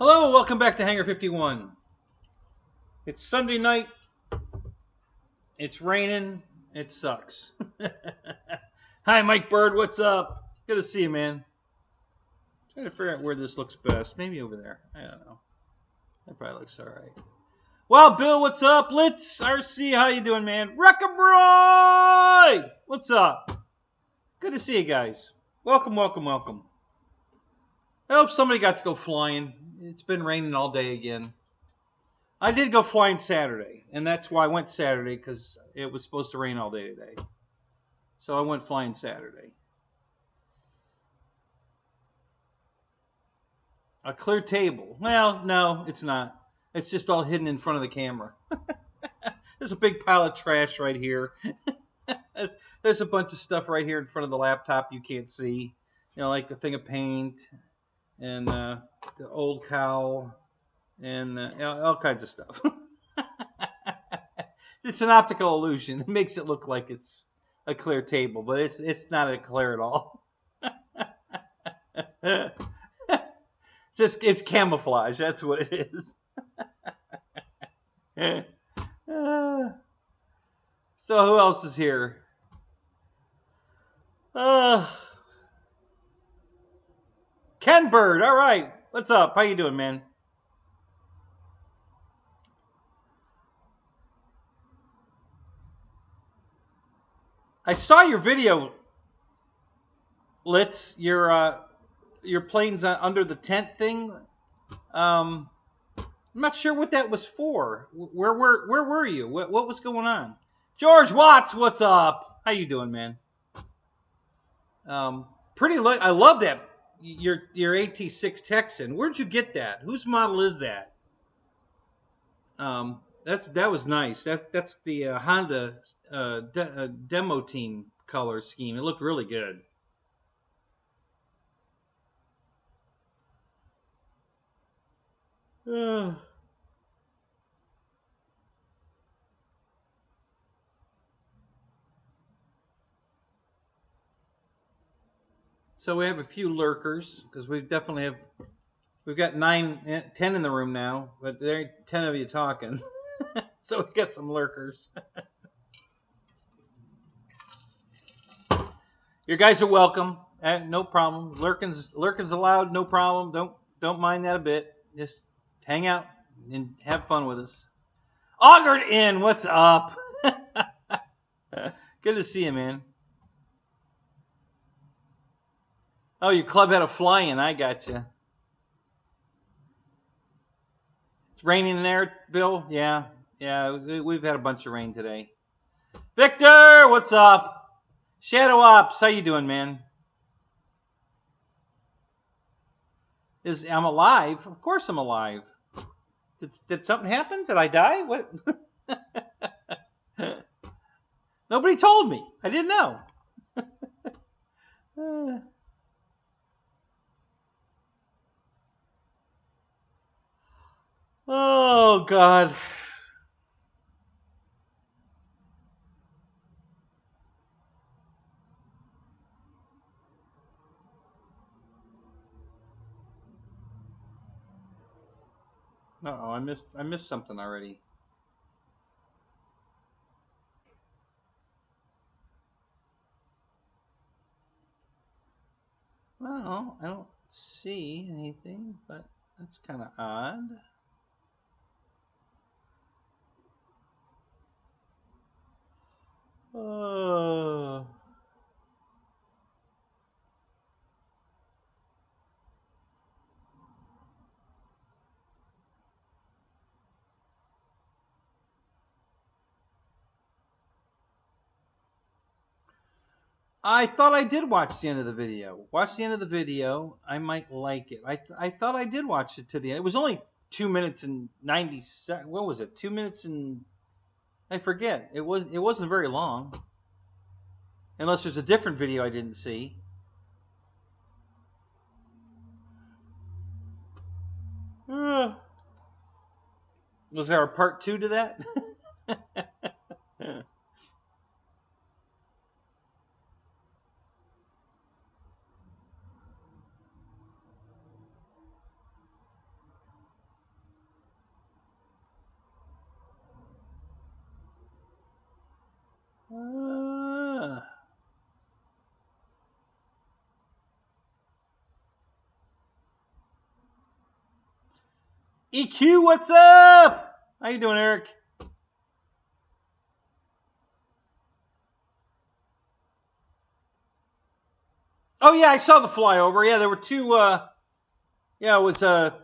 Hello, welcome back to Hanger 51. It's Sunday night. It's raining. It sucks. Hi, Mike Bird. What's up? Good to see you, man. Trying to figure out where this looks best. Maybe over there. I don't know. That probably looks all right. Well, Bill, what's up? Litz, RC, how you doing, man? Wreck-a-Broy! What's up? Good to see you guys. Welcome, welcome, welcome. I hope somebody got to go flying. It's been raining all day again. I did go flying Saturday, and that's why I went Saturday, because it was supposed to rain all day today. So I went flying Saturday. A clear table. Well, no, it's not. It's just all hidden in front of the camera. There's a big pile of trash right here. There's a bunch of stuff right here in front of the laptop you can't see. You know, like a thing of paint and the old cow and all kinds of stuff. It's an optical illusion. It makes it look like it's a clear table, but it's not a clear at all. It's camouflage. That's what it is. So who else is here? Ken Bird. All right. What's up? How you doing, man? I saw your video, Litz. Your plane's under the tent thing. I'm not sure what that was for. Where were you? What was going on? George Watts, what's up? How you doing, man? I love that. Your AT6 Texan. Where'd you get that? Whose model is that? That was nice. That's the Honda demo team color scheme. It looked really good. So we have a few lurkers because we've got 10 in the room now, but there ain't 10 of you talking. So we got some lurkers. Your guys are welcome. No problem. Lurking's allowed. No problem. Don't mind that a bit. Just hang out and have fun with us. Augured in. What's up? Good to see you, man. Oh, your club had a fly-in. I got you. It's raining in there, Bill? Yeah. We've had a bunch of rain today. Victor, what's up? Shadow Ops, how you doing, man? I'm alive? Of course I'm alive. Did something happen? Did I die? What? Nobody told me. I didn't know. Oh, God. Uh-oh, I missed something already. Well, I don't see anything, but that's kind of odd. I thought I did watch the end of the video. Watch the end of the video. I might like it. I thought I did watch it to the end. It was only 2 minutes and 90 seconds. What was it? 2 minutes and I forget. It wasn't very long. Unless there's a different video I didn't see. Was there a part 2 to that? EQ, what's up? How you doing, Eric? Oh yeah, I saw the flyover. Yeah, there were two. Yeah, it was a.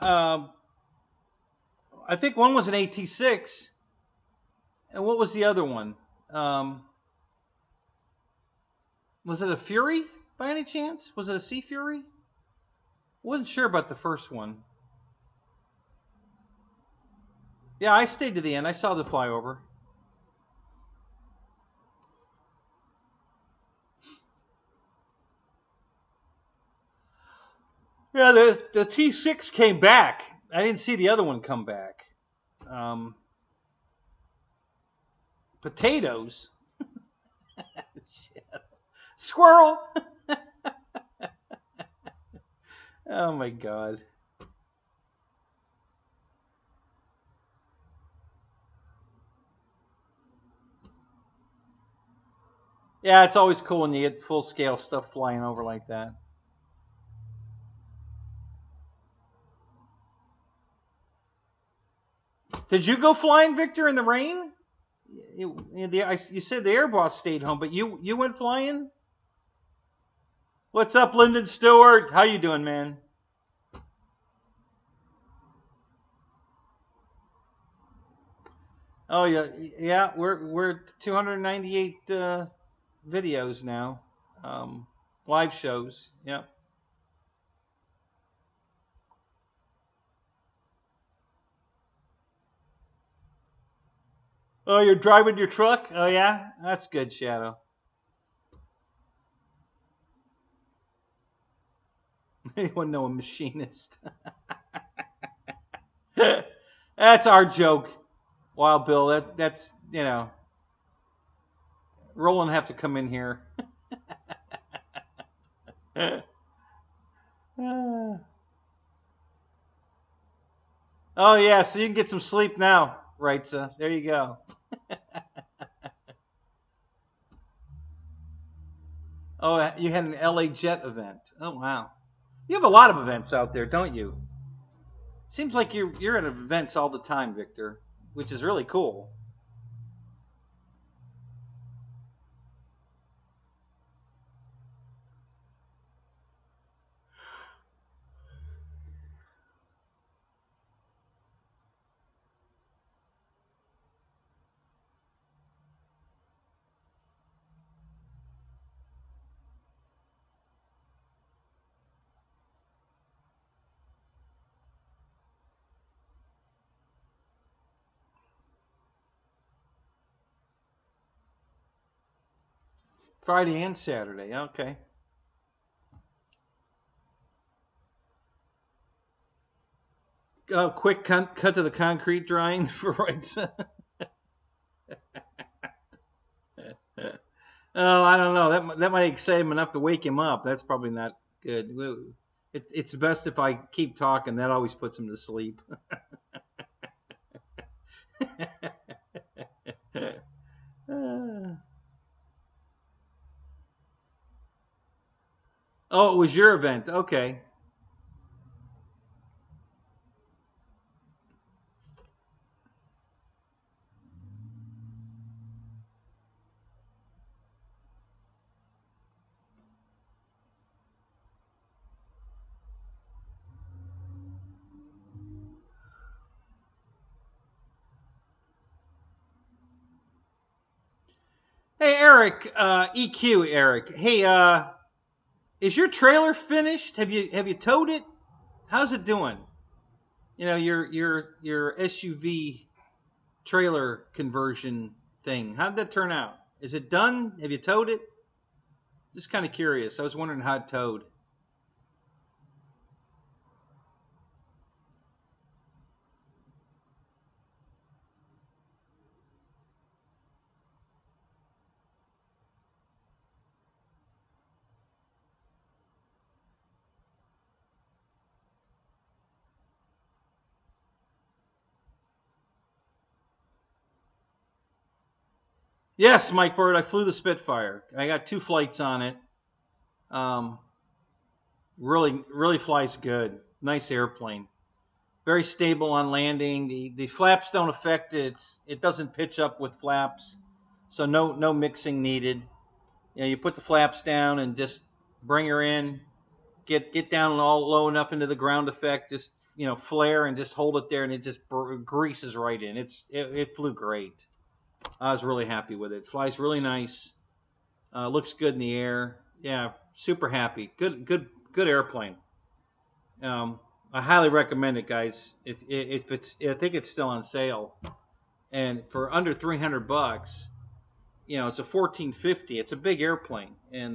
I think one was an AT6, and what was the other one? Was it a Fury by any chance? Was it a Sea Fury? Wasn't sure about the first one. Yeah, I stayed to the end. I saw the flyover. Yeah, the T6 came back. I didn't see the other one come back. Potatoes. Squirrel. Oh my God. Yeah, it's always cool when you get full scale stuff flying over like that. Did you go flying, Victor, in the rain? You said the air boss stayed home, but you went flying? What's up, Lyndon Stewart? How you doing, man? Oh yeah. We're 298 videos now, live shows. Yep. Oh, you're driving your truck? Oh yeah, that's good, Shadow. You wouldn't know a machinist. That's our joke. Wild Bill, that's, you know, Roland have to come in here. Oh yeah, so you can get some sleep now, right? So there you go. Oh, you had an LA Jet event. Oh wow, you have a lot of events out there, don't you? Seems like you're at events all the time, Victor, which is really cool. Friday and Saturday. Okay. Quick cut to the concrete drying for rights. Oh, I don't know. That might excite him enough to wake him up. That's probably not good. It's best if I keep talking. That always puts him to sleep. Oh, it was your event. Okay. Hey, Eric, EQ, Eric. Hey, is your trailer finished? Have you towed it? How's it doing? You know, your SUV trailer conversion thing. How'd that turn out? Is it done? Have you towed it? Just kind of curious. I was wondering how it towed. Yes, Mike Bird, I flew the Spitfire. I got 2 flights on it. Really flies good. Nice airplane. very stable on landing. The flaps don't affect it. It doesn't pitch up with flaps, so no mixing needed. You know, you put the flaps down and just bring her in. Get down all low enough into the ground effect. Just, you know, flare and just hold it there, and it just greases right in. It flew great. I was really happy with it. Flies really nice. Looks good in the air. Yeah, super happy. Good airplane. I highly recommend it, guys. If it's, I think it's still on sale, and for under $300, you know, it's a 1450. It's a big airplane, and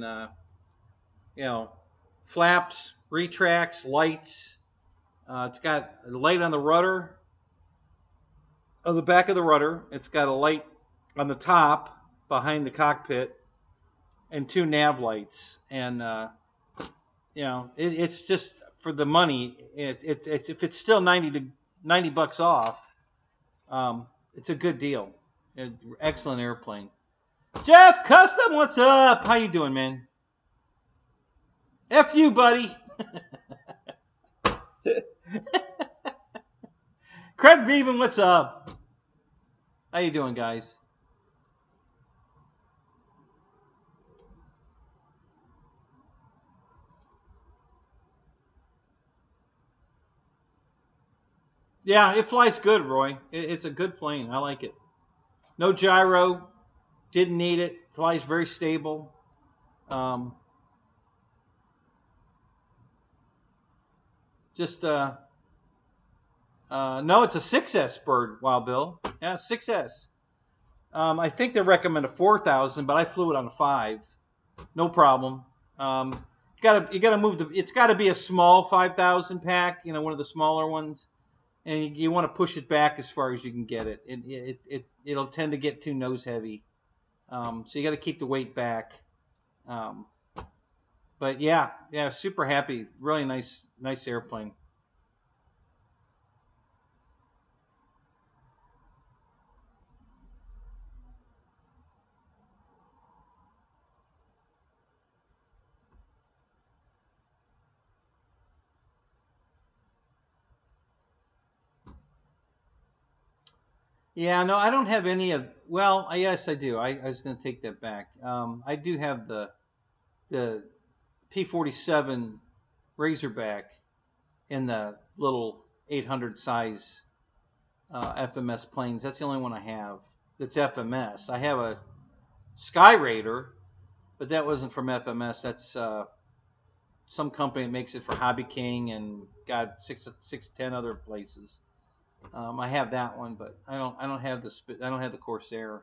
you know, flaps, retracts, lights. It's got a light on the rudder, on the back of the rudder. It's got a light on the top behind the cockpit, and 2 nav lights. And you know, it's just for the money. If it's still $90 off, it's a good deal. Excellent airplane. Jeff Custom, what's up? How you doing, man? F you, buddy. Craig Beaven, what's up? How you doing, guys? Yeah, it flies good, Roy. It's a good plane. I like it. No gyro. Didn't need it. Flies very stable. No, it's a 6S bird, Wild Bill. Yeah, 6S. I think they recommend a 4,000, but I flew it on a 5. No problem. You gotta move the. It's got to be a small 5,000 pack. You know, one of the smaller ones. And you want to push it back as far as you can get it. It'll tend to get too nose heavy, so you got to keep the weight back. But yeah, super happy. Really nice airplane. Yeah, no, I don't have any of. Well, yes, I do. I was going to take that back. I do have the P-47 Razorback in the little 800 size FMS planes. That's the only one I have that's FMS. I have a Sky Raider, but that wasn't from FMS. That's some company that makes it for Hobby King and got 10 other places. I have that one, but I don't have the Corsair.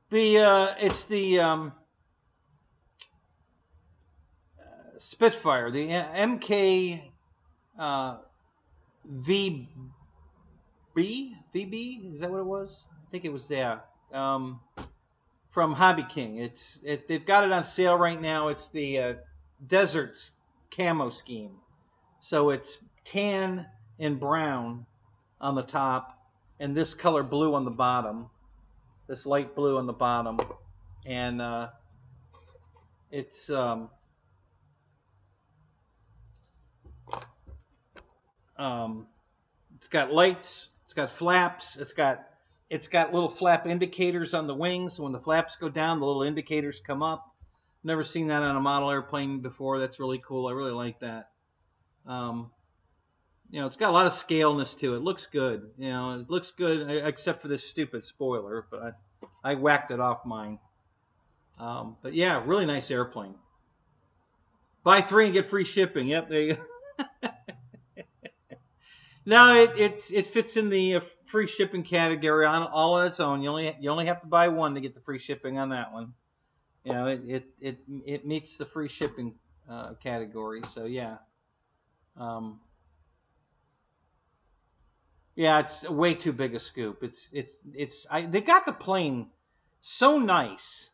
It's the Spitfire, the MK VB. Is that what it was? I think it was from Hobby King. They've got it on sale right now. It's the Deserts camo scheme. So it's tan and brown on the top, and this color blue on the bottom, this light blue on the bottom, and it's got lights, it's got flaps, it's got little flap indicators on the wings. So when the flaps go down, the little indicators come up. Never seen that on a model airplane before. That's really cool. I really like that. You know, it's got a lot of scaleness to it. It looks good. You know, it looks good except for this stupid spoiler, but I whacked it off mine. But yeah, really nice airplane. Buy 3 and get free shipping. Yep, there you go. No, it fits in the free shipping category all on its own. You only have to buy 1 to get the free shipping on that one. You know, it meets the free shipping category. So yeah. Yeah, it's way too big a scoop. They got the plane so nice.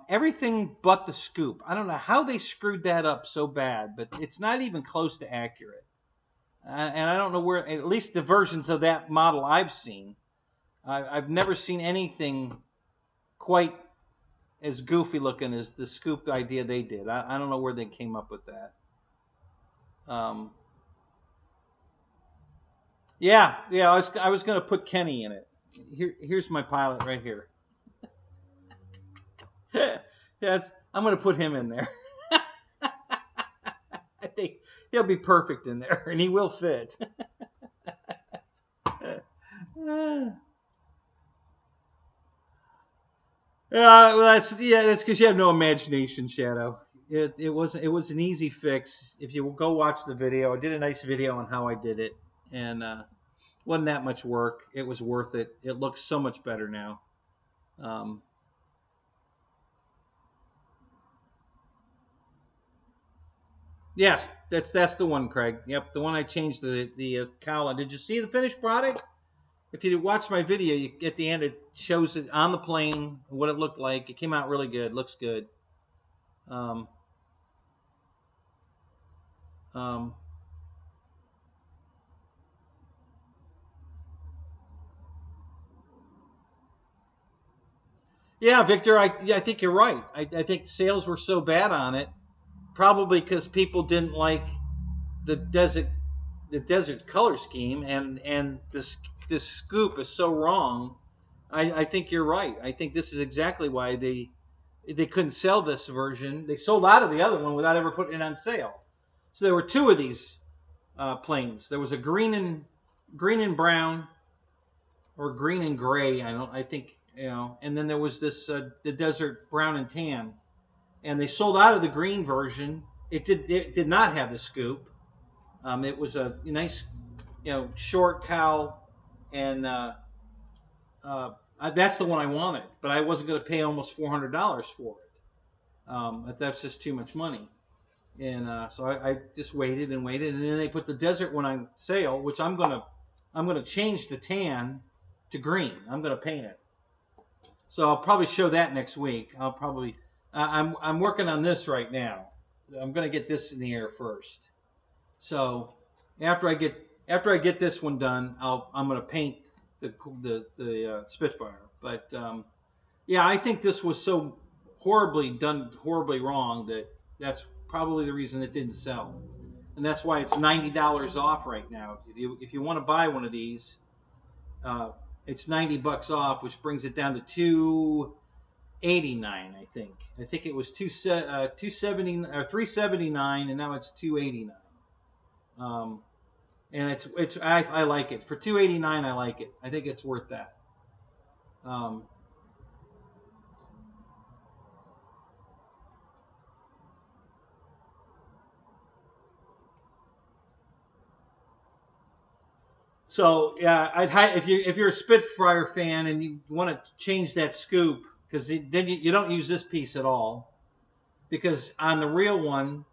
Everything but the scoop. I don't know how they screwed that up so bad, but it's not even close to accurate. And I don't know where, at least the versions of that model I've seen, I've never seen anything quite as goofy looking as the scoop idea they did. I don't know where they came up with that. Yeah, I was gonna put Kenny in it. Here's my pilot right here. Yes, I'm gonna put him in there. I think he'll be perfect in there, and he will fit. That's because you have no imagination, Shadow. It was an easy fix. If you go watch the video, I did a nice video on how I did it, and wasn't that much work. It was worth it. It looks so much better now. Yes, that's the one, Craig. Yep, the one I changed the cowl on. Did you see the finished product? If you watch my video, at the end it shows it on the plane, what it looked like. It came out really good. Looks good. Yeah, Victor, I think you're right. I think sales were so bad on it, probably because people didn't like the desert color scheme, and this scoop is so wrong. I think you're right. I think this is exactly why they couldn't sell this version. They sold out of the other one without ever putting it on sale. So there were two of these planes. There was a green and brown, or green and gray. I think, and then there was this the desert brown and tan. And they sold out of the green version. It did not have the scoop. It was a nice, short cowl, and that's the one I wanted. But I wasn't going to pay almost $400 for it. That's just too much money. And so I just waited and waited, and then they put the desert one on sale, which I'm gonna change the tan to green. I'm gonna paint it. So I'll probably show that next week. I'm working on this right now. I'm gonna get this in the air first. So after I get this one done, I'm gonna paint the Spitfire. But yeah, I think this was so horribly wrong that's probably the reason it didn't sell, and that's why it's $90 off right now. If you want to buy one of these, it's $90 off, which brings it down to $289. I think it was $270 or $379, and now it's $289. And I like it for $289. I like it. I think it's worth that. So yeah, if you're a Spitfire fan and you want to change that scoop, because then you don't use this piece at all, because on the real one,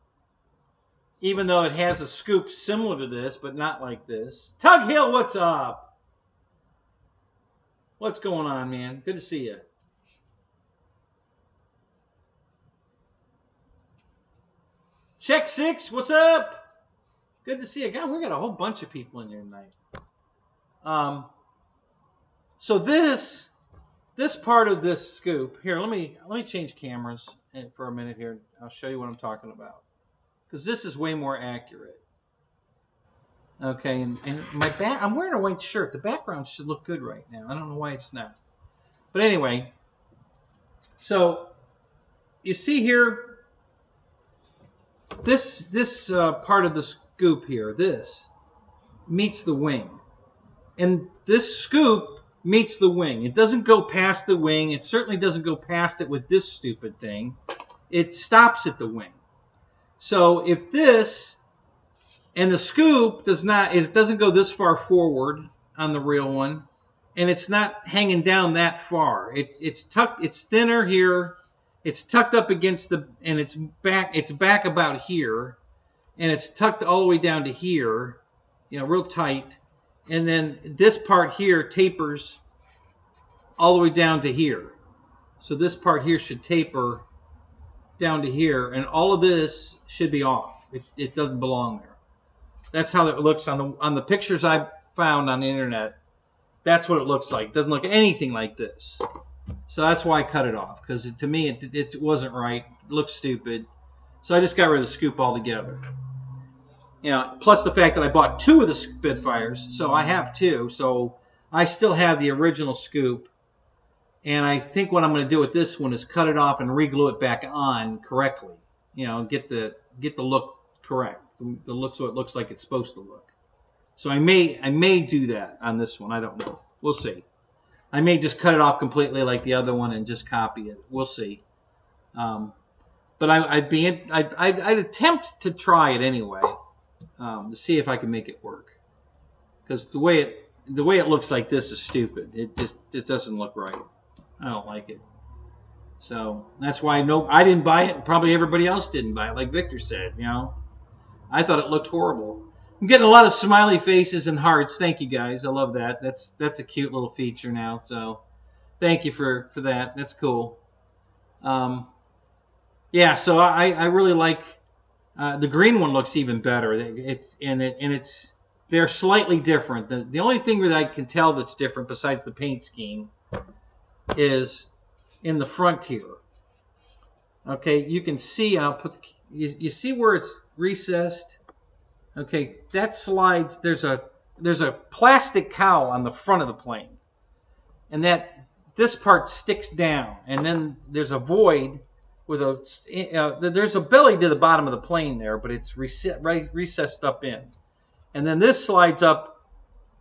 even though it has a scoop similar to this but not like this. Tug Hill, what's up? What's going on, man? Good to see you. Check 6, what's up? Good to see you. God, we got a whole bunch of people in here tonight. So this part of this scoop here, let me change cameras for a minute here. I'll show you what I'm talking about, because this is way more accurate. Okay, and I'm wearing a white shirt. The background should look good right now. I don't know why it's not. But anyway, so you see here, this part of the scoop here, this meets the wing. And this scoop meets the wing. It doesn't go past the wing. It certainly doesn't go past it with this stupid thing. It stops at the wing. So if this and the scoop doesn't go this far forward on the real one, and it's not hanging down that far. It's tucked. It's thinner here. It's tucked up against and it's back about here, and it's tucked all the way down to here, real tight. And then this part here tapers all the way down to here. So this part here should taper down to here, and all of this should be off. It doesn't belong there. That's how it looks on the pictures I found on the internet. That's what it looks like. It doesn't look anything like this. So that's why I cut it off, because to me it wasn't right. It looked stupid. So I just got rid of the scoop altogether. You know, plus the fact that I bought 2 of the Spitfires, so I have 2. So I still have the original scoop. And I think what I'm going to do with this one is cut it off and re-glue it back on correctly. You know, get the look correct, the look so it looks like it's supposed to look. So I may do that on this one. I don't know. We'll see. I may just cut it off completely like the other one and just copy it. We'll see. But I'd attempt to try it anyway to see if I can make it work. Because the way it looks like this is stupid. It doesn't look right. I don't like it. So that's why I didn't buy it, and probably everybody else didn't buy it, like Victor said. You know, I thought it looked horrible. I'm getting a lot of smiley faces and hearts. Thank you guys. I love that. That's a cute little feature now. So thank you for that. That's cool. Yeah. So I really like the green one. Looks even better. They're slightly different. The only thing that I can tell that's different besides the paint scheme is in the front here. Okay, you can see. I'll put. You see where it's recessed. Okay, that slides. There's a plastic cowl on the front of the plane, and this part sticks down, and then there's a void with there's a belly to the bottom of the plane there, but it's recessed up in, and then this slides up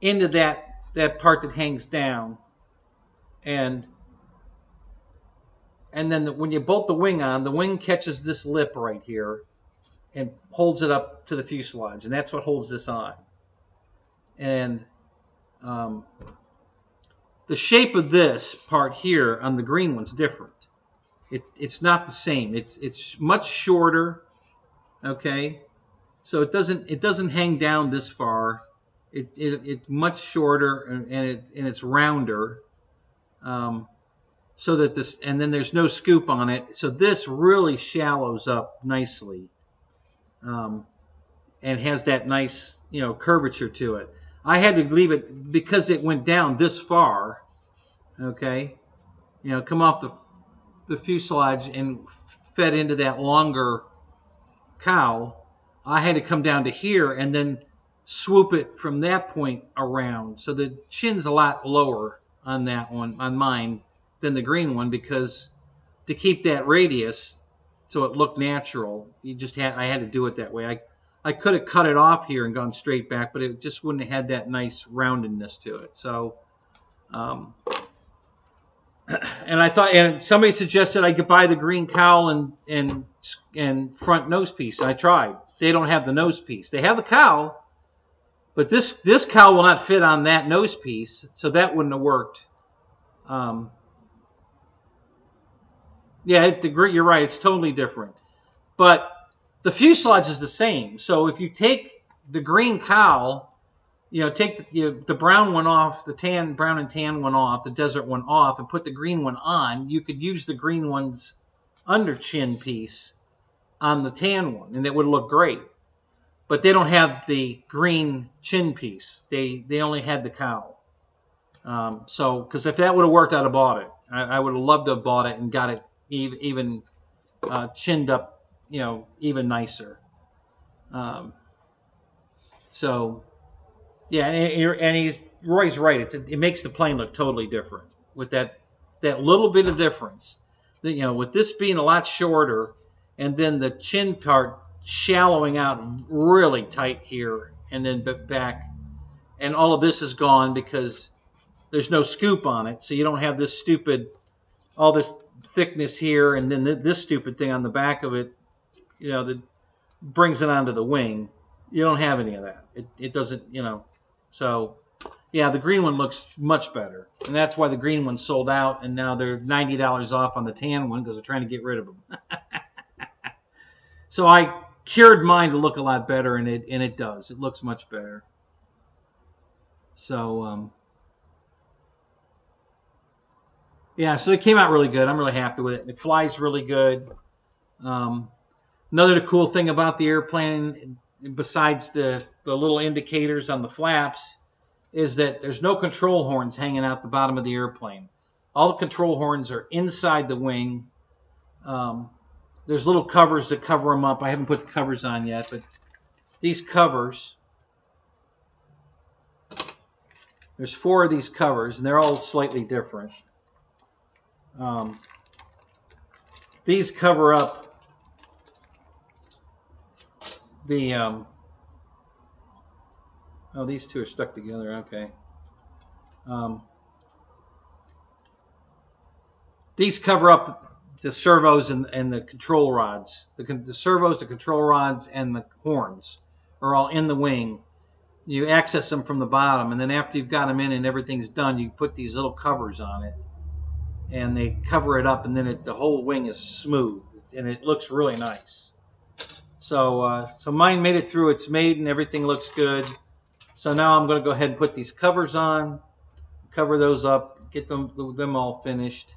into that part that hangs down, and then when you bolt the wing on, the wing catches this lip right here and holds it up to the fuselage, and that's what holds this on. And the shape of this part here on the green one's different. It's not the same. It's much shorter. Okay, so it doesn't hang down this far. It's much shorter and it's rounder. So that this, and then there's no scoop on it. So this really shallows up nicely. And has that nice, curvature to it. I had to leave it because it went down this far. Okay, come off the fuselage and fed into that longer cowl. I had to come down to here and then swoop it from that point around. So the chin's a lot lower on that one, on mine, than the green one, because to keep that radius so it looked natural, I had to do it that way. I could have cut it off here and gone straight back, but it just wouldn't have had that nice roundedness to it. So, and I thought, and somebody suggested I could buy the green cowl and front nose piece. I tried. They don't have the nose piece. They have the cowl, but this cowl will not fit on that nose piece, so that wouldn't have worked. Yeah, you're right. It's totally different. But the fuselage is the same. So if you take the green cowl, take the brown one off, the brown and tan one off, the desert one off, and put the green one on, you could use the green one's under chin piece on the tan one, and it would look great. But they don't have the green chin piece. They only had the cowl. So, because if that would have worked, I'd have bought it. I would have loved to have bought it and got it even chinned up, even nicer. So, yeah, and Roy's right. It makes the plane look totally different with that little bit of difference. With this being a lot shorter, and then the chin part shallowing out really tight here, and then back, and all of this is gone because there's no scoop on it, so you don't have this all this thickness here, and then this stupid thing on the back of it, that brings it onto the wing. You don't have any of that. It doesn't, So, yeah, the green one looks much better, and that's why the green one sold out, and now they're $90 off on the tan one because they're trying to get rid of them. So I cured mine to look a lot better, and it does. It looks much better. So, yeah, so it came out really good. I'm really happy with it. It flies really good. Another cool thing about the airplane, besides the little indicators on the flaps, is that there's no control horns hanging out the bottom of the airplane. All the control horns are inside the wing. There's little covers that cover them up. I haven't put the covers on yet, but these covers. There's 4 of these covers, and they're all slightly different. These cover up the oh, these two are stuck together. Okay. These cover up the servos and the control rods. The servos, the control rods, and the horns are all in the wing. You access them from the bottom, and then after you've got them in and everything's done, you put these little covers on it, and they cover it up, and then the whole wing is smooth, and it looks really nice. So, so mine made it through its mate, and everything looks good. So now I'm going to go ahead and put these covers on, cover those up, get them all finished,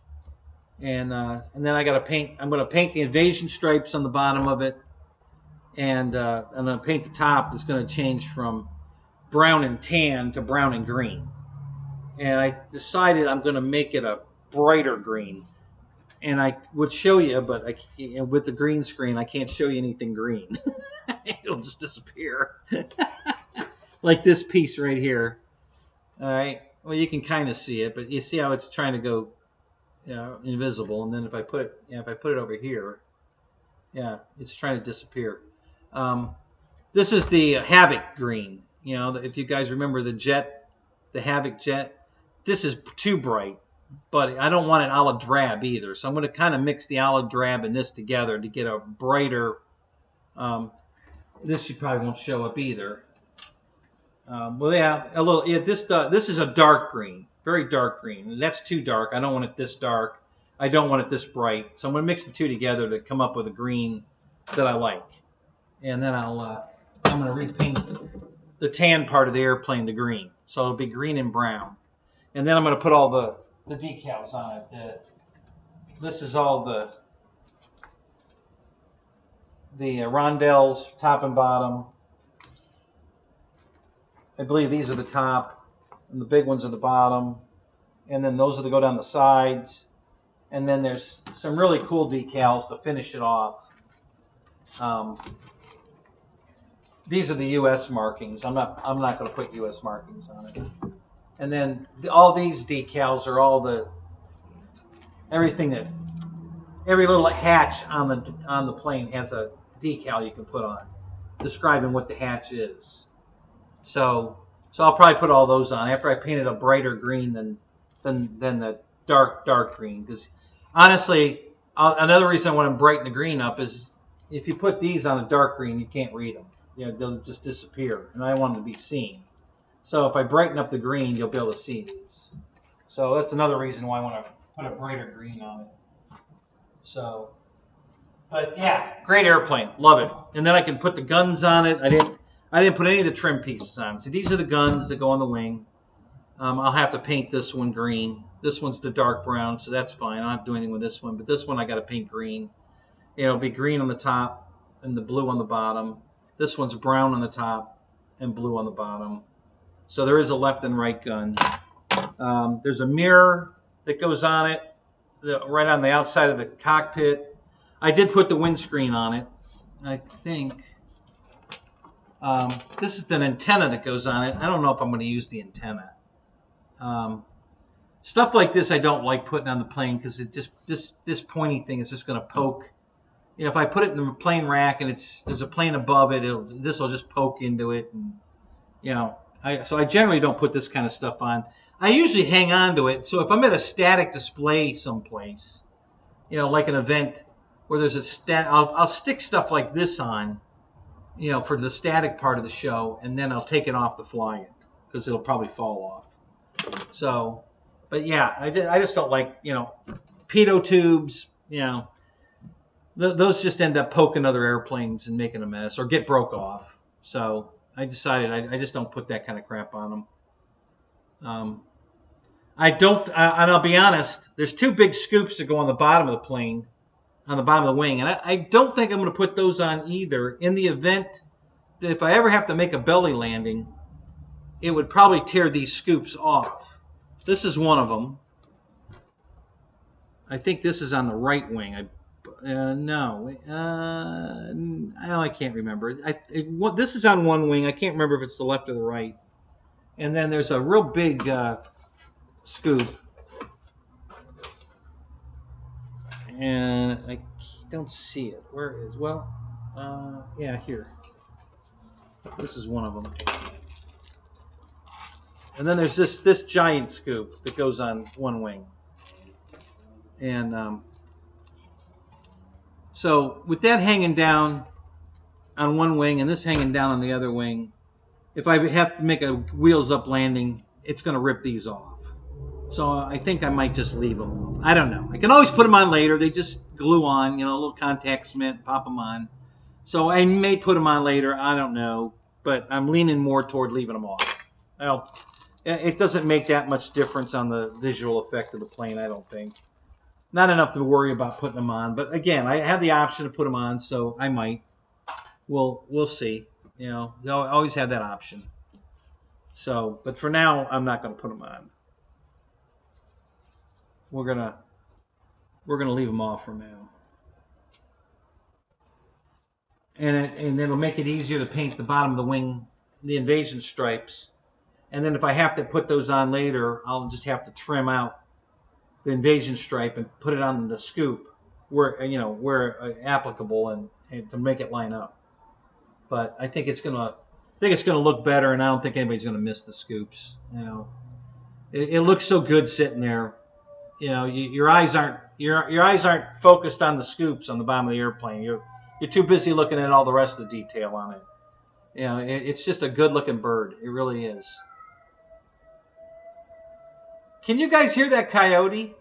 and then I got to paint. I'm going to paint the Aviation stripes on the bottom of it, and I'm going to paint the top. It's going to change from brown and tan to brown and green, and I decided I'm going to make it a brighter green. And I would show you, but with the green screen I can't show you anything green. It'll just disappear. Like this piece right here. All right, well, you can kind of see it, but you see how it's trying to go, you know, invisible. And then if I put it, if I put it over here, yeah, it's trying to disappear. This is the Havoc green. You know, if you guys remember the jet, the Havoc jet, this is too bright, but I don't want it olive drab either. So I'm going to kind of mix the olive drab and this together to get a brighter, this you probably won't show up either. Well, yeah, a little. Yeah, this is a dark green, very dark green. That's too dark. I don't want it this dark. I don't want it this bright. So I'm going to mix the two together to come up with a green that I like. And then I'm going to repaint the tan part of the airplane the green. So it'll be green and brown. And then I'm going to put all the decals on it. This is all the rondelles, top and bottom. I believe these are the top, and the big ones are the bottom. And then those are to go down the sides. And then there's some really cool decals to finish it off. These are the U.S. markings. I'm not going to put U.S. markings on it. And then all these decals are all everything that every little hatch on the plane has a decal you can put on, describing what the hatch is. So I'll probably put all those on after I painted a brighter green than the dark green. Because honestly, another reason I want to brighten the green up is if you put these on a dark green, you can't read them. You know, they'll just disappear, and I want them to be seen. So if I brighten up the green, you'll be able to see these. So that's another reason why I want to put a brighter green on it. So, but yeah, great airplane, love it. And then I can put the guns on it. I didn't put any of the trim pieces on. See, these are the guns that go on the wing. I'll have to paint this one green. This one's the dark brown, so that's fine. I don't have to do anything with this one. But this one I got to paint green. It'll be green on the top and the blue on the bottom. This one's brown on the top and blue on the bottom. So there is a left and right gun. There's a mirror that goes on it, right on the outside of the cockpit. I did put the windscreen on it. I think this is an antenna that goes on it. I don't know if I'm going to use the antenna. Stuff like this I don't like putting on the plane because it just this pointy thing is just going to poke. You know, if I put it in the plane rack and there's a plane above it, this will just poke into it, and you know. So I generally don't put this kind of stuff on. I usually hang on to it. So if I'm at a static display someplace, you know, like an event where there's a I'll stick stuff like this on, you know, for the static part of the show, and then I'll take it off to fly it because it'll probably fall off. So, but yeah, I just don't like, you know, pitot tubes, you know, those just end up poking other airplanes and making a mess or get broke off. So I decided I just don't put that kind of crap on them. I don't, and I'll be honest, there's two big scoops that go on the bottom of the plane, on the bottom of the wing, and I don't think I'm going to put those on either in the event that if I ever have to make a belly landing, it would probably tear these scoops off. This is one of them. I think this is on the right wing. No. I can't remember. This is on one wing. I can't remember if it's the left or the right. And then there's a real big scoop. And I don't see it. Where is? Well, yeah, here. This is one of them. And then there's this giant scoop that goes on one wing. And so with that hanging down on one wing and this hanging down on the other wing, if I have to make a wheels up landing, it's going to rip these off. So I think I might just leave them. I don't know. I can always put them on later. They just glue on, a little contact cement, pop them on. So I may put them on later. I don't know. But I'm leaning more toward leaving them off. Well, it doesn't make that much difference on the visual effect of the plane, I don't think. Not enough to worry about putting them on. But again, I have the option to put them on, so I might. We'll see. They'll always have that option. So, but for now, I'm not going to put them on. We're gonna leave them off for now, and it'll make it easier to paint the bottom of the wing, the invasion stripes, and then if I have to put those on later, I'll just have to trim out the invasion stripe and put it on the scoop where applicable and to make it line up. But I think it's gonna look better, and I don't think anybody's gonna miss the scoops. It looks so good sitting there. Your eyes aren't focused on the scoops on the bottom of the airplane. You're too busy looking at all the rest of the detail on it. It's just a good looking bird. It really is. Can you guys hear that coyote?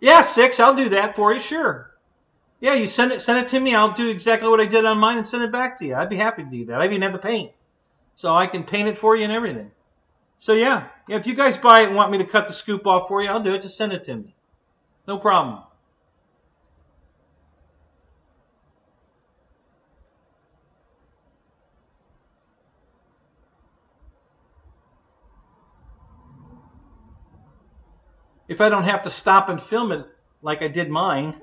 Yeah, 6. I'll do that for you, sure. Yeah, you send it to me. I'll do exactly what I did on mine and send it back to you. I'd be happy to do that. I even have the paint, so I can paint it for you and everything. So yeah, if you guys buy it and want me to cut the scoop off for you, I'll do it. Just send it to me. No problem. If I don't have to stop and film it like I did mine,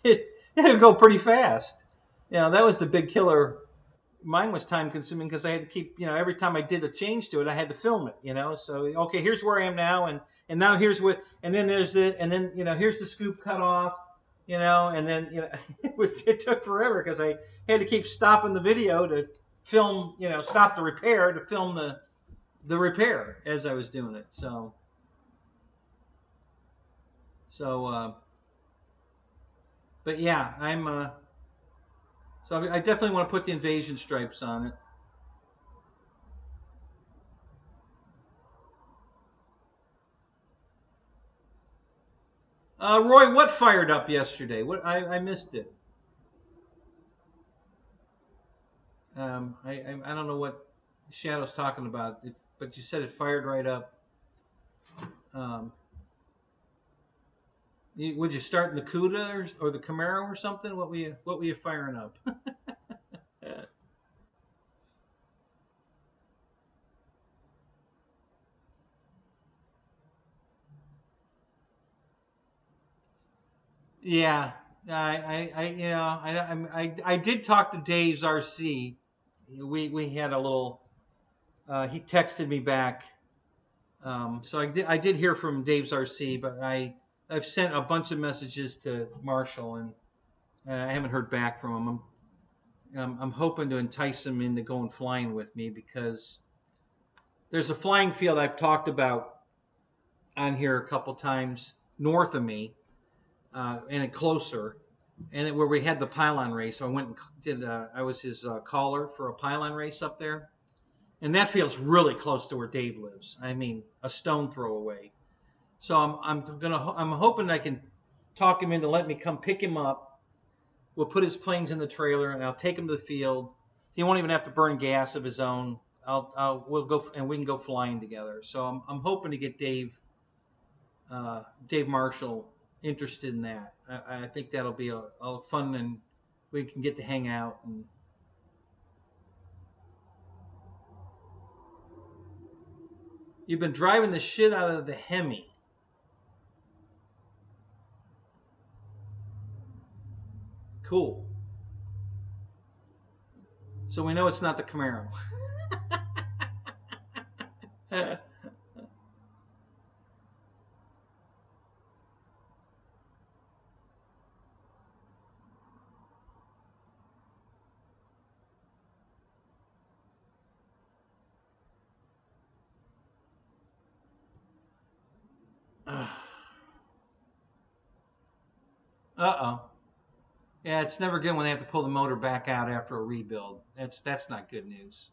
it'll go pretty fast. That was the big killer. Mine was time consuming because I had to keep, every time I did a change to it, I had to film it, So, okay, here's where I am now, and now here's what, and then there's the, and then, here's the scoop cut off, and then, it took forever because I had to keep stopping the video to film, stop the repair to film the repair as I was doing it. So, but yeah, so I definitely want to put the invasion stripes on it. Roy, what fired up yesterday? What I missed it. I don't know what Shadow's talking about, but you said it fired right up. Would you start in the CUDA or the Camaro or something? What were you firing up? Yeah, I did talk to Dave's RC. We had a little. He texted me back. So I did hear from Dave's RC, but I've sent a bunch of messages to Marshall, and I haven't heard back from him. I'm hoping to entice him into going flying with me because there's a flying field I've talked about on here a couple times north of me, and closer, and where we had the pylon race. So I went and did. I was his caller for a pylon race up there, and that field's really close to where Dave lives. I mean, a stone throw away. So I'm hoping I can talk him into letting me come pick him up. We'll put his planes in the trailer and I'll take him to the field. He won't even have to burn gas of his own. We'll go and we can go flying together. So I'm hoping to get Dave Marshall interested in that. I think that'll be a fun and we can get to hang out. And you've been driving the shit out of the Hemi. Cool. So we know it's not the Camaro. Uh-oh. Yeah, it's never good when they have to pull the motor back out after a rebuild. That's not good news.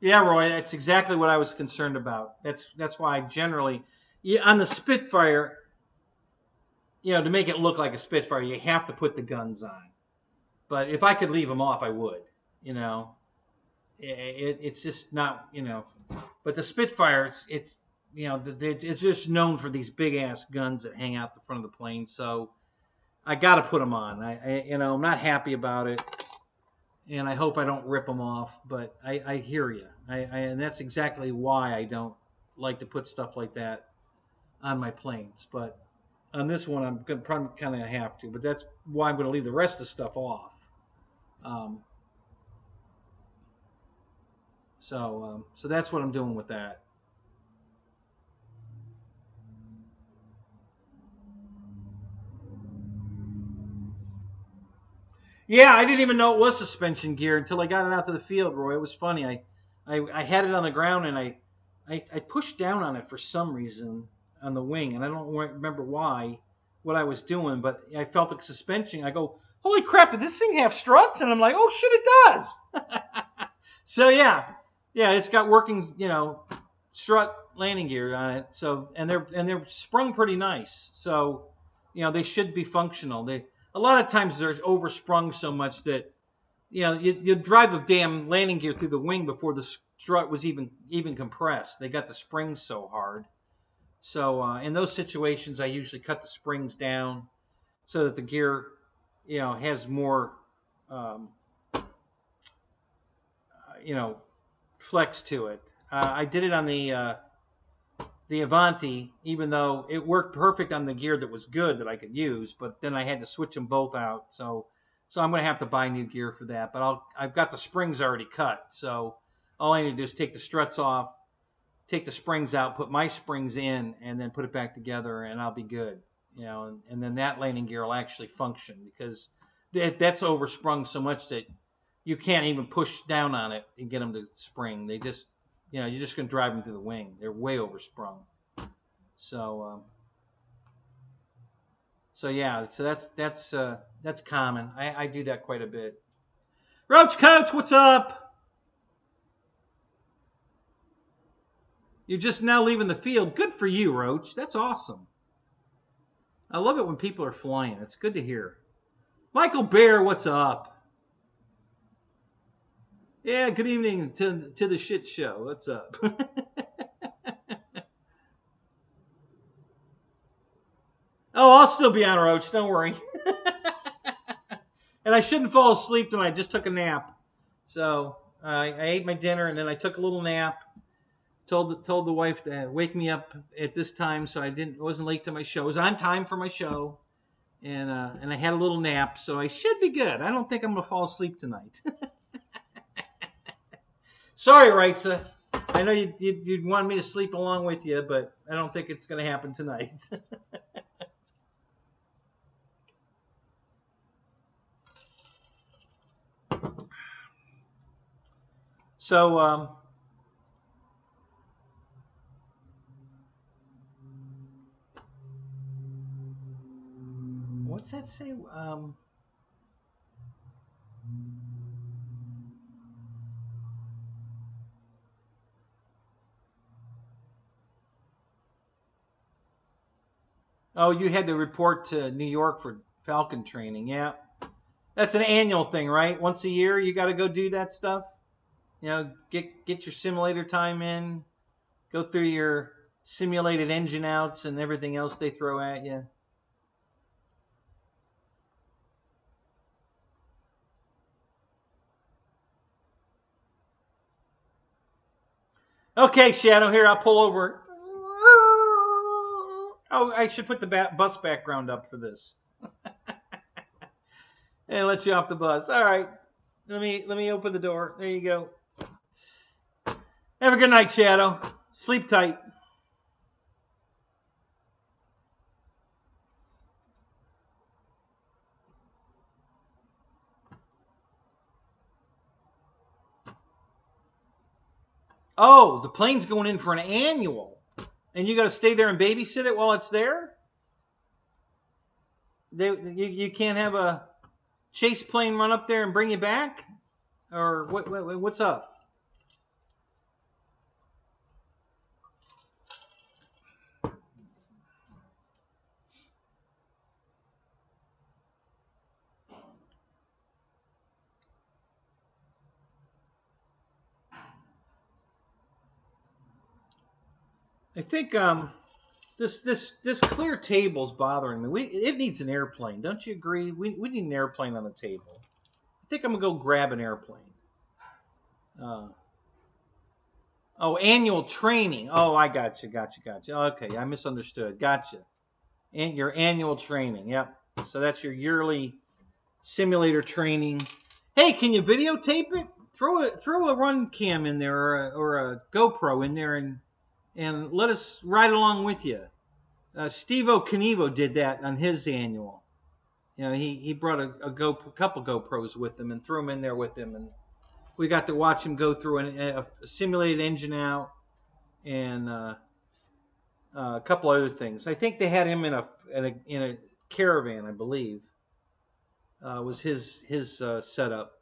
Yeah, Roy, that's exactly what I was concerned about. That's why I generally, on the Spitfire, to make it look like a Spitfire, you have to put the guns on. But if I could leave them off, I would. It's just not, But the Spitfire, it's just known for these big ass guns that hang out the front of the plane. So I got to put them on. I'm not happy about it, and I hope I don't rip them off. But I hear you. And that's exactly why I don't like to put stuff like that on my planes. But on this one, I'm gonna probably kind of have to. But that's why I'm going to leave the rest of the stuff off. So that's what I'm doing with that. Yeah, I didn't even know it was suspension gear until I got it out to the field, Roy. It was funny. I had it on the ground and I pushed down on it for some reason on the wing, and I don't remember what I was doing, but I felt the suspension. I go, holy crap, did this thing have struts? And I'm like, oh shit, it does. So yeah, it's got working, strut landing gear on it. So and they're sprung pretty nice. So they should be functional. A lot of times they're oversprung so much that you drive the damn landing gear through the wing before the strut was even compressed. They got the springs so hard. So in those situations, I usually cut the springs down so that the gear has more flex to it. I did it on the Avanti, even though it worked perfect on the gear that was good that I could use, but then I had to switch them both out. So I'm going to have to buy new gear for that. But I've got the springs already cut, so all I need to do is take the struts off, take the springs out, put my springs in, and then put it back together, and I'll be good. And then that landing gear will actually function because that's oversprung so much that you can't even push down on it and get them to spring. They just you're just going to drive them through the wing. They're way oversprung. So yeah, so that's common. I do that quite a bit. Roach Coach, what's up? You're just now leaving the field. Good for you, Roach. That's awesome. I love it when people are flying. It's good to hear. Michael Bear, what's up? Yeah, good evening to the shit show. What's up? Oh, I'll still be on, Roach. Don't worry. And I shouldn't fall asleep tonight. I just took a nap. So I ate my dinner and then I took a little nap. Told the wife to wake me up at this time so I wasn't late to my show. I was on time for my show, and I had a little nap, so I should be good. I don't think I'm gonna fall asleep tonight. Sorry, Reitza. I know you'd want me to sleep along with you, but I don't think it's gonna happen tonight. So what's that say? Oh, you had to report to New York for Falcon training. Yeah. That's an annual thing, right? Once a year you got to go do that stuff. Get your simulator time in, go through your simulated engine outs and everything else they throw at you. Okay, Shadow, here, I'll pull over. Oh, I should put the bus background up for this. And let you off the bus. All right. Let me open the door. There you go. Have a good night, Shadow. Sleep tight. Oh, the plane's going in for an annual. And you got to stay there and babysit it while it's there? You can't have a chase plane run up there and bring you back? Or what's up? I think this clear table's bothering me. It needs an airplane, don't you agree? We need an airplane on the table. I think I'm gonna go grab an airplane. Oh, annual training. Oh, I gotcha. Okay, I misunderstood. Gotcha. And your annual training. Yep. So that's your yearly simulator training. Hey, can you videotape it? Throw a run cam in there or a GoPro in there and let us ride along with you. Steve-O Knievo did that on his annual. You know, he brought a couple GoPros with him and threw them in there with him, and we got to watch him go through a simulated engine out and a couple other things. I think they had him in a caravan, I believe. Was his setup.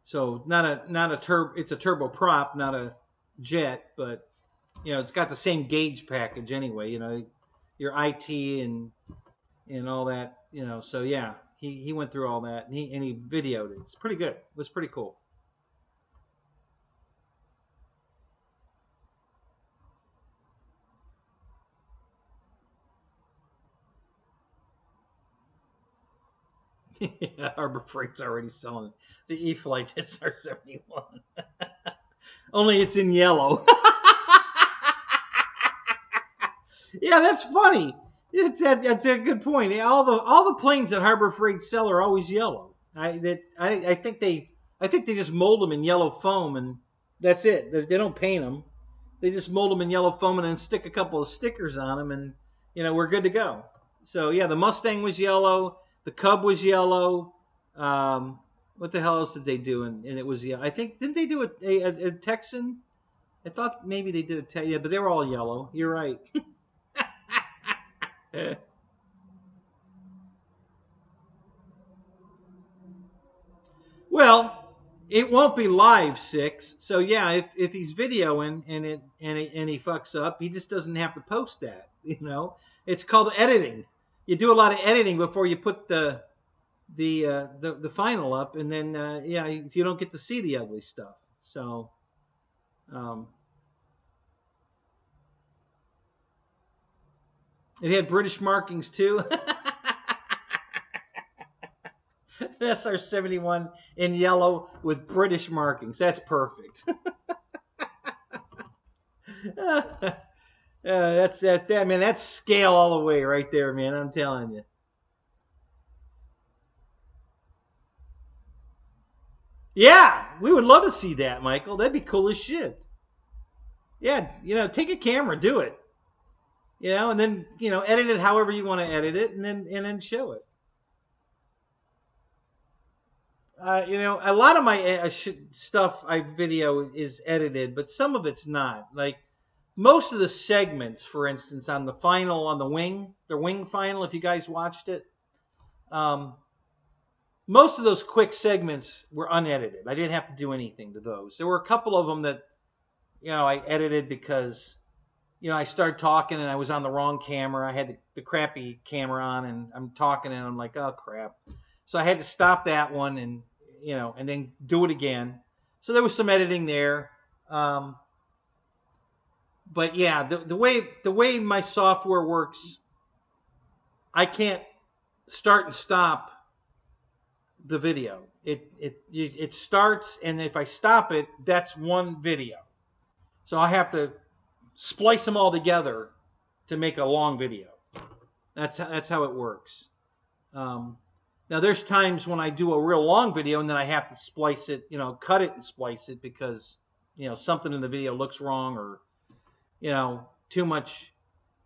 So not a turbo. It's a turboprop, not a jet, but you know it's got the same gauge package anyway. You know, your IT and all that. You know, so yeah, he went through all that and he videoed it. It's pretty good. It was pretty cool. Yeah, Harbor Freight's already selling the E-Flite SR-71. Only it's in yellow. Yeah, that's funny. That's a good point. All the planes that Harbor Freight sell are always yellow. I think they just mold them in yellow foam and that's it. They don't paint them. They just mold them in yellow foam and then stick a couple of stickers on them and you know we're good to go. So yeah, the Mustang was yellow. The Cub was yellow. What the hell else did they do? And it was yellow. I think didn't they do a Texan? I thought maybe they did yeah, but they were all yellow. You're right. Well, it won't be live 6. So yeah, if he's videoing and he fucks up, he just doesn't have to post that. You know, it's called editing. You do a lot of editing before you put the final up, and then yeah, you don't get to see the ugly stuff. So, it had British markings too. SR-71 in yellow with British markings. That's perfect. That's man. That's scale all the way right there, man. I'm telling you. Yeah, we would love to see that, Michael. That'd be cool as shit. Yeah, you know, take a camera, do it. You know, and then you know, edit it however you want to edit it, and then show it. You know, a lot of my stuff I video is edited, but some of it's not. Like most of the segments, for instance, on the final on the wing final, if you guys watched it, most of those quick segments were unedited. I didn't have to do anything to those. There were a couple of them that, you know, I edited because, you know, I started talking and I was on the wrong camera. I had the crappy camera on and I'm talking and I'm like, oh crap. So I had to stop that one and, you know, and then do it again. So there was some editing there. But yeah, the way my software works, I can't start and stop the video. It starts, and if I stop it, that's one video. So I have to splice them all together to make a long video. That's how it works. Now there's times when I do a real long video and then I have to splice it, cut it and splice it because something in the video looks wrong, or too much.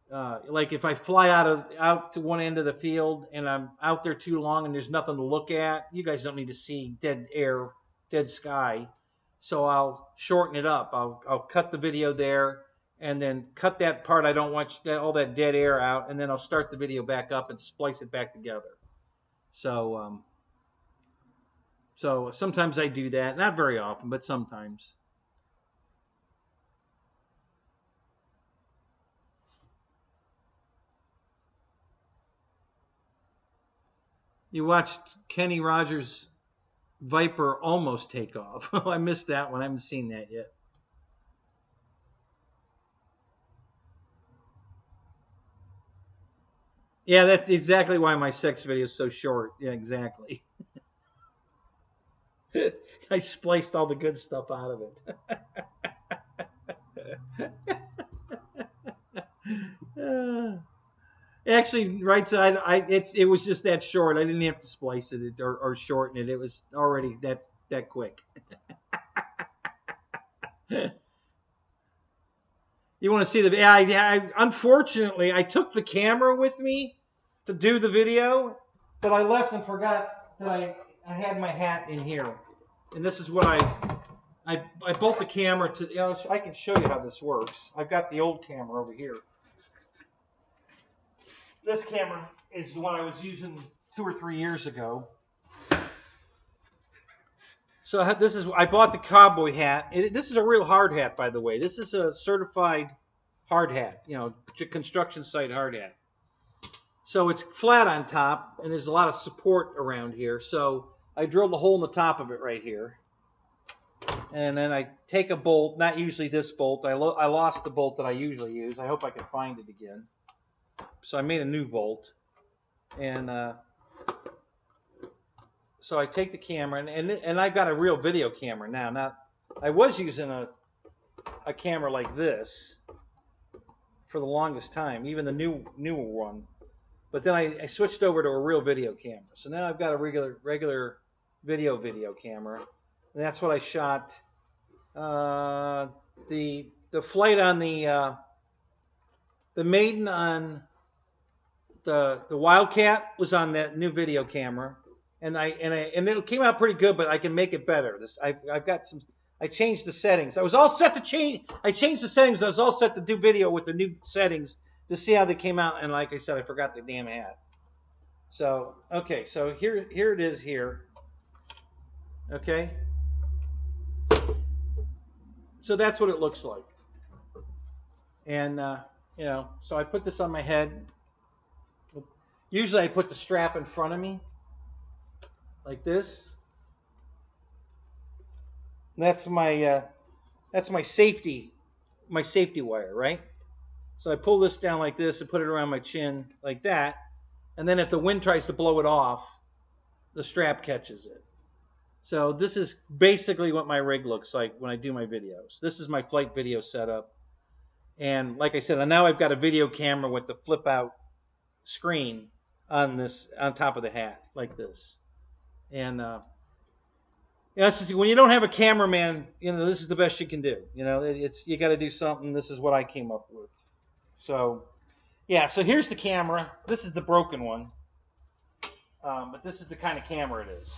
Like if I fly out to one end of the field and I'm out there too long and there's nothing to look at, you guys don't need to see dead air, dead sky. So I'll shorten it up. I'll cut the video there and then cut that part I don't want all that dead air out, and then I'll start the video back up and splice it back together. So sometimes I do that. Not very often, but sometimes. You watched Kenny Rogers' Viper almost take off. I missed that one. I haven't seen that yet. Yeah, that's exactly why my sex video is so short. Yeah, exactly. I spliced all the good stuff out of it. Actually, right side, it was just that short. I didn't have to splice it or shorten it. It was already that quick. You want to see the? Unfortunately, I took the camera with me to do the video, but I left and forgot that I had my hat in here, and this is what I bolt the camera to. I can show you how this works. I've got the old camera over here. This camera is the one I was using 2 or 3 years ago. So I bought the cowboy hat. This is a real hard hat, by the way. This is a certified hard hat, construction site hard hat. So it's flat on top, and there's a lot of support around here. So I drilled a hole in the top of it right here. And then I take a bolt, not usually this bolt. I lost the bolt that I usually use. I hope I can find it again. So I made a new bolt. And so I take the camera, and I've got a real video camera now. Now, I was using a camera like this for the longest time, even the newer one. But then I switched over to a real video camera. So now I've got a regular video camera, and that's what I shot. The flight on the maiden on the Wildcat was on that new video camera. And it came out pretty good, but I can make it better. I've got some. I changed the settings. I was all set to change. I changed the settings. I was all set to do video with the new settings to see how they came out. And like I said, I forgot the damn hat. So okay, so here it is here. Okay. So that's what it looks like. And so I put this on my head. Usually I put the strap in front of me, like this. And that's my safety wire, right? So I pull this down like this and put it around my chin like that. And then if the wind tries to blow it off, the strap catches it. So this is basically what my rig looks like when I do my videos. This is my flight video setup. And like I said, now I've got a video camera with the flip out screen on top of the hat like this. And when you don't have a cameraman, this is the best you can do. You got to do something. This is what I came up with. So yeah, so here's the camera. This is the broken one, but this is the kind of camera it is.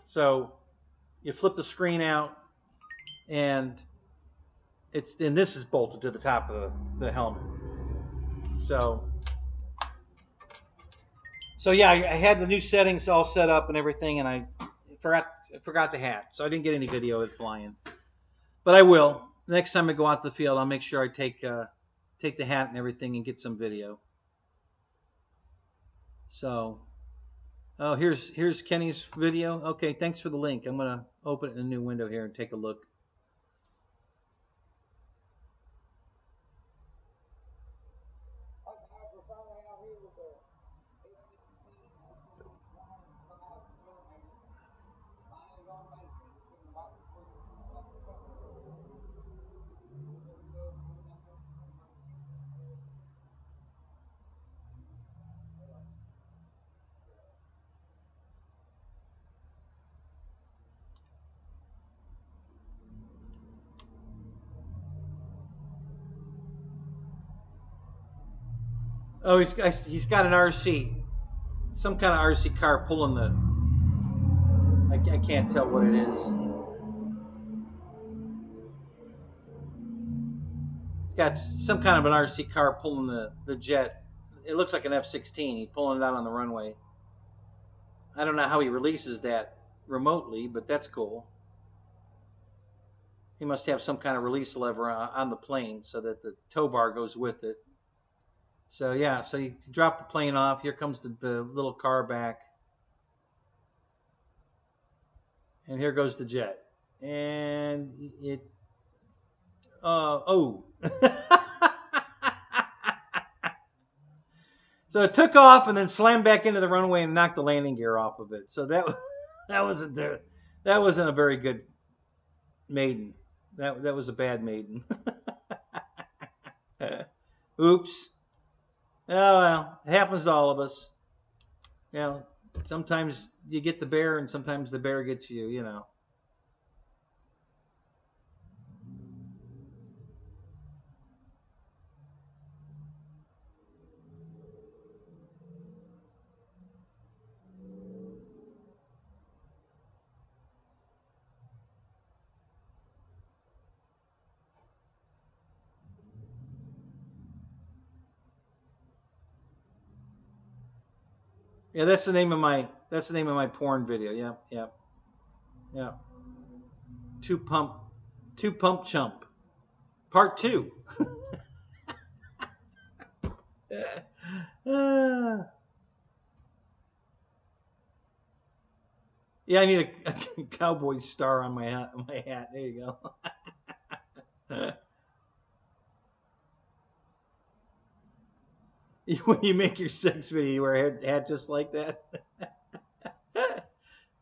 So you flip the screen out, and this is bolted to the top of the helmet. So yeah, I had the new settings all set up and everything, and I forgot the hat, so I didn't get any video of it flying. But I will. Next time I go out to the field, I'll make sure I take the hat and everything and get some video. So, oh, here's Kenny's video. Okay, thanks for the link. I'm gonna open it in a new window here and take a look. Oh, he's got an RC, some kind of RC car pulling the. I can't tell what it is. It's got some kind of an RC car pulling the jet. It looks like an F-16. He's pulling it out on the runway. I don't know how he releases that remotely, but that's cool. He must have some kind of release lever on the plane so that the tow bar goes with it. So yeah, so you drop the plane off. Here comes the little car back. And here goes the jet. And it... oh. So it took off and then slammed back into the runway and knocked the landing gear off of it. So that wasn't a very good maiden. That was a bad maiden. Oops. Oh well, it happens to all of us. You know, sometimes you get the bear and sometimes the bear gets you, you know. Yeah, that's the name of my porn video. Yeah. Two pump chump. Part 2. Yeah, I need a cowboy star on my hat. There you go. When you make your sex video, you wear a hat just like that.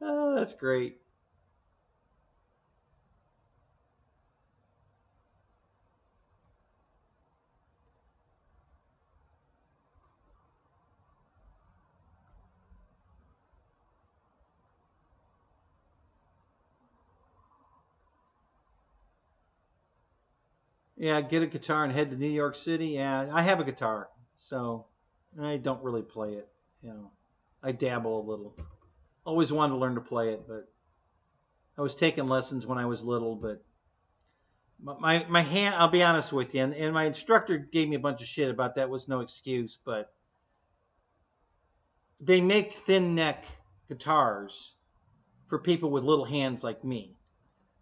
Oh, that's great. Yeah, get a guitar and head to New York City. Yeah, I have a guitar, so I don't really play it. You know, I dabble a little. Always wanted to learn to play it, but I was taking lessons when I was little. But my hand, I'll be honest with you, and my instructor gave me a bunch of shit about that. Was no excuse, but they make thin neck guitars for people with little hands like me.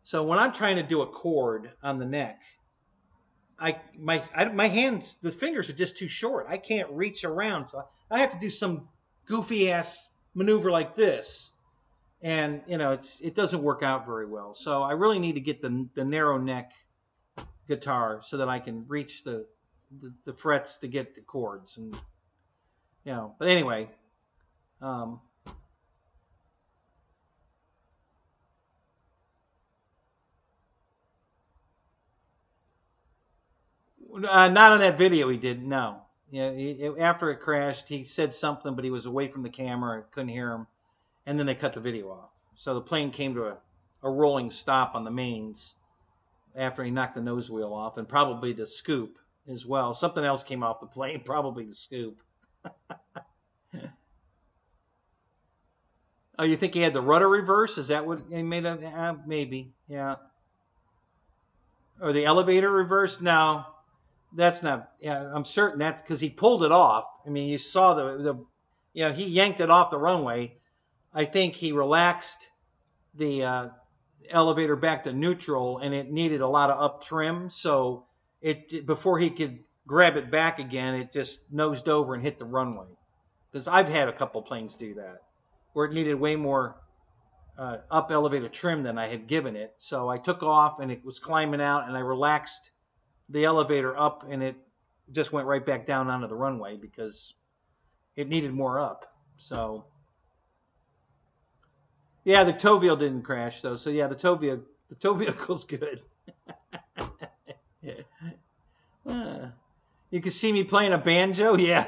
So when I'm trying to do a chord on the neck, my hands, the fingers are just too short. I can't reach around, so I have to do some goofy ass maneuver like this, and you know it doesn't work out very well. So I really need to get the narrow neck guitar so that I can reach the frets to get the chords, and you know. But anyway, not on that video he did, no. Yeah, after it crashed, he said something, but he was away from the camera, couldn't hear him, and then they cut the video off. So the plane came to a rolling stop on the mains after he knocked the nose wheel off, and probably the scoop as well. Something else came off the plane, probably the scoop. Oh, you think he had the rudder reverse? Is that what he made? Maybe, yeah. Or the elevator reverse? No. That's not. Yeah, I'm certain that's because he pulled it off. I mean, you saw you know, he yanked it off the runway. I think he relaxed the elevator back to neutral, and it needed a lot of up trim. So before he could grab it back again, it just nosed over and hit the runway. Because I've had a couple planes do that, where it needed way more up elevator trim than I had given it. So I took off, and it was climbing out, and I relaxed the elevator up, and it just went right back down onto the runway because it needed more up. So yeah, the tow vehicle didn't crash though. So yeah, the tow vehicle's good. You can see me playing a banjo. Yeah.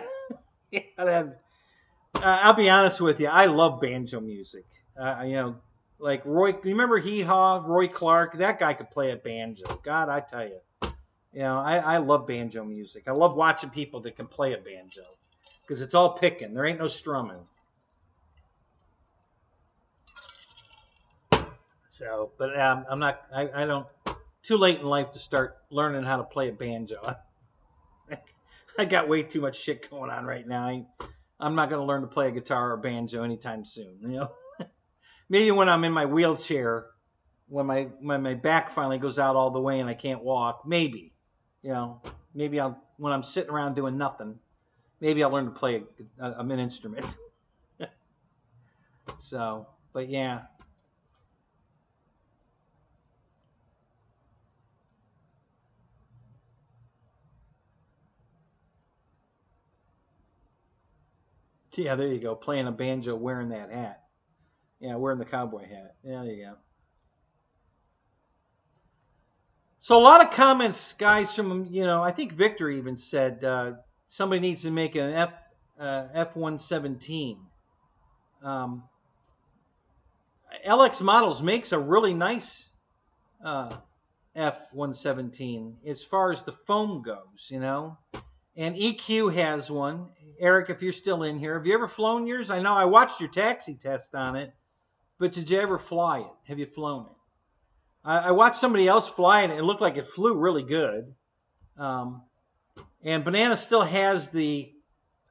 I'll be honest with you. I love banjo music. You know, like Roy. Remember Hee Haw, Roy Clark? That guy could play a banjo. God, I tell you. You know, I love banjo music. I love watching people that can play a banjo. because it's all picking. There ain't no strumming. So, but I'm not. I don't. Too late in life to start learning how to play a banjo. I got way too much shit going on right now. I'm not going to learn to play a guitar or banjo anytime soon. You know, maybe when I'm in my wheelchair, when my back finally goes out all the way and I can't walk, maybe, you know, maybe when I'm sitting around doing nothing, maybe I'll learn to play an instrument. So, but yeah. Yeah, there you go. Playing a banjo, wearing that hat. Yeah, wearing the cowboy hat. Yeah, there you go. So a lot of comments, guys, from, you know, I think Victor even said somebody needs to make an F-117. LX Models makes a really nice F-117 as far as the foam goes, you know. And EQ has one. Eric, if you're still in here, have you ever flown yours? I know I watched your taxi test on it, but did you ever fly it? Have you flown it? I watched somebody else fly it, and it looked like it flew really good. And Banana still has the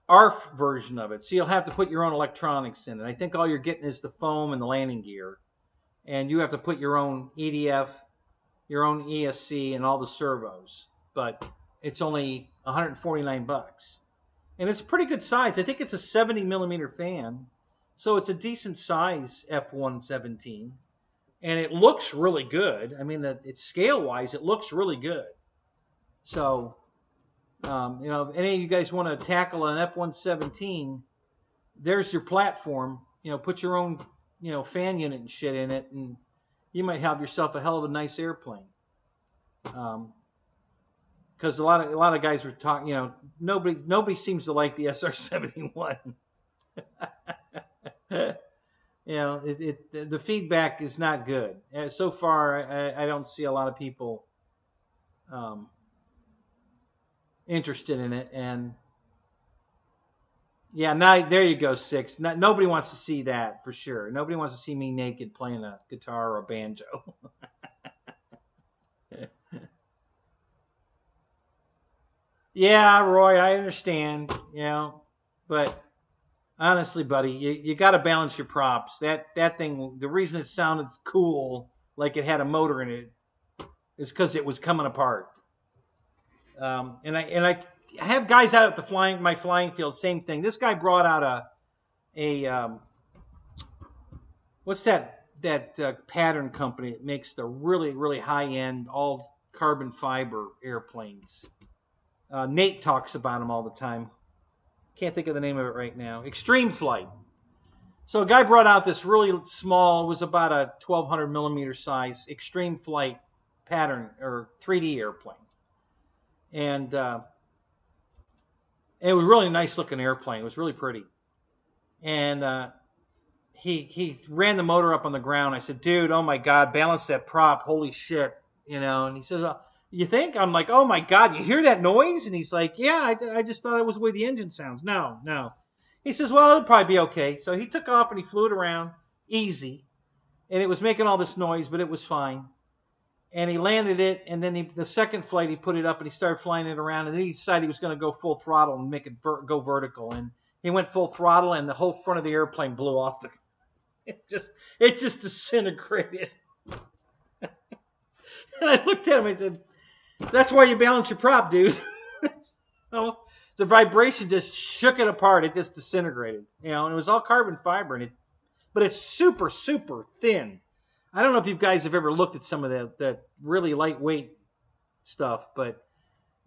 ARF version of it, so you'll have to put your own electronics in it. I think all you're getting is the foam and the landing gear, and you have to put your own EDF, your own ESC, and all the servos. But it's only $149, and it's a pretty good size. I think it's a 70 millimeter fan, so it's a decent size F-117. And it looks really good. I mean, it's scale-wise, it looks really good. So, you know, if any of you guys want to tackle an F-117, there's your platform. You know, put your own, you know, fan unit and shit in it, and you might have yourself a hell of a nice airplane. Because a lot of guys were talking. You know, nobody seems to like the SR-71. You know, the feedback is not good. So far, I don't see a lot of people interested in it. And yeah, now there you go, 6. Nobody wants to see that for sure. Nobody wants to see me naked playing a guitar or a banjo. Yeah, Roy, I understand. You know, but honestly, buddy, you got to balance your props. That thing, the reason it sounded cool, like it had a motor in it, is because it was coming apart. And I have guys out at my flying field, same thing. This guy brought out a what's that pattern company that makes the really high end all carbon fiber airplanes. Nate talks about them all the time. Can't think of the name of it right now. Extreme Flight. So a guy brought out this really small, it was about a 1200 millimeter size Extreme Flight pattern or 3D airplane. And it was a really nice looking airplane. It was really pretty. And he ran the motor up on the ground. I said, dude, oh my God, balance that prop. Holy shit. You know, and he says, you think? I'm like, oh my God, you hear that noise? And he's like, yeah, I just thought it was the way the engine sounds. No. He says, well, it'll probably be okay. So he took off and he flew it around easy. And it was making all this noise, but it was fine. And he landed it. And then the second flight, he put it up and he started flying it around. And then he decided he was going to go full throttle and make it go vertical. And he went full throttle and the whole front of the airplane blew off. It just disintegrated. And I looked at him and I said, that's why you balance your prop, dude. Oh, the vibration just shook it apart. It just disintegrated. You know, and it was all carbon fiber, but it's super thin. I don't know if you guys have ever looked at some of that really lightweight stuff, but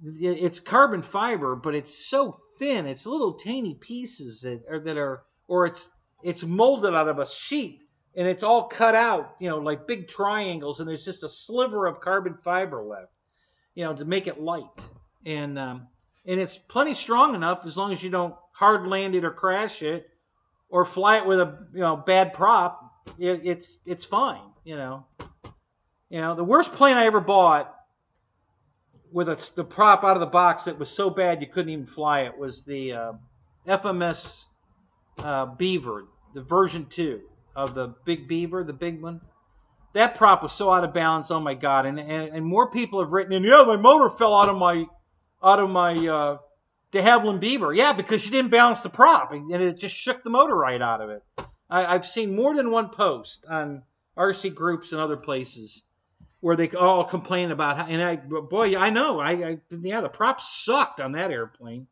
it's carbon fiber, but it's so thin. It's little tiny pieces or it's molded out of a sheet, and it's all cut out, you know, like big triangles, and there's just a sliver of carbon fiber left, you know, to make it light. And it's plenty strong enough as long as you don't hard land it or crash it or fly it with a bad prop. It's fine, you know. You know, the worst plane I ever bought with the prop out of the box that was so bad you couldn't even fly it was the FMS Beaver, the version 2 of the Big Beaver, the big one. That prop was so out of balance. Oh my God! And more people have written in. Yeah, my motor fell out of my de Havilland Beaver. Yeah, because you didn't balance the prop, and it just shook the motor right out of it. I've seen more than one post on RC groups and other places where they all complain about how. And boy, I know. Yeah, the prop sucked on that airplane.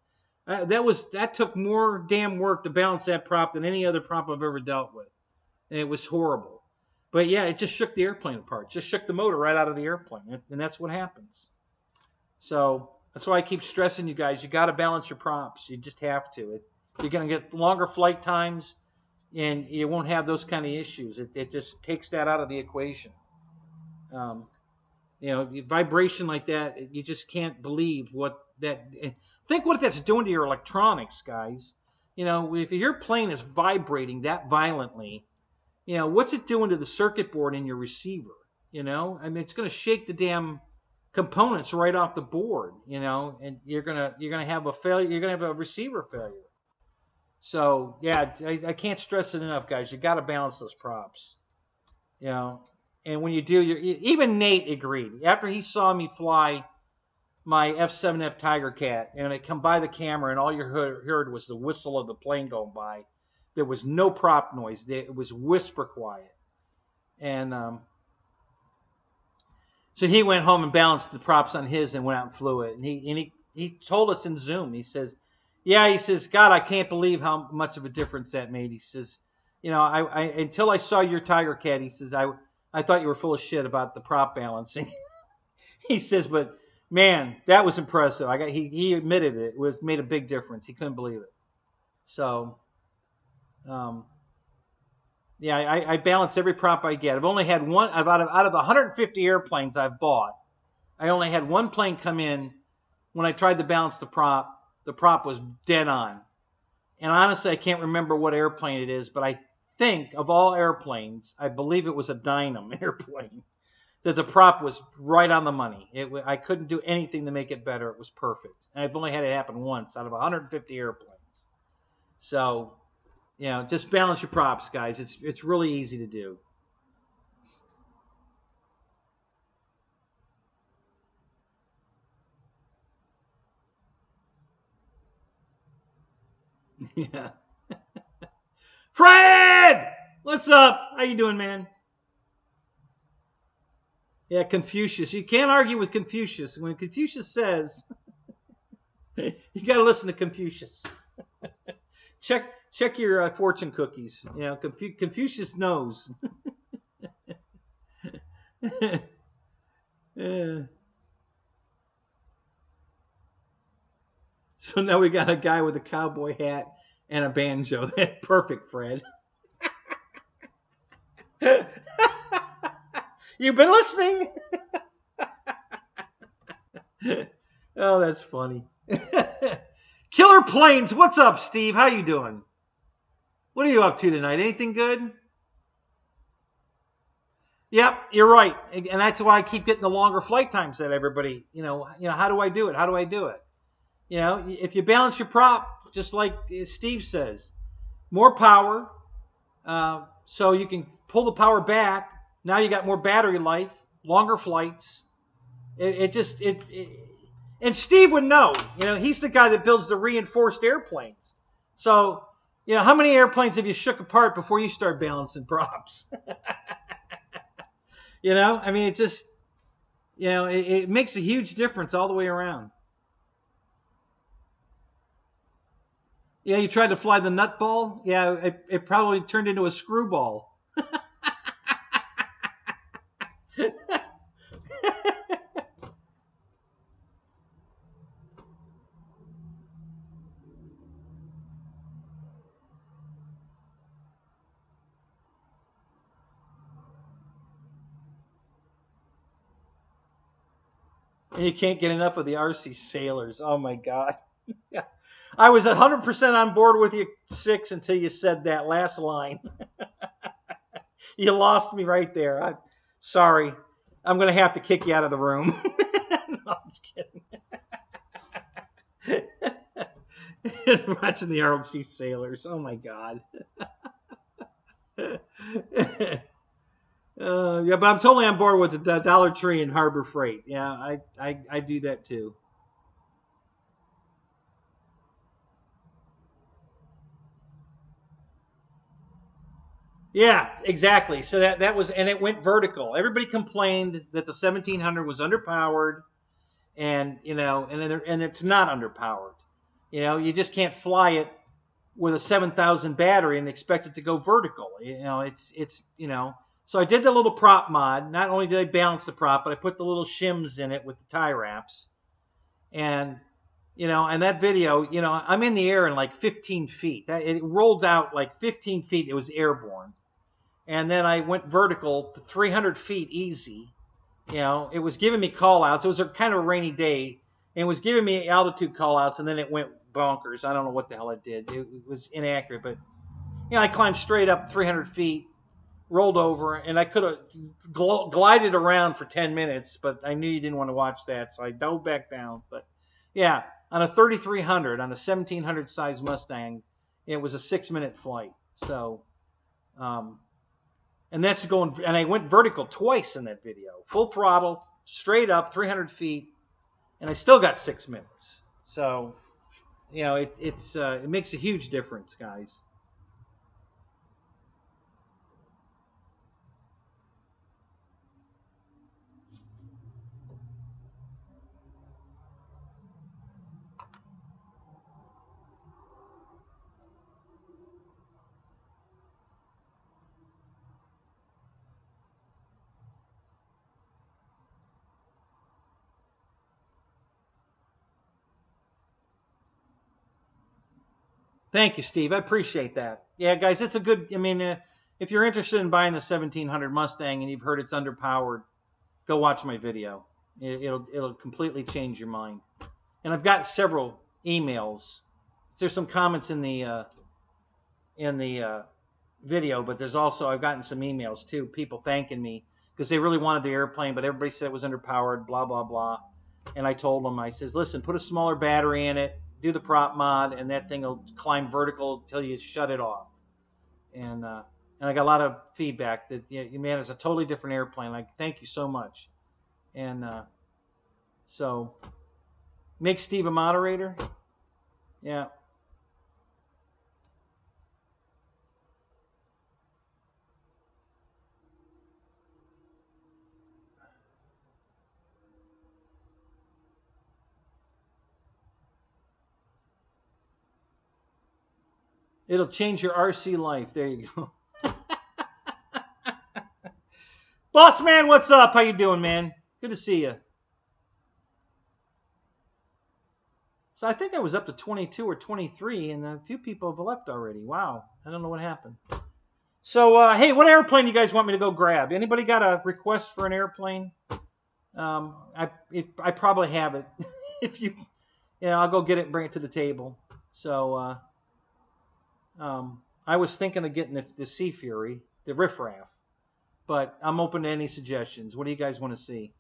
That took more damn work to balance that prop than any other prop I've ever dealt with, and it was horrible. But yeah, it just shook the airplane apart. It just shook the motor right out of the airplane, and that's what happens. So that's why I keep stressing you guys. You got to balance your props. You just have to. You're going to get longer flight times, and you won't have those kind of issues. It just takes that out of the equation. Vibration like that, you just can't believe what that. Think what that's doing to your electronics, guys. If your plane is vibrating that violently, what's it doing to the circuit board in your receiver? It's going to shake the damn components right off the board, and you're gonna have a failure. You're gonna have a receiver failure. So yeah, I can't stress it enough, guys. You got to balance those props, And when you do, even Nate agreed after he saw me fly my F7F Tiger Cat, and it come by the camera, and all you heard was the whistle of the plane going by. There was no prop noise. It was whisper quiet. And so he went home and balanced the props on his and went out and flew it. And he told us in Zoom, he says, yeah, he says, God, I can't believe how much of a difference that made. He says, I until I saw your Tiger Cat, he says, I thought you were full of shit about the prop balancing. He says, but man, that was impressive. He admitted it. It made a big difference. He couldn't believe it. So yeah, I balance every prop I get. I've only had one out of the 150 airplanes I've bought. I only had one plane come in when I tried to balance the prop. The prop was dead on. And honestly, I can't remember what airplane it is, but I think of all airplanes, I believe it was a Dynam airplane, that the prop was right on the money. I couldn't do anything to make it better. It was perfect. And I've only had it happen once out of 150 airplanes. So, just balance your props, guys. It's really easy to do. Yeah. Fred! What's up? How you doing, man? Yeah, Confucius. You can't argue with Confucius. When Confucius says, you got to listen to Confucius. Check your fortune cookies. Confucius knows. Yeah. So now we got a guy with a cowboy hat and a banjo. Perfect, Fred. You've been listening. Oh, that's funny. Killer Planes, what's up, Steve? How you doing? What are you up to tonight? Anything good? Yep, you're right, and that's why I keep getting the longer flight times that everybody. How do I do it? How do I do it? If you balance your prop, just like Steve says, more power, so you can pull the power back. Now you got more battery life, longer flights. And Steve would know. He's the guy that builds the reinforced airplanes. So, how many airplanes have you shook apart before you start balancing props? It just, it makes a huge difference all the way around. Yeah, you tried to fly the nutball? Yeah, it probably turned into a screwball. And you can't get enough of the RC sailors. Oh, my God. Yeah. I was 100% on board with you, 6, until you said that last line. You lost me right there. I'm sorry. I'm going to have to kick you out of the room. No, I'm just kidding. Watching the Arnold C. Sailors. Oh my God. Yeah, but I'm totally on board with the Dollar Tree and Harbor Freight. Yeah, I do that too. Yeah, exactly. So that was, and it went vertical. Everybody complained that the 1700 was underpowered, and and it's not underpowered. You just can't fly it with a 7,000 battery and expect it to go vertical. It's. So I did the little prop mod. Not only did I balance the prop, but I put the little shims in it with the tie wraps, and and that video, I'm in the air in like 15 feet. It rolled out like 15 feet. It was airborne. And then I went vertical to 300 feet easy. It was giving me call outs. It was a kind of a rainy day. And it was giving me altitude call outs, and then it went bonkers. I don't know what the hell it did. It was inaccurate. But, I climbed straight up 300 feet, rolled over, and I could have glided around for 10 minutes, but I knew you didn't want to watch that, so I dove back down. But, yeah, on a 3300, on a 1700 size Mustang, it was a 6-minute flight. So, and that's going, and I went vertical twice in that video. Full throttle, straight up, 300 feet, and I still got 6 minutes. So, it makes a huge difference, guys. Thank you, Steve. I appreciate that. Yeah, guys, it's a good. If you're interested in buying the 1700 Mustang and you've heard it's underpowered, go watch my video. It'll completely change your mind. And I've got several emails. There's some comments in the video, but there's also, I've gotten some emails too. People thanking me because they really wanted the airplane, but everybody said it was underpowered. Blah blah blah. And I told them, I says, listen, put a smaller battery in it. Do the prop mod, and that thing will climb vertical until you shut it off. And I got a lot of feedback that, man, it's a totally different airplane. Like, thank you so much. And so, make Steve a moderator. Yeah. It'll change your RC life. There you go. Boss man, what's up? How you doing, man? Good to see you. So I think I was up to 22 or 23, and a few people have left already. Wow. I don't know what happened. So, hey, what airplane do you guys want me to go grab? Anybody got a request for an airplane? I probably have it. If you, I'll go get it and bring it to the table. So, I was thinking of getting the Sea Fury, the riffraff, but I'm open to any suggestions. What do you guys want to see?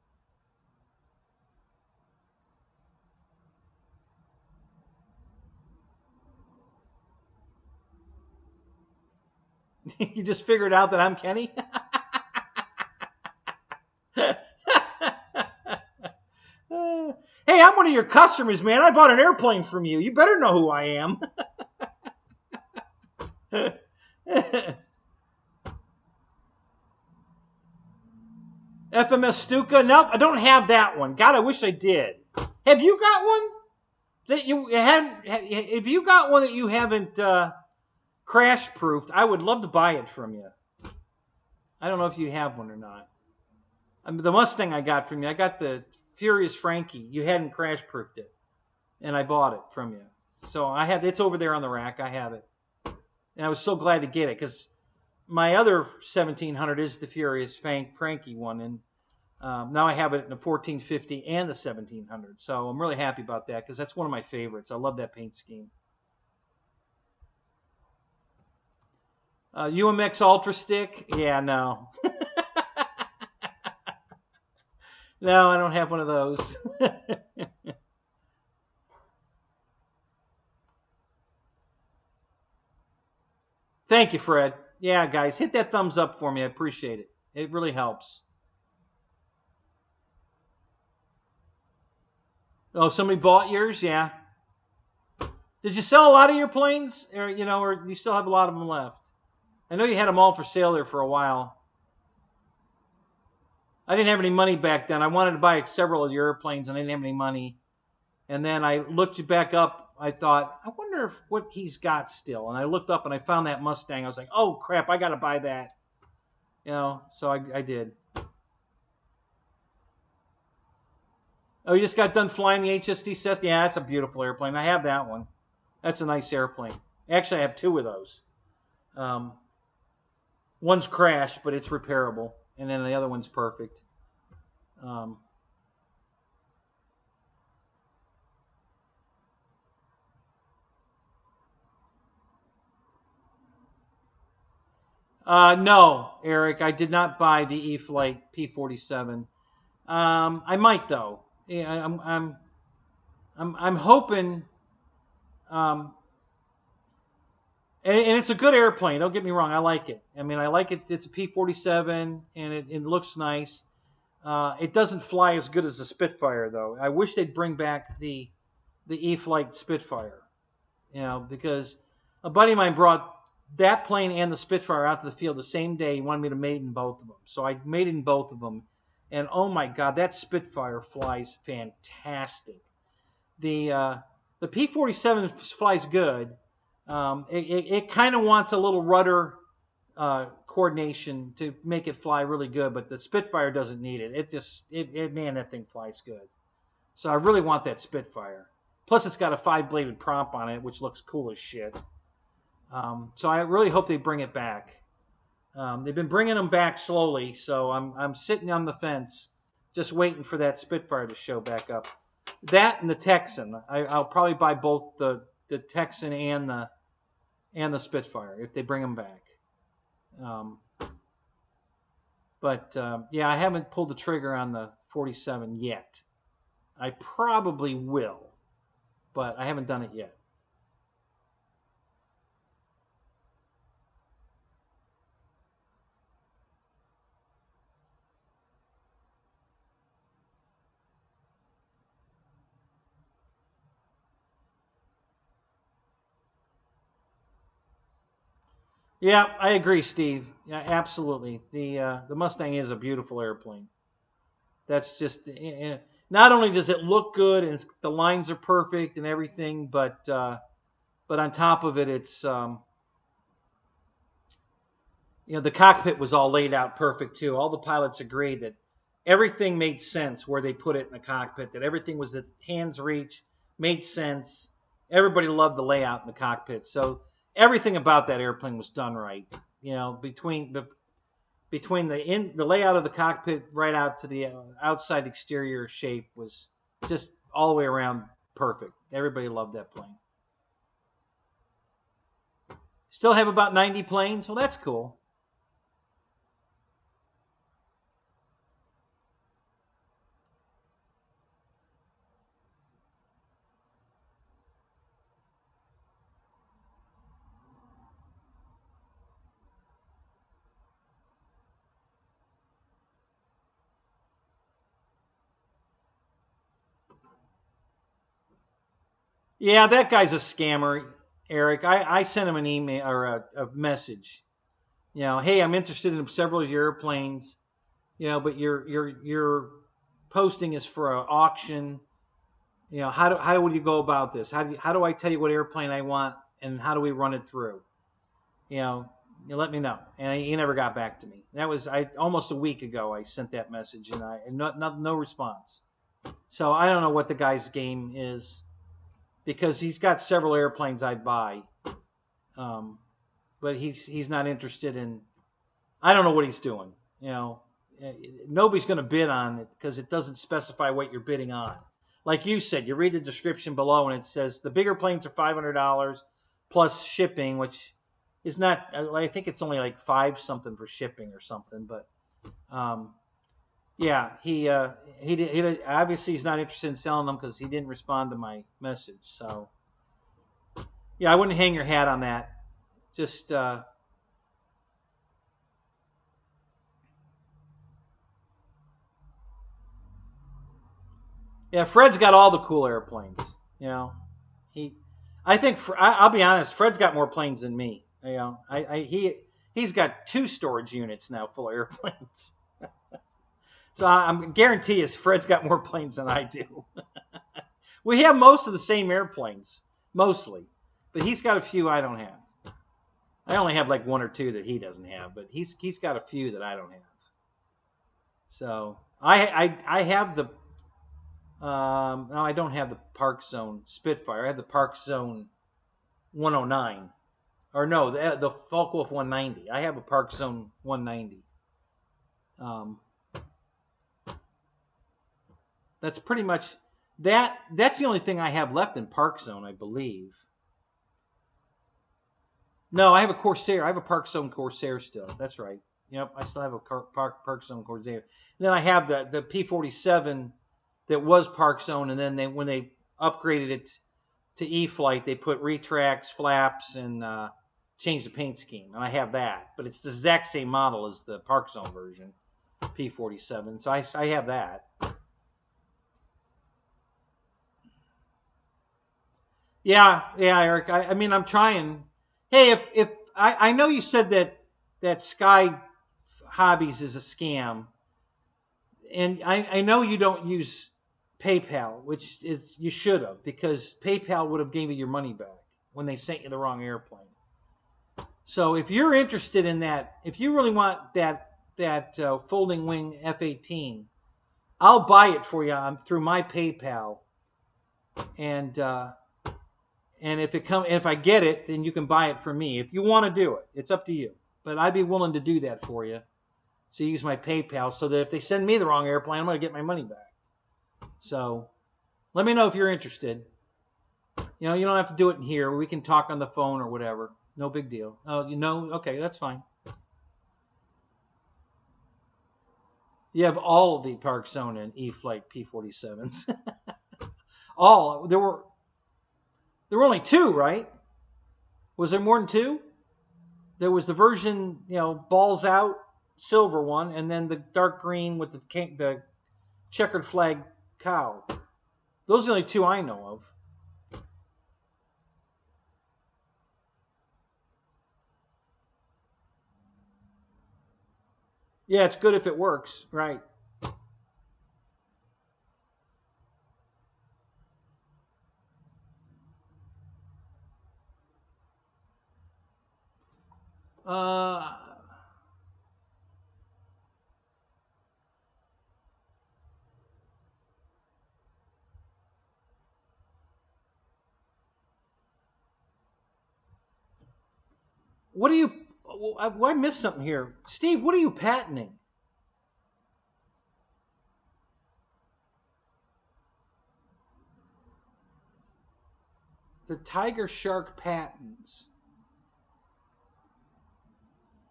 You just figured out that I'm Kenny? Hey, I'm one of your customers, man. I bought an airplane from you. You better know who I am. FMS Stuka? Nope, I don't have that one. God, I wish I did. Have you got one that you haven't? Have you got one that you haven't crash proofed? I would love to buy it from you. I don't know if you have one or not. The Mustang I got from you, I got the Furious Frankie. You hadn't crash proofed it, and I bought it from you. So I have it's over there on the rack. I have it, and I was so glad to get it because my other 1700 is the Furious Frankie one, and now I have it in the 1450 and the 1700. So I'm really happy about that because that's one of my favorites. I love that paint scheme. UMX Ultra Stick? Yeah, no. No, I don't have one of those. Thank you, Fred. Yeah, guys, hit that thumbs up for me. I appreciate it. It really helps. Oh, somebody bought yours? Yeah. Did you sell a lot of your planes? Or, or you still have a lot of them left? I know you had them all for sale there for a while. I didn't have any money back then. I wanted to buy several of your airplanes, and I didn't have any money. And then I looked you back up. I thought, I wonder what he's got still. And I looked up, and I found that Mustang. I was like, oh, crap, I got to buy that. So I did. Oh, you just got done flying the HST Cessna? Yeah, that's a beautiful airplane. I have that one. That's a nice airplane. Actually, I have two of those. One's crashed, but it's repairable. And then the other one's perfect. No, Eric, I did not buy the E-Flite P-47. I might though. Yeah, I'm hoping. And it's a good airplane. Don't get me wrong. I like it. I mean, I like it. It's a P-47, and it looks nice. It doesn't fly as good as the Spitfire, though. I wish they'd bring back the E-Flite Spitfire. Because a buddy of mine brought that plane and the Spitfire out to the field the same day. He wanted me to mate in both of them. So I mated in both of them. And oh my God, that Spitfire flies fantastic. The P-47 flies good. It kind of wants a little rudder coordination to make it fly really good, but the Spitfire doesn't need it. Man, that thing flies good. So I really want that Spitfire. Plus, it's got a 5-bladed prop on it, which looks cool as shit. So I really hope they bring it back. They've been bringing them back slowly, so I'm sitting on the fence, just waiting for that Spitfire to show back up. That and the Texan. I'll probably buy both the Texan and the Spitfire if they bring them back. Yeah, I haven't pulled the trigger on the 47 yet. I probably will, but I haven't done it yet. Yeah, I agree, Steve. Yeah, absolutely. The Mustang is a beautiful airplane. That's just not only does it look good and the lines are perfect and everything, but on top of it, it's the cockpit was all laid out perfect too. All the pilots agreed that everything made sense where they put it in the cockpit. That everything was at hand's reach, made sense. Everybody loved the layout in the cockpit. So everything about that airplane was done right. Between the layout of the cockpit right out to the outside exterior shape was just all the way around perfect. Everybody loved that plane. Still have about 90 planes. Well, that's cool. Yeah, that guy's a scammer, Eric. I sent him an email or a message. Hey, I'm interested in several of your airplanes. But your posting is for an auction. How would you go about this? How do I tell you what airplane I want, and how do we run it through? You let me know. And he never got back to me. That was almost a week ago. I sent that message, and no response. So I don't know what the guy's game is. Because he's got several airplanes I'd buy, but he's not interested in. I don't know what he's doing. Nobody's going to bid on it because it doesn't specify what you're bidding on. Like you said, you read the description below and it says the bigger planes are $500 plus shipping, which is not. I think it's only like $5 something for shipping or something. But yeah, he obviously he's not interested in selling them because he didn't respond to my message. So yeah, I wouldn't hang your hat on that. Just Yeah, Fred's got all the cool airplanes. You know, I think I'll be honest. Fred's got more planes than me. You know, he's got 2 storage units now full of airplanes. So I'm guarantee you, Fred's got more planes than I do. We have most of the same airplanes, mostly, but he's got a few I don't have. I only have like 1 or 2 that he doesn't have, but he's got a few that I don't have. So I have the no, I don't have the Park Zone Spitfire. I have the Park Zone 109, or no, the Focke-Wulf 190. I have a Park Zone 190. That's pretty much that. That's the only thing I have left in Park Zone, I believe. No, I have a Corsair. I have a Park Zone Corsair still. That's right. Yep, I still have a Park Zone Corsair. And then I have the P-47 that was Park Zone, and then when they upgraded it to E-Flite, they put retracts, flaps, and changed the paint scheme. And I have that, but it's the exact same model as the Park Zone version, P-47. So I have that. Yeah, Eric. I mean, I'm trying. Hey, if I know you said that Sky Hobbies is a scam, and I know you don't use PayPal, which is you should have, because PayPal would have gave you your money back when they sent you the wrong airplane. So if you're interested in that, if you really want that folding wing F-18, I'll buy it for you through my PayPal, and if I get it, then you can buy it for me. If you want to do it, it's up to you. But I'd be willing to do that for you. So use my PayPal so that if they send me the wrong airplane, I'm going to get my money back. So let me know if you're interested. You know, you don't have to do it in here. We can talk on the phone or whatever. No big deal. Oh, you know? Okay, that's fine. You have all of the Park Zone and E-Flite P-47s. All. There were only 2, right? Was there more than 2? There was the version, you know, balls out, silver one, and then the dark green with the checkered flag cow. Those are the only 2 I know of. Yeah, it's good if it works, right? What do you? I missed something here, Steve. What are you patenting? The Tiger Shark patents.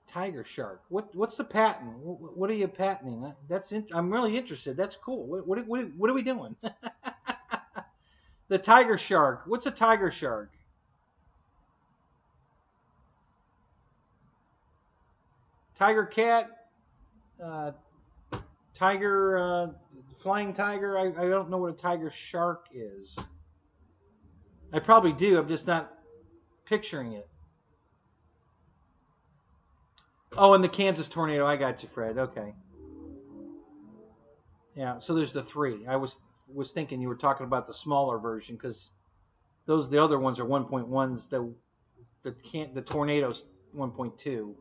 Tiger Shark. What's the patent? What are you patenting? I'm really interested. That's cool. What are we doing? The Tiger Shark. What's a Tiger Shark? Tiger Cat. Tiger. Flying Tiger. I don't know what a Tiger Shark is. I probably do. I'm just not picturing it. Oh, and the Kansas tornado. I got you, Fred. Okay. Yeah. So there's the 3. I was thinking you were talking about the smaller version, because the other ones are 1.1s. The tornado's 1.2.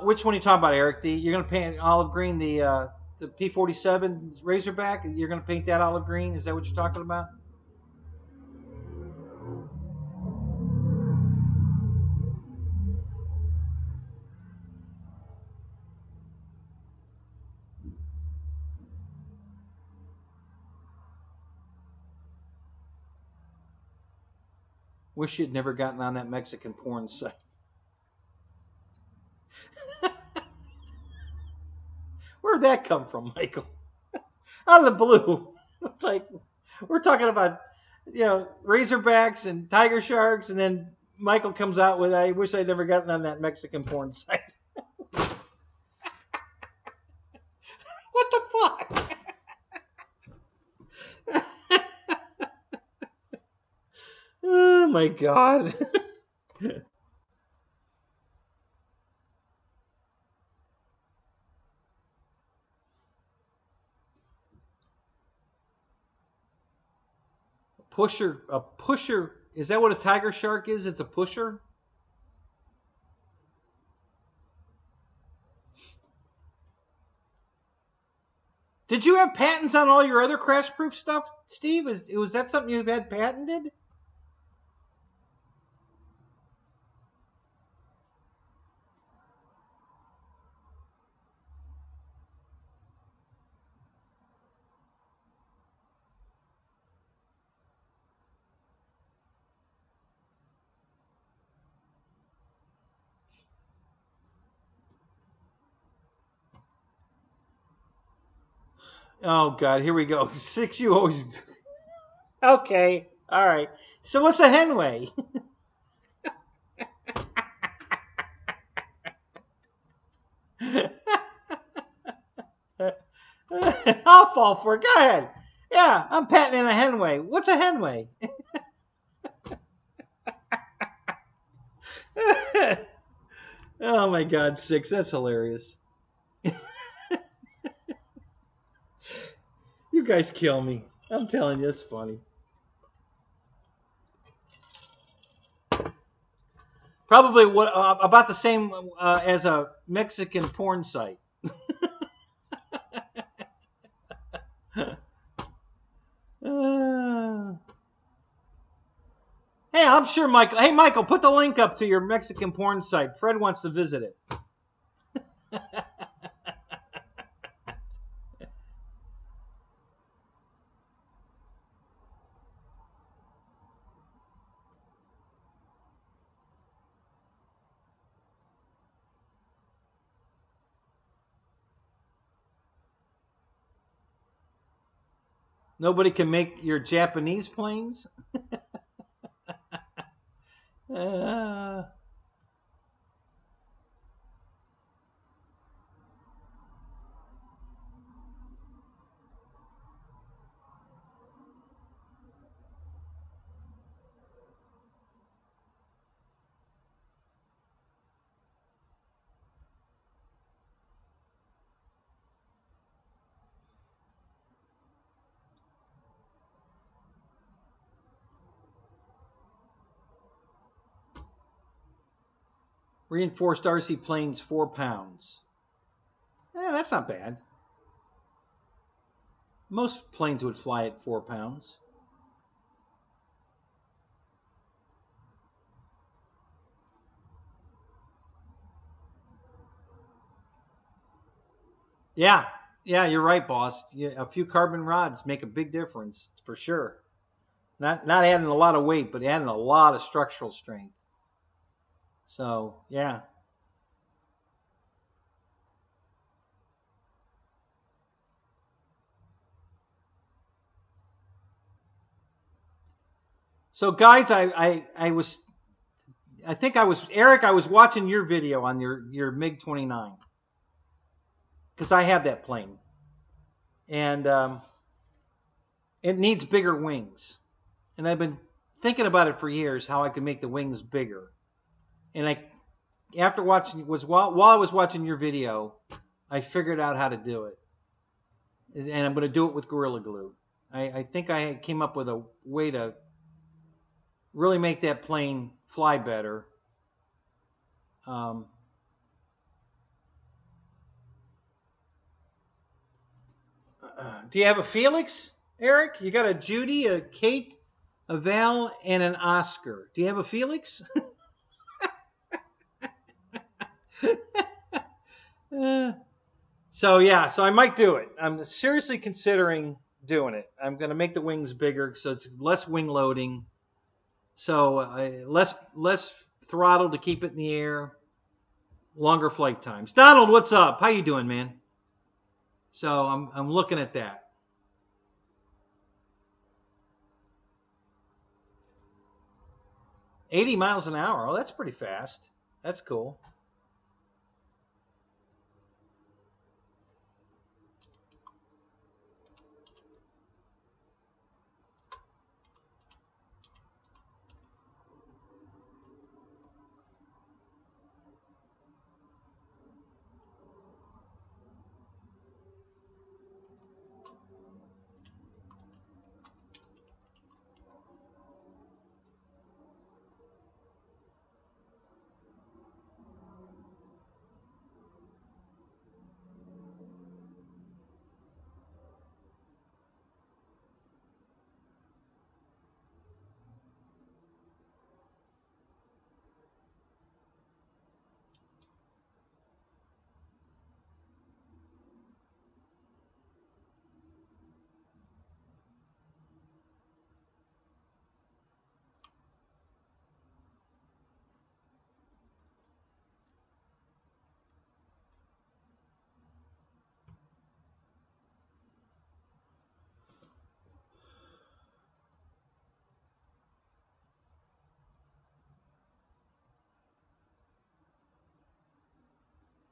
Which one are you talking about, Eric? You're going to paint olive green the P-47 Razorback? You're going to paint that olive green? Is that what you're talking about? Wish you'd never gotten on that Mexican porn site. Where'd that come from, Michael? Out of the blue. It's like we're talking about you know, Razorbacks and Tiger Sharks, and then Michael comes out with, I wish I'd never gotten on that Mexican porn site. What the fuck? Oh my God. A pusher. Is that what a tiger shark is? It's a pusher? Did you have patents on all your other crash-proof stuff, Steve? Was that something you had patented? Oh God, here we go. 6, you always. Okay, all right. So what's a henway? I'll fall for it. Go ahead. Yeah, I'm patenting a henway. What's a henway? Oh my God, 6. That's hilarious. You guys kill me. I'm telling you, it's funny. Probably what about the same as a Mexican porn site. Hey, I'm sure Michael. Hey, Michael, put the link up to your Mexican porn site. Fred wants to visit it. Nobody can make your Japanese planes? Reinforced RC planes, 4 pounds. That's not bad. Most planes would fly at 4 pounds. Yeah, you're right, boss. A few carbon rods make a big difference for sure. Not adding a lot of weight, but adding a lot of structural strength. So, yeah. So, guys, I think I was Eric. I was watching your video on your MiG-29 because I have that plane, and it needs bigger wings. And I've been thinking about it for years how I could make the wings bigger. And after watching while I was watching your video, I figured out how to do it, and I'm going to do it with Gorilla Glue. I think I came up with a way to really make that plane fly better. Do you have a Felix, Eric? You got a Judy, a Kate, a Val, and an Oscar. Do you have a Felix? So I might do it. I'm seriously considering doing it. I'm going to make the wings bigger so it's less wing loading. So less throttle to keep it in the air, longer flight times. Donald, what's up? How you doing, man? So I'm looking at that. 80 miles an hour. Oh, that's pretty fast. That's cool.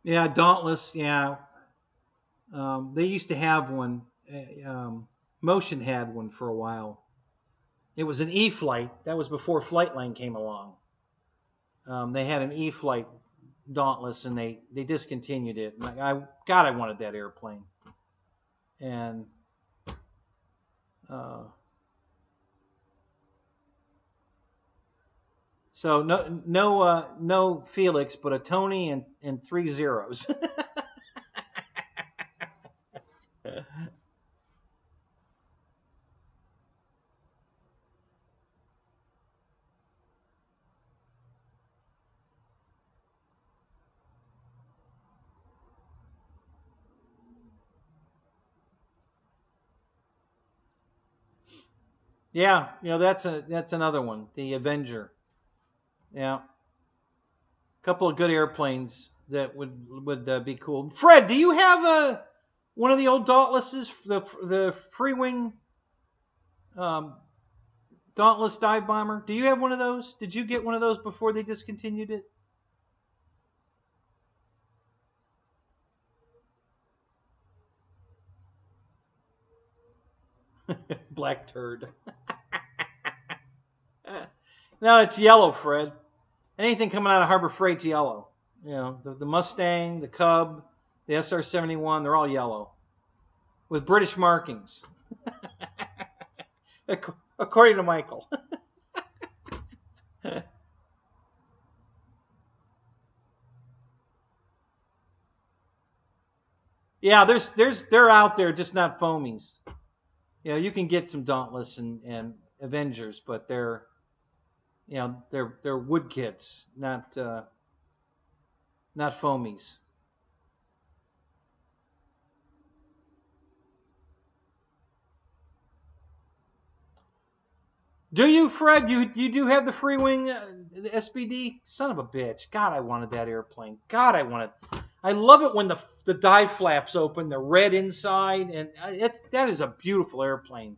Yeah, Dauntless. Yeah, they used to have one. Motion had one for a while. It was an E-Flite. That was before Flightline came along. They had an E-Flite Dauntless, and they discontinued it. And I wanted that airplane. And so no Felix, but a Tony and 3 zeros. Yeah, that's another one, the Avenger. Yeah, a couple of good airplanes that would be cool. Fred, do you have one of the old Dauntlesses, the free wing Dauntless dive bomber? Do you have one of those? Did you get one of those before they discontinued it? Black turd. No, it's yellow, Fred. Anything coming out of Harbor Freight's yellow. The Mustang, the Cub, the SR-71, they're all yellow with British markings, according to Michael. Yeah, they're out there, just not foamies. You can get some Dauntless and Avengers, but they're wood kits, not foamies. Do you, Fred? You do have the free wing, the SBD? Son of a bitch! God, I wanted that airplane. God, I love it when the dive flaps open, the red inside, and that is a beautiful airplane.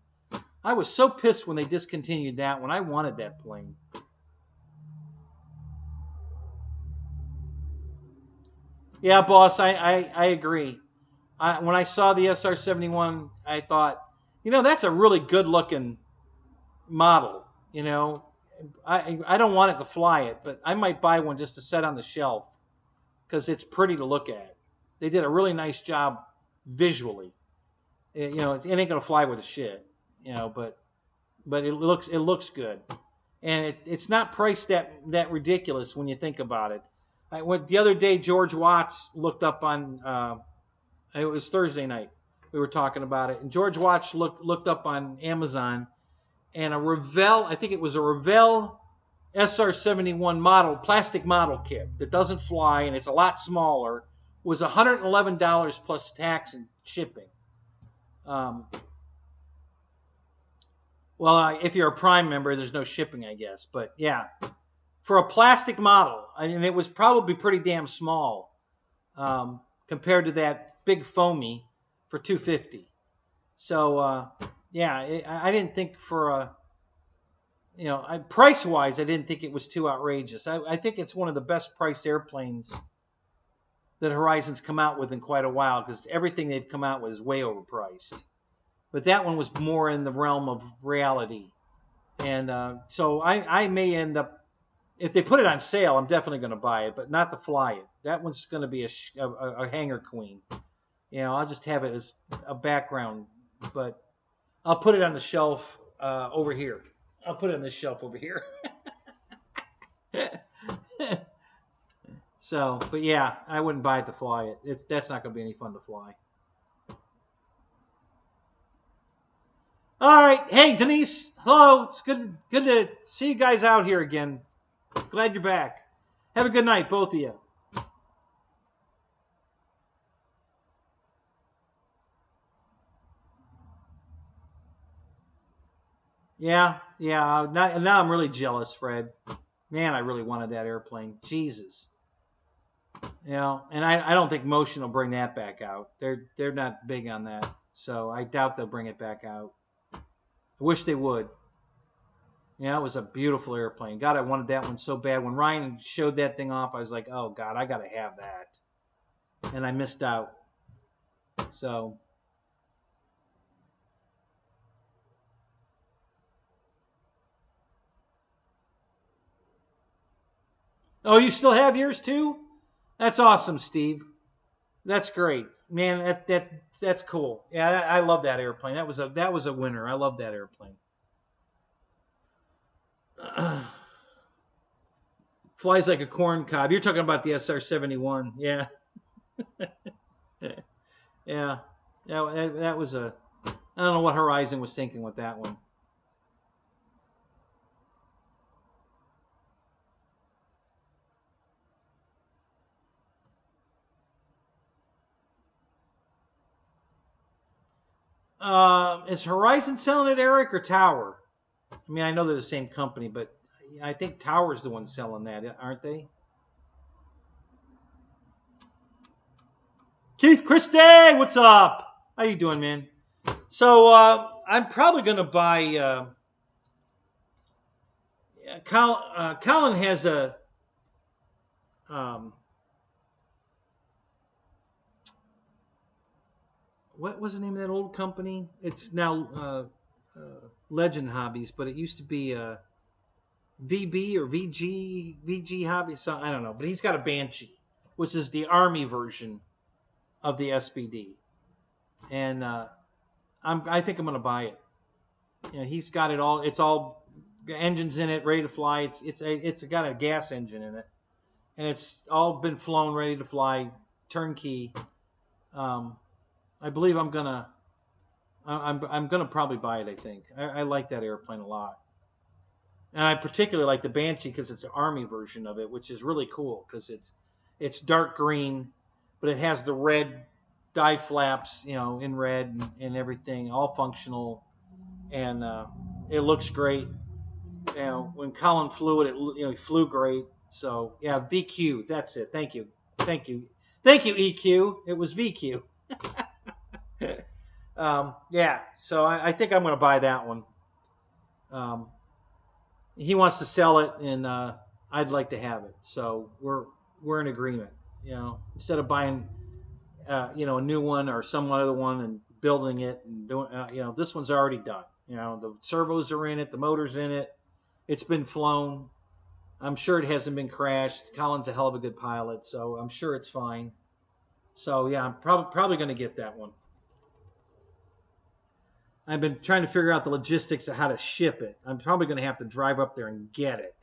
I was so pissed when they discontinued that one. I wanted that plane. Yeah, boss, I agree. When I saw the SR-71, I thought, that's a really good looking model. I don't want it to fly it, but I might buy one just to set on the shelf because it's pretty to look at. They did a really nice job visually. It ain't gonna fly with a shit, but it looks good, and it's not priced that ridiculous when you think about it. The other day, George Watts looked up on. It was Thursday night. We were talking about it, and George Watts looked up on Amazon, and a Revell, I think it was a Revell SR-71 model, plastic model kit that doesn't fly and it's a lot smaller, was $111 plus tax and shipping. Well, if you're a Prime member, there's no shipping, I guess. But yeah, for a plastic model, and it was probably pretty damn small compared to that big foamy for $250. So yeah, I didn't think for you know, price-wise, I didn't think it was too outrageous. I think it's one of the best priced airplanes that Horizon's come out with in quite a while, because everything they've come out with is way overpriced. But that one was more in the realm of reality. And so I may end up, if they put it on sale, I'm definitely going to buy it, but not to fly it. That one's going to be a hangar queen. You know, I'll just have it as a background, but I'll put it on the shelf over here. I'll put it on this shelf over here. So, but yeah, I wouldn't buy it to fly it. That's not going to be any fun to fly. All right. Hey, Denise. Hello. It's good to see you guys out here again. Glad you're back. Have a good night, both of you. Yeah. Now I'm really jealous, Fred. Man, I really wanted that airplane. Jesus. You know, and I don't think Motion will bring that back out. They're not big on that. So I doubt they'll bring it back out. I wish they would. Yeah, it was a beautiful airplane. God, I wanted that one so bad. When Ryan showed that thing off, I was like, oh, God, I got to have that. And I missed out. So. Oh, you still have yours too? That's awesome, Steve. That's great. Man, that's cool. Yeah, I love that airplane. That was a winner. I love that airplane. Flies like a corn cob. You're talking about the SR-71. Yeah. Yeah. That was I don't know what Horizon was thinking with that one. Is Horizon selling it, Eric, or Tower? I mean, I know they're the same company, but I think Tower's the one selling that, aren't they? Keith Christie, what's up? How you doing, man? So I'm probably going to buy. Colin has a. What was the name of that old company? It's now Legend Hobbies, but it used to be VB or VG Hobbies. So, I don't know, but he's got a Banshee, which is the Army version of the SBD, and I think I'm going to buy it. You know, he's got it all. It's all engines in it, ready to fly. It's got a gas engine in it, and it's all been flown, ready to fly, turnkey. I believe I'm gonna probably buy it. I think I like that airplane a lot, and I particularly like the Banshee because it's an Army version of it, which is really cool because it's dark green, but it has the red die flaps, you know, in red and everything, all functional, and it looks great. You know, when Colin flew it, he flew great. So yeah, VQ, that's it. Thank you, EQ. It was VQ. Yeah, so I think I'm going to buy that one. He wants to sell it, and I'd like to have it. So we're in agreement. You know, instead of buying, a new one or some other one and building it and doing, this one's already done. You know, the servos are in it, the motor's in it. It's been flown. I'm sure it hasn't been crashed. Colin's a hell of a good pilot, so I'm sure it's fine. So yeah, I'm probably going to get that one. I've been trying to figure out the logistics of how to ship it. I'm probably going to have to drive up there and get it.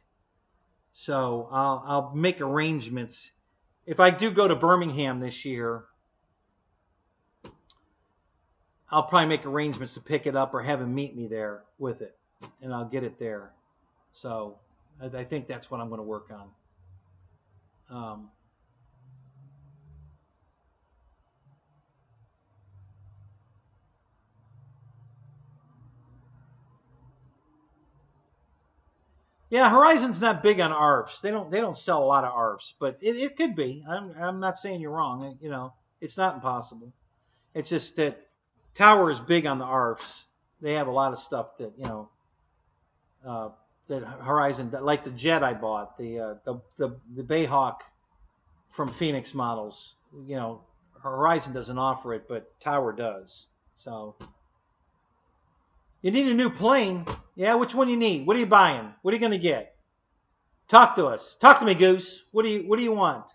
So I'll make arrangements. If I do go to Birmingham this year, I'll probably make arrangements to pick it up or have him meet me there with it, and I'll get it there. So I think that's what I'm going to work on. Yeah, Horizon's not big on ARFs. They don't sell a lot of ARFs, but it could be. I'm not saying you're wrong. You know, it's not impossible. It's just that Tower is big on the ARFs. They have a lot of stuff that that Horizon, like the jet I bought, the Bayhawk from Phoenix Models. You know, Horizon doesn't offer it, but Tower does. So you need a new plane. Yeah, which one you need? What are you buying? What are you going to get? Talk to us. Talk to me, Goose. What do you want?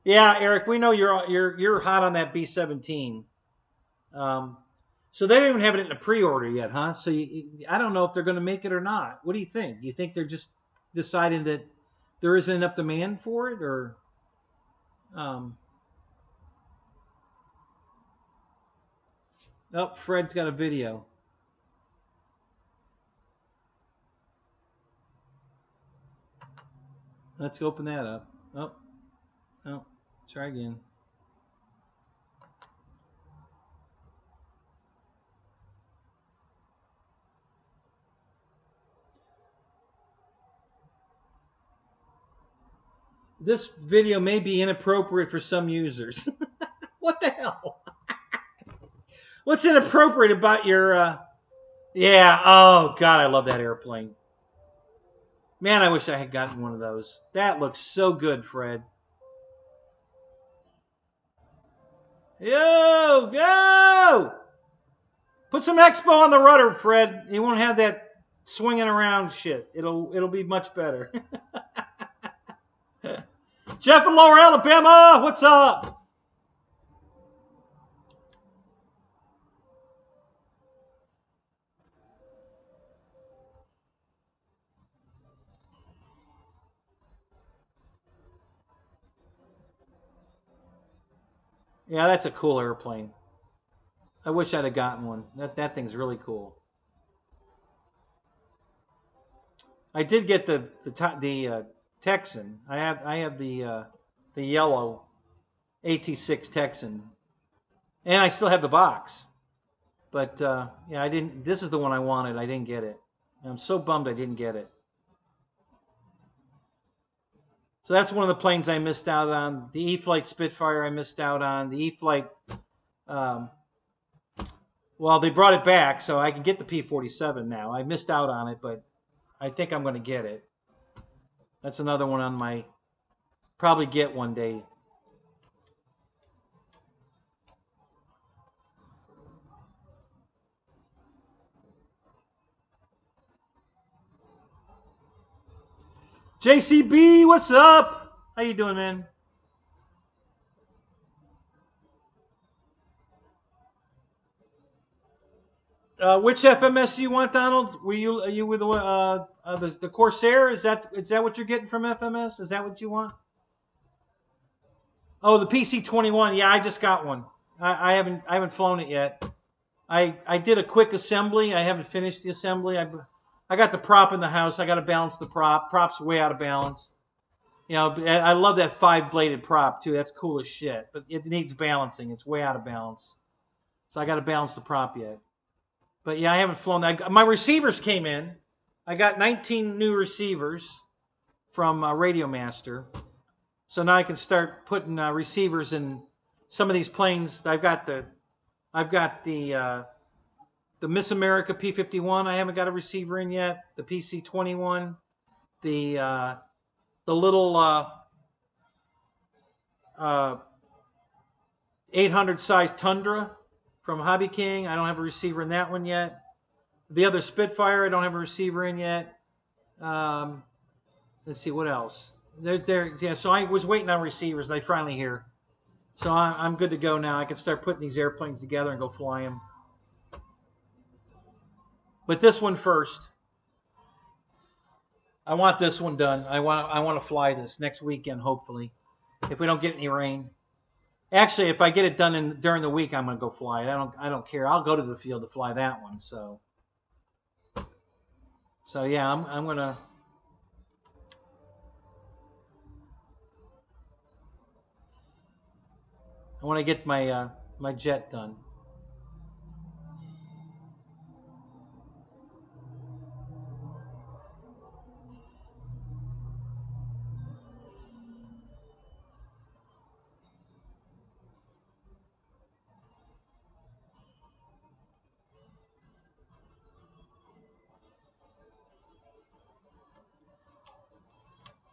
Yeah, Eric, we know you're hot on that B-17. So they don't even have it in the pre-order yet, huh? So I don't know if they're going to make it or not. What do you think? Do you think they're just deciding that there isn't enough demand for it, or? Oh, Fred's got a video. Let's open that up. Oh, oh, try again. This video may be inappropriate for some users. What the hell? What's inappropriate about your? Yeah. Oh God, I love that airplane. Man, I wish I had gotten one of those. That looks so good, Fred. Yo, go! Put some expo on the rudder, Fred. You won't have that swinging around shit. It'll be much better. Jeff in Lower Alabama, what's up? Yeah, that's a cool airplane. I wish I'd have gotten one. That thing's really cool. I did get the Texan. I have the yellow AT6 Texan, and I still have the box. But yeah, I didn't. This is the one I wanted. I didn't get it. I'm so bummed I didn't get it. So that's one of the planes I missed out on. The E-Flite Spitfire I missed out on. The E-Flite, well, they brought it back, so I can get the P-47 now. I missed out on it, but I think I'm going to get it. That's another one on my probably get one day. JCB, what's up? How you doing, man? Which FMS do you want, Donald? Are you with the Corsair? Is that what you're getting from FMS? Is that what you want? Oh, the PC-21. Yeah, I just got one. I haven't flown it yet. I did a quick assembly. I haven't finished the assembly. I got the prop in the house. I got to balance the prop. Prop's way out of balance. You know, I love that 5-bladed prop too. That's cool as shit. But it needs balancing. It's way out of balance. So I got to balance the prop yet. But yeah, I haven't flown that. My receivers came in. I got 19 new receivers from Radio Master. So now I can start putting receivers in some of these planes. I've got the Miss America P-51. I haven't got a receiver in yet. The PC-21. The little 800 size Tundra from Hobby King. I don't have a receiver in that one yet. The other Spitfire, I don't have a receiver in yet. Let's see, what else? Yeah, so I was waiting on receivers. They finally here. So I'm good to go now. I can start putting these airplanes together and go fly them. But this one first. I want this one done. I want to fly this next weekend, hopefully, if we don't get any rain. Actually, if I get it done during the week, I'm gonna go fly it. I don't care. I'll go to the field to fly that one. So yeah, I'm gonna. I want to get my my jet done.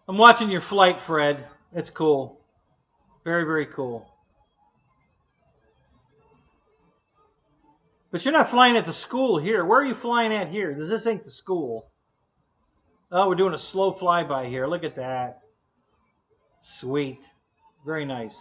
I'm watching your flight, Fred. It's cool. Very, very cool. But you're not flying at the school here. Where are you flying at here? This ain't the school. Oh, we're doing a slow flyby here. Look at that. Sweet. Very nice.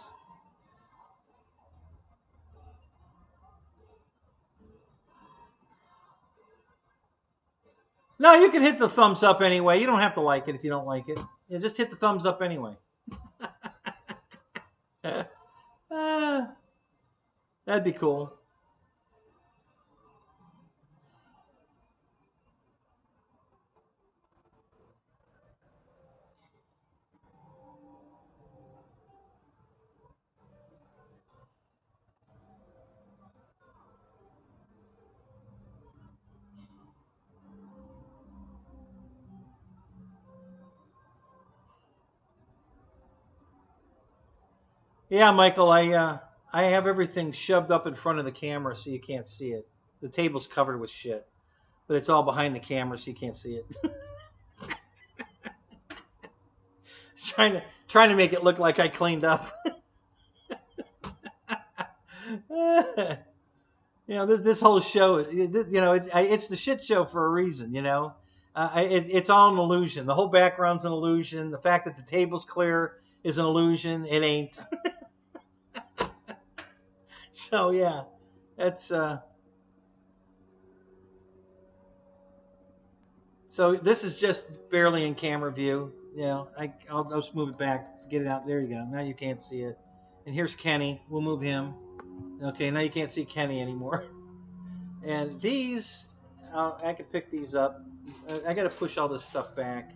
No, you can hit the thumbs up anyway. You don't have to like it if you don't like it. Yeah, just hit the thumbs up anyway. That'd be cool. Yeah, Michael, I have everything shoved up in front of the camera so you can't see it. The table's covered with shit, but it's all behind the camera so you can't see it. trying to make it look like I cleaned up. This whole show, it's the shit show for a reason. It's all an illusion. The whole background's an illusion. The fact that the table's clear is an illusion. It ain't. So yeah, that's so this is just barely in camera view. I'll just move it back to get it out. There you go. Now you can't see it. And here's Kenny. We'll move him. Okay, now you can't see Kenny anymore. And these, I can pick these up. I got to push all this stuff back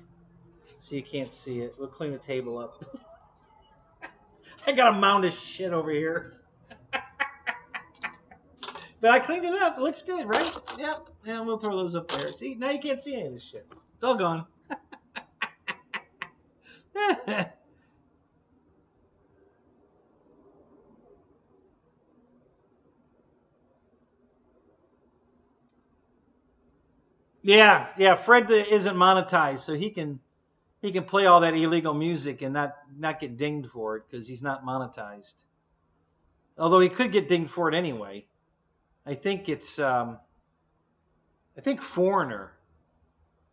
so you can't see it. We'll clean the table up. I got a mound of shit over here. But I cleaned it up. It looks good, right? Yep. Yeah, we'll throw those up there. See, now you can't see any of this shit. It's all gone. Yeah. Fred isn't monetized, so he can play all that illegal music and not get dinged for it because he's not monetized. Although he could get dinged for it anyway. I think it's I think Foreigner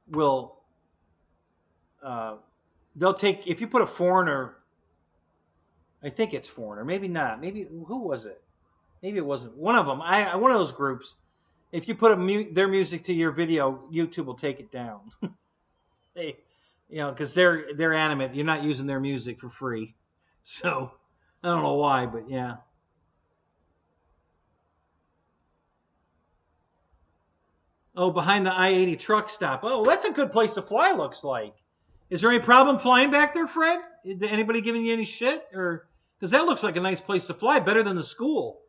will they'll take if you put a Foreigner. I think it's Foreigner, maybe not. Maybe who was it? Maybe it wasn't one of them. One of those groups. If you put their music to your video, YouTube will take it down. Because they're animate. You're not using their music for free. So I don't know why, but yeah. Oh, behind the I-80 truck stop. Oh, that's a good place to fly, looks like. Is there any problem flying back there, Fred? Is anybody giving you any shit? Or because that looks like a nice place to fly, better than the school.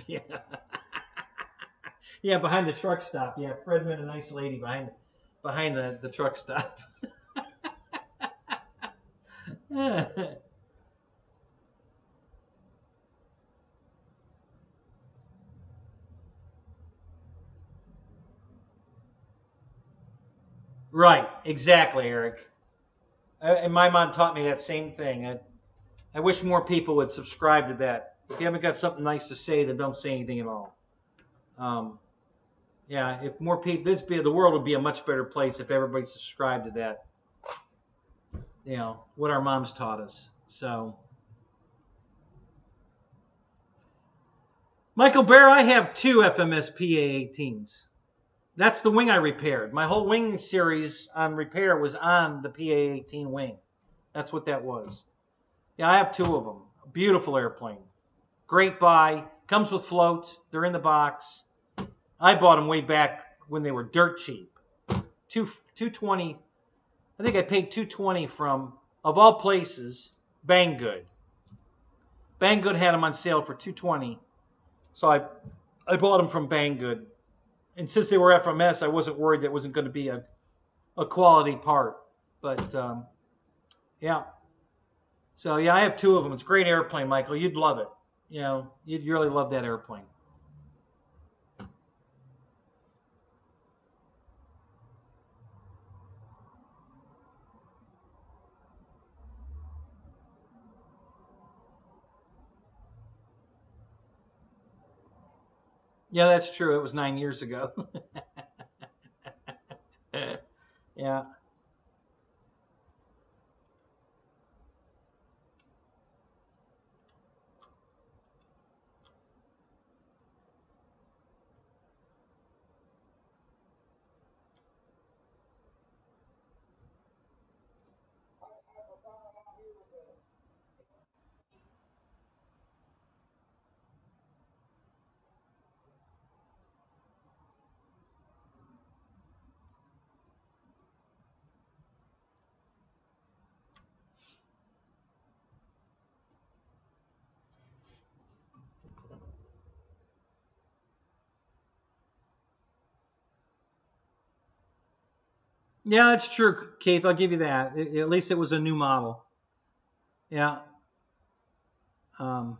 Yeah. Yeah, behind the truck stop. Yeah, Fred met a nice lady behind the truck stop. Right, exactly, Eric. And my mom taught me that same thing. I wish more people would subscribe to that. If you haven't got something nice to say, then don't say anything at all. Yeah, if more people, the world would be a much better place if everybody subscribed to that. What our moms taught us. So, Michael Bear, I have 2 FMS PA-18s. That's the wing I repaired. My whole wing series on repair was on the PA-18 wing. That's what that was. Yeah, I have 2 of them. Beautiful airplane. Great buy. Comes with floats. They're in the box. I bought them way back when they were dirt cheap. $220. I think I paid $220 from, of all places, Banggood. Banggood had them on sale for $220. So I bought them from Banggood. And since they were FMS, I wasn't worried that wasn't going to be a quality part. But, yeah. So yeah, I have two of them. It's a great airplane, Michael. You'd love it. You know, you'd really love that airplane. Yeah, that's true. It was 9 years ago. Yeah. Yeah, that's true, Keith. I'll give you that. At least it was a new model. Yeah. Um,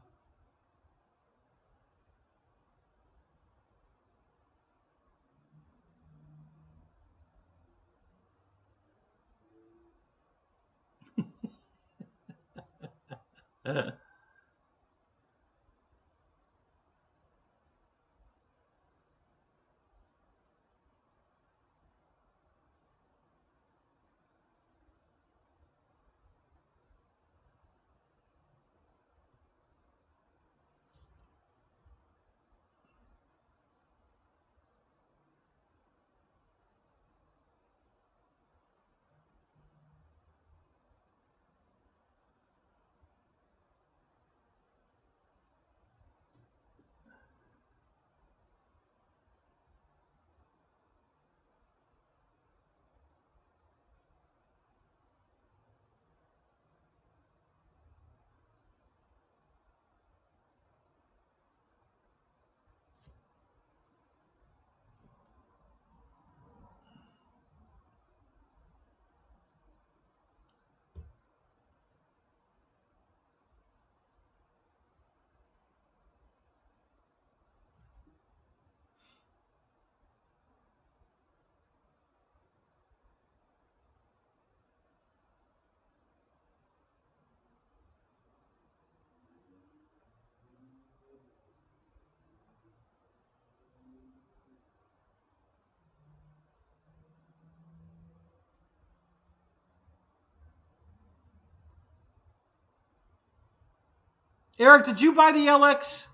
Eric, did you buy the LX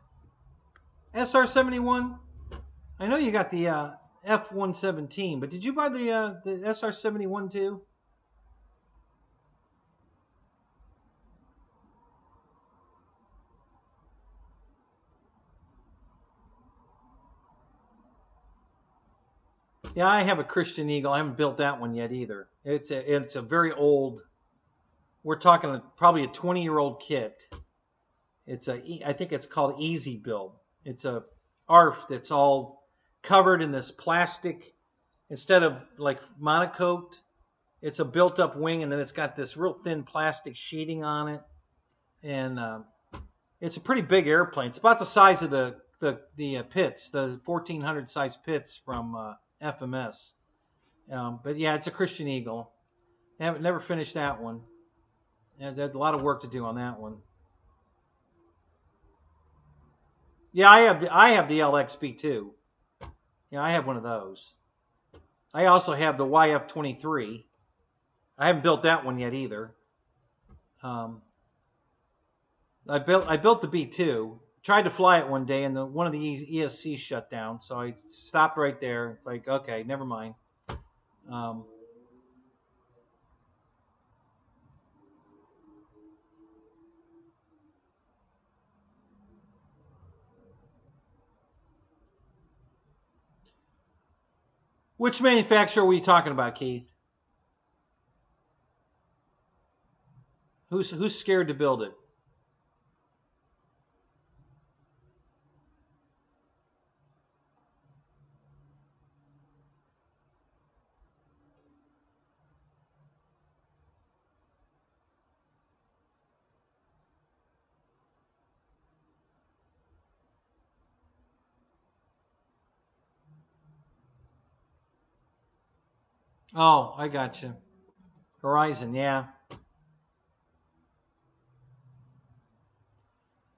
SR71? I know you got the F117, but did you buy the SR71 too? Yeah, I have a Christian Eagle. I haven't built that one yet either. It's a very old. We're talking probably a 20-year-old kit. I think it's called Easy Build. It's a ARF that's all covered in this plastic instead of like monocoked. It's a built-up wing, and then it's got this real thin plastic sheeting on it, and it's a pretty big airplane. It's about the size of the pits, the 1400 size pits from FMS. But yeah, it's a Christian Eagle. I haven't never finished that one. And there's a lot of work to do on that one. Yeah, I have the LXB too. Yeah, I have one of those. I also have the YF23. I haven't built that one yet either. Um, I built the B2. Tried to fly it one day, and one of the ESCs shut down, so I stopped right there. It's like, okay, never mind. Um, which manufacturer were you talking about, Keith? Who's scared to build it? Oh, I got you. Horizon, yeah.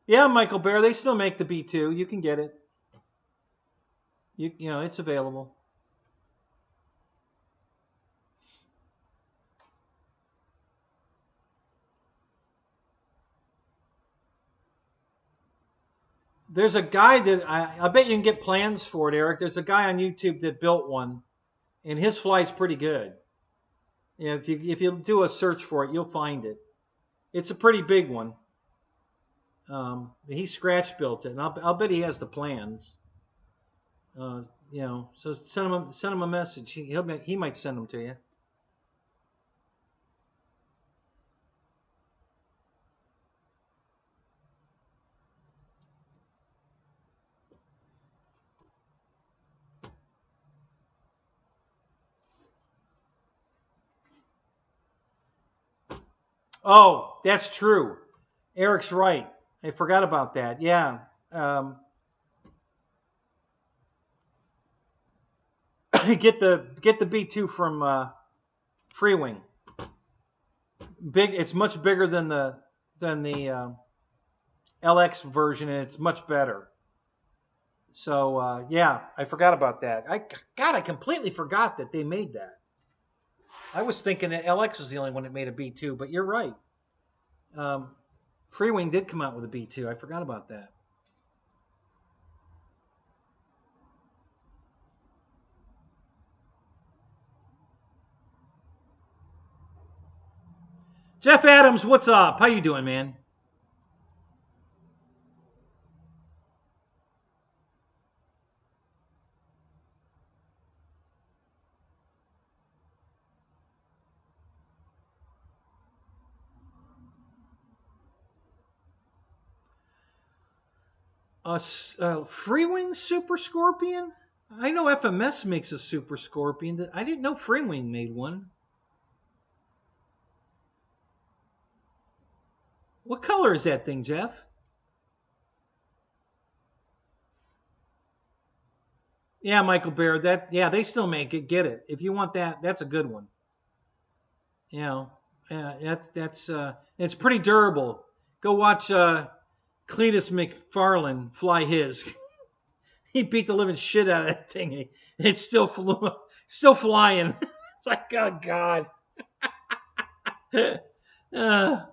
Yeah, Michael Bear, they still make the B2. You can get it. You know, it's available. There's a guy that I bet you can get plans for it, Eric. There's a guy on YouTube that built one, and his fly's pretty good. Yeah, if you do a search for it, you'll find it. It's a pretty big one. He scratch built it, and I'll bet he has the plans. You know, so send him a message. He might send them to you. Oh, that's true. Eric's right. I forgot about that. Yeah. Um, get the B2 from Freewing. Big. It's much bigger than the LX version, and it's much better. So yeah, I forgot about that. I completely forgot that they made that. I was thinking that LX was the only one that made a B2, but you're right. Freewing did come out with a B2. I forgot about that. Jeff Adams, what's up? How you doing, man? Freewing Super Scorpion? I know FMS makes a Super Scorpion. I didn't know Freewing made one. What color is that thing, Jeff? Yeah, Michael Bear. They still make it. Get it if you want that. That's a good one. You know, that's it's pretty durable. Go watch Cletus McFarlane fly his. He beat the living shit out of that thing. It's still flying. It's like, oh God. uh,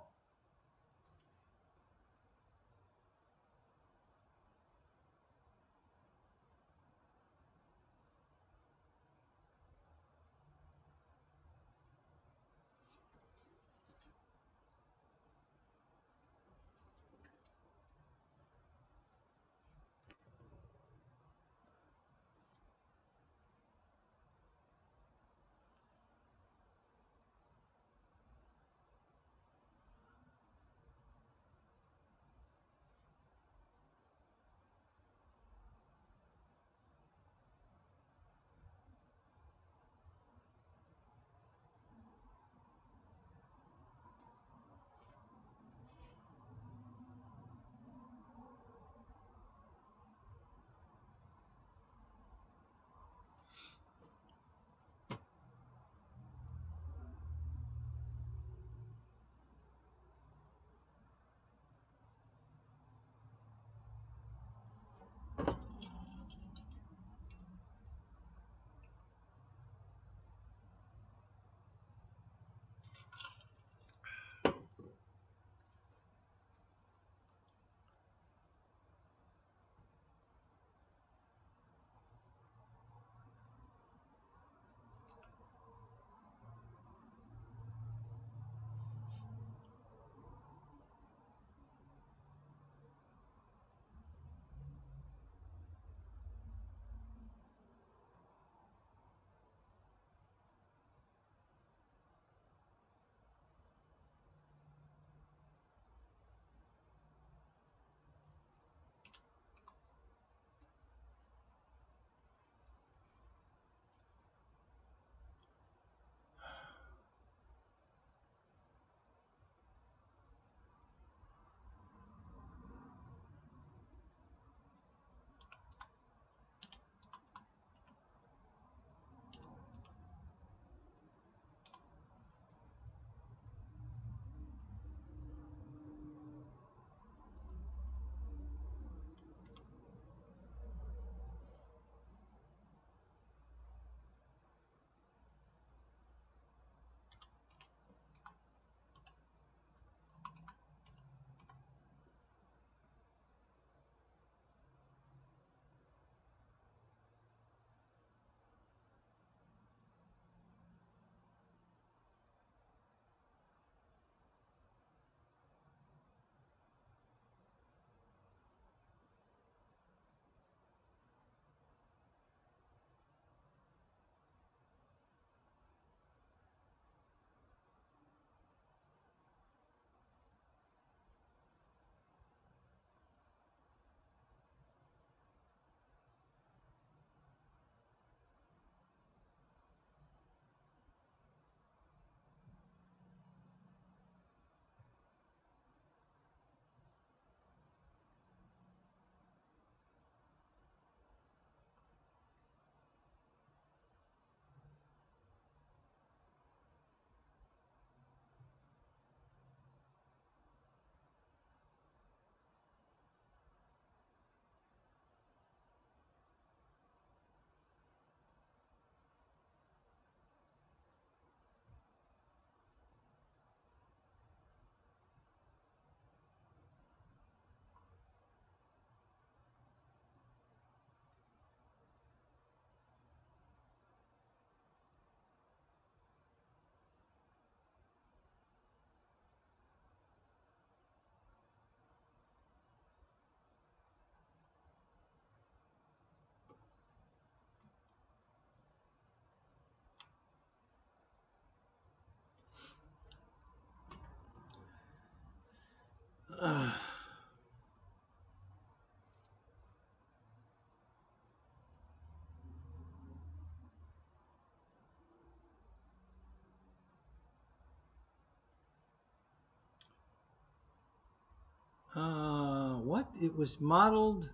What? It was modeled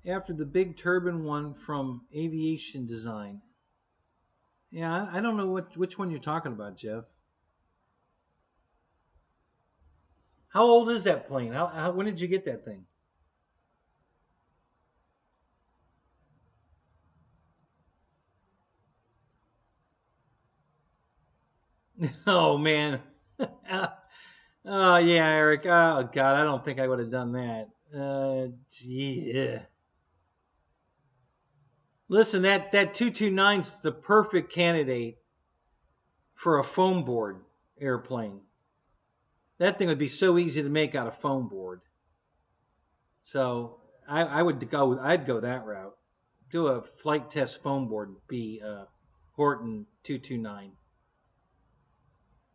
after the big turbine one from Aviation Design. Yeah, I don't know which one you're talking about, Jeff. How old is that plane? When did you get that thing? Oh man. Oh yeah, Eric. Oh God, I don't think I would have done that. Yeah. Listen, that 229 is the perfect candidate for a foam board airplane. That thing would be so easy to make out of foam board. So I'd go that route. Do a flight test foam board. Be Horton 229.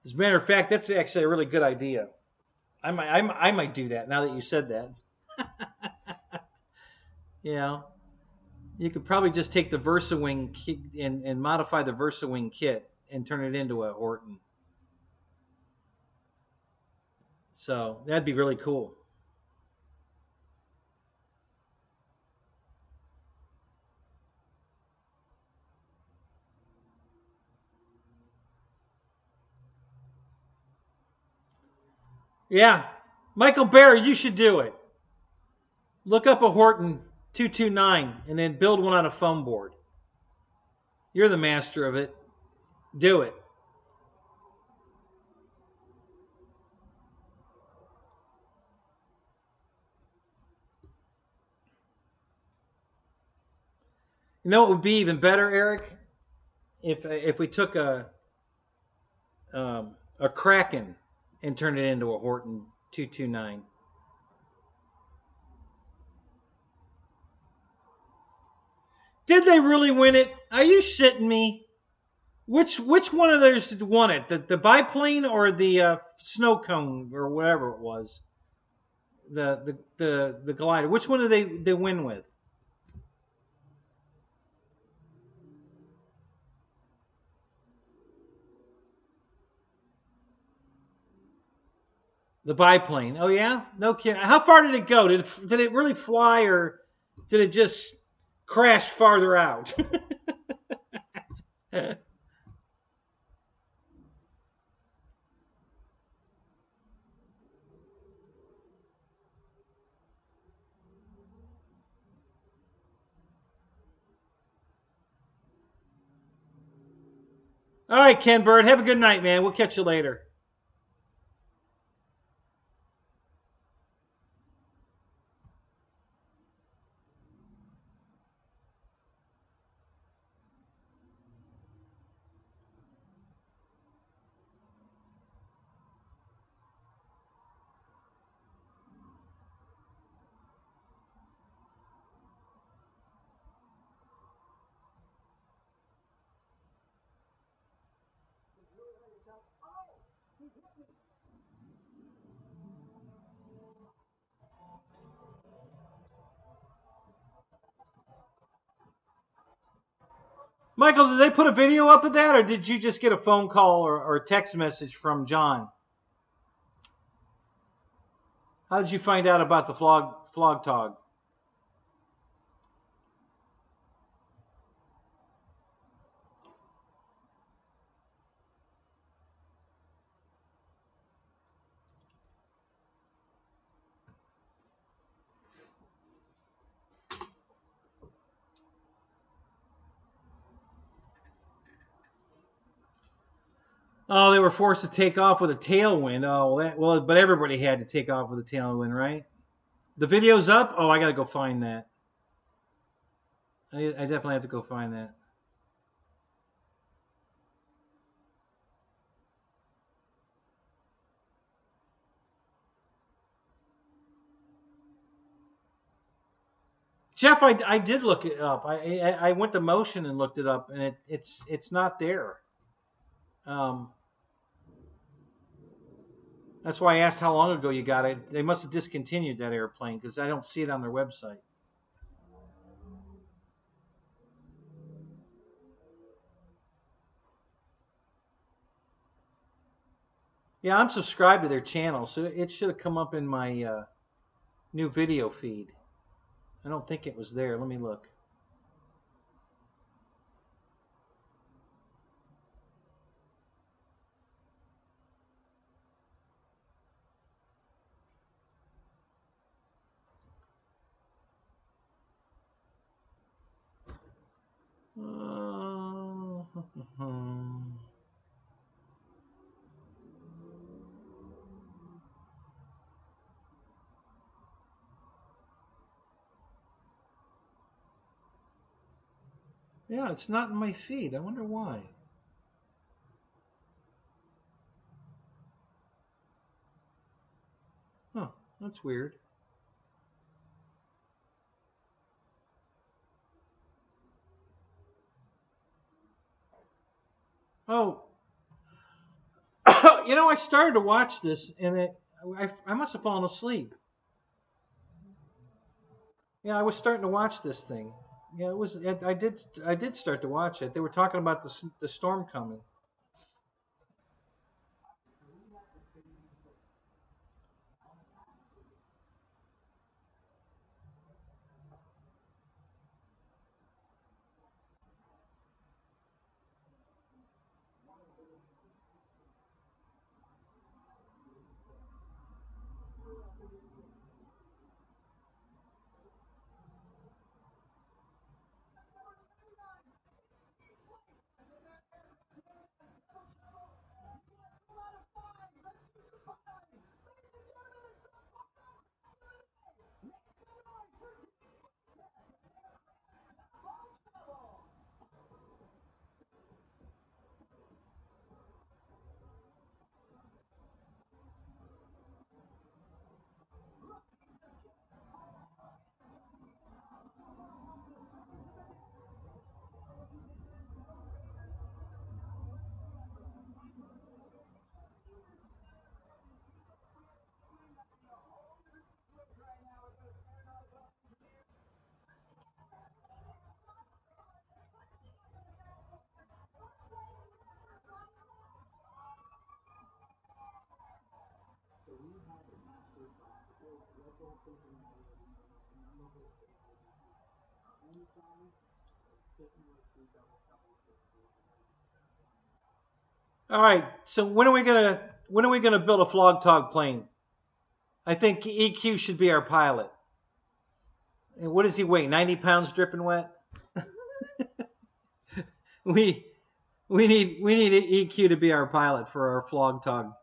As a matter of fact, that's actually a really good idea. I might do that now that you said that. Yeah, you could probably just take the VersaWing kit and modify the VersaWing kit and turn it into a Horton. So that'd be really cool. Yeah, Michael Barry, you should do it. Look up a Horton 229 and then build one on a foam board. You're the master of it. Do it. You know what would be even better, Eric? If we took a Kraken and turned it into a Horton 229. Did they really win it? Are you shitting me? Which one of those won it? The biplane or the snow cone or whatever it was? The glider. Which one did they win with? The biplane. Oh yeah, no kidding. How far did it go? Did it really fly or did it just crash farther out? All right, Ken Bird. Have a good night, man. We'll catch you later. Michael, did they put a video up of that, or did you just get a phone call or a text message from John? How did you find out about the flog tog? Oh, they were forced to take off with a tailwind. Oh, but everybody had to take off with a tailwind, right? The video's up. Oh, I gotta go find that. I definitely have to go find that. Jeff, I did look it up. I went to Motion and looked it up, and it's not there. That's why I asked how long ago you got it. They must have discontinued that airplane because I don't see it on their website. Yeah, I'm subscribed to their channel, so it should have come up in my new video feed. I don't think it was there. Let me look. Yeah, it's not in my feed. I wonder why. Huh, that's weird. Oh, you know, I started to watch this and I must have fallen asleep. Yeah, I was starting to watch this thing. Yeah, it was. I did start to watch it. They were talking about the storm coming. All right. So when are we gonna build a Flog Tog plane? I think EQ should be our pilot. And what does he weigh? 90 pounds dripping wet. we we need EQ to be our pilot for our Flog Tog.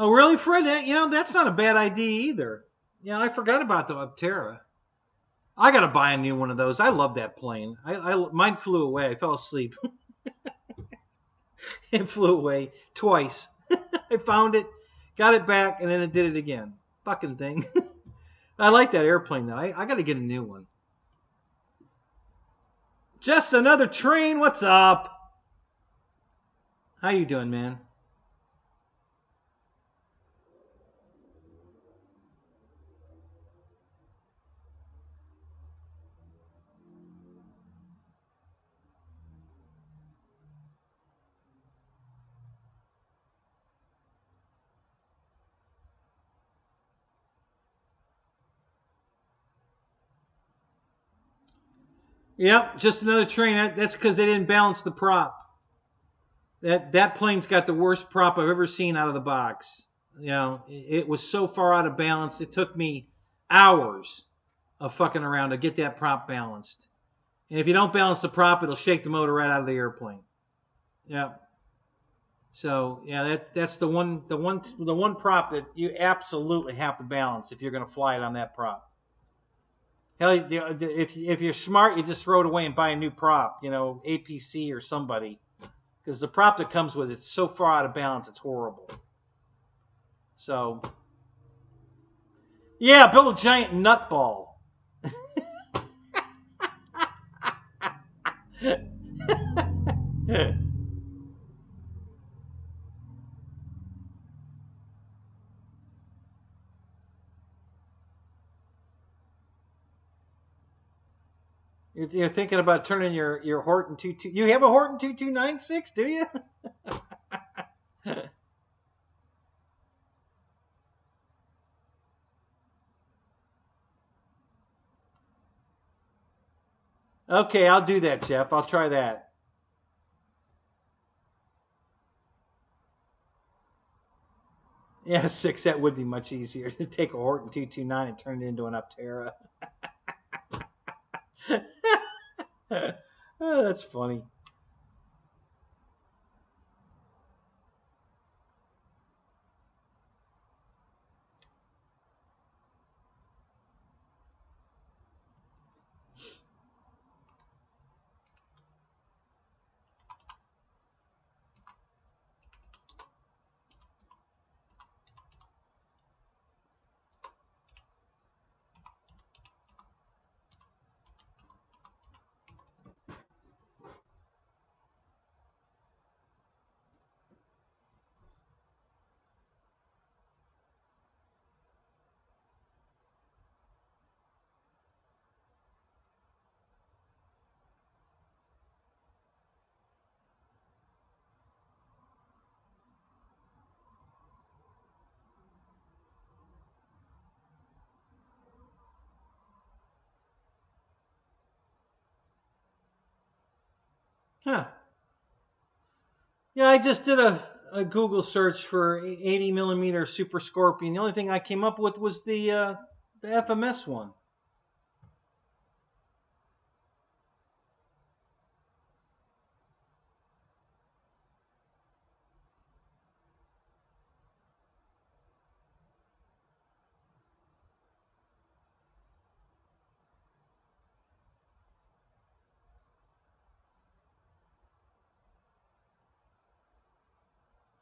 Oh, really, Fred? You know, that's not a bad idea either. Yeah, I forgot about the Aptera. I gotta buy a new one of those. I love that plane. Mine flew away. I fell asleep. It flew away twice. I found it, got it back, and then it did it again. Fucking thing. I like that airplane though. I gotta get a new one. Just another train. What's up? How you doing, man? Yep, just another train. That's because they didn't balance the prop. That plane's got the worst prop I've ever seen out of the box. You know, it was so far out of balance. It took me hours of fucking around to get that prop balanced. And if you don't balance the prop, it'll shake the motor right out of the airplane. Yeah. So yeah, that's the one prop that you absolutely have to balance if you're going to fly it on that prop. Hell, if you're smart, you just throw it away and buy a new prop. You know, APC or somebody, because the prop that comes with it's so far out of balance, it's horrible. So, yeah, build a giant nut ball. You're thinking about turning your Horton 22. You have a Horton 2296, do you? Okay, I'll do that, Jeff. I'll try that. Yeah, 6, that would be much easier to take a Horton 229 and turn it into an Aptera. Oh, that's funny. Huh. Yeah, I just did a Google search for 80 millimeter Super Scorpion. The only thing I came up with was the FMS one.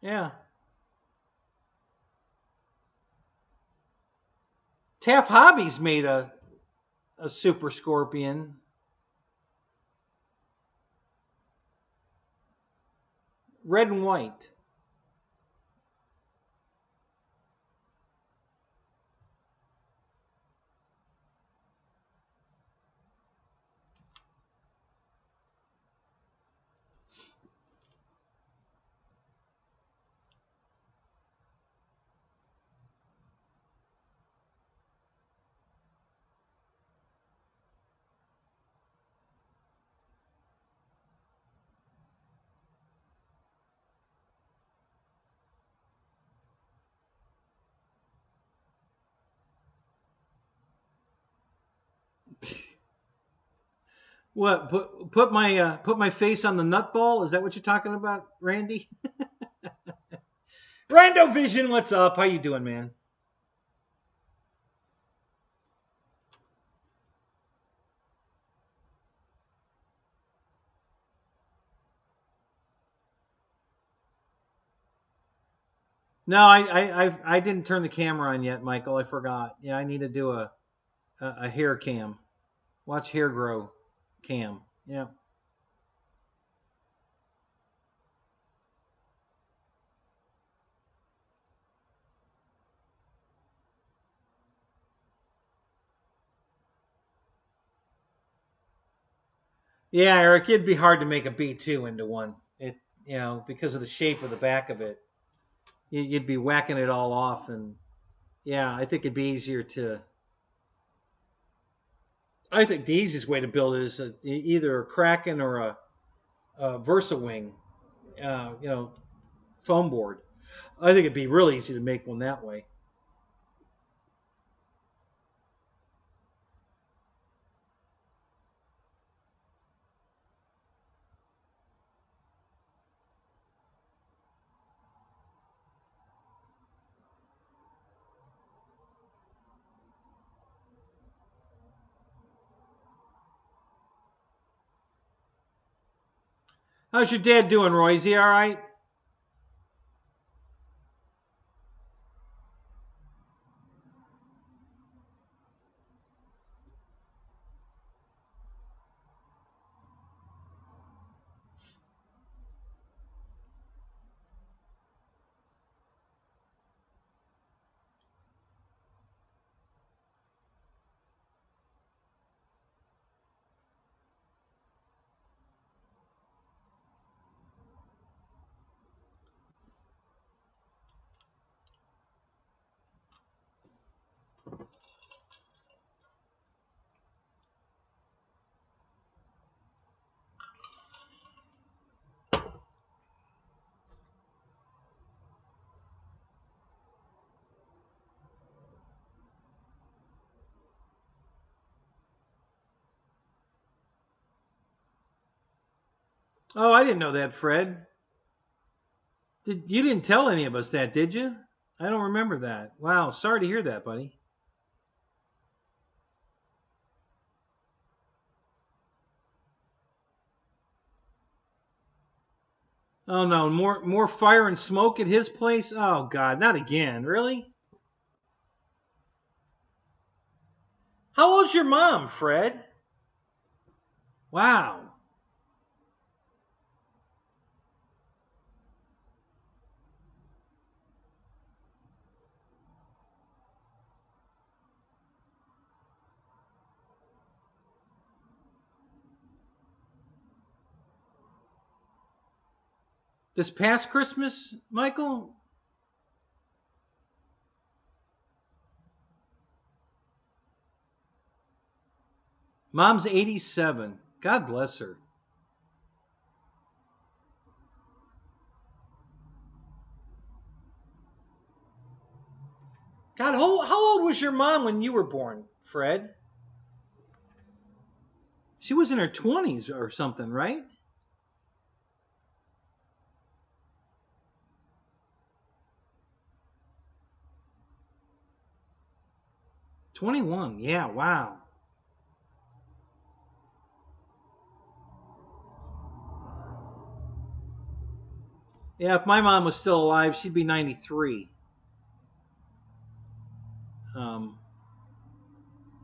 Yeah. Taft Hobbies made a Super Scorpion. Red and white. What? Put my face on the nut ball? Is that what you're talking about, Randy? Rando Vision, what's up? How you doing, man? No, I didn't turn the camera on yet, Michael. I forgot. Yeah, I need to do a hair cam. Watch hair grow cam. Yeah. Yeah, Eric, it'd be hard to make a B2 into one. Because of the shape of the back of it. You'd be whacking it all off, and yeah, I think it'd be easier to. I think the easiest way to build it is either a Kraken or a Versa Wing, foam board. I think it'd be really easy to make one that way. How's your dad doing, Roy? Is he all right? Oh, I didn't know that, Fred. You didn't tell any of us that, did you? I don't remember that. Wow, sorry to hear that, buddy. Oh no, more fire and smoke at his place? Oh God, not again. Really? How old's your mom, Fred? Wow. This past Christmas, Michael? Mom's 87. God bless her. God, how old was your mom when you were born, Fred? She was in her 20s or something, right? 21. Yeah, wow. Yeah, if my mom was still alive, she'd be 93. Um,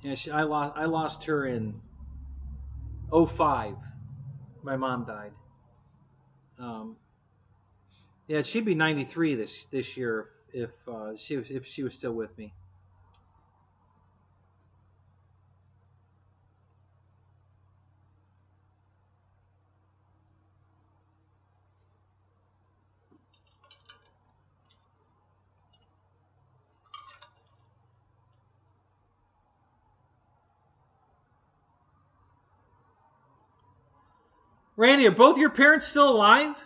yeah, I lost her in 05. My mom died. Um, yeah, she'd be 93 this year if she was still with me. Randy, are both your parents still alive?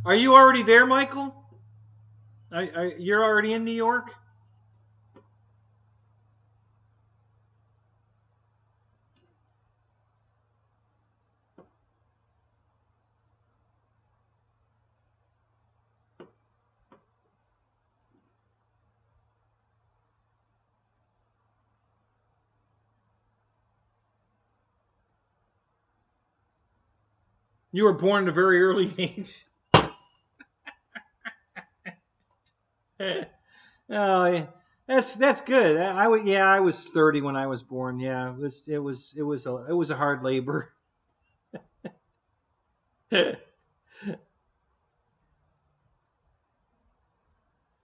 Are you already there, Michael? You're already in New York? You were born at a very early age. Oh, yeah. That's good. I was 30 when I was born. Yeah, it was a hard labor.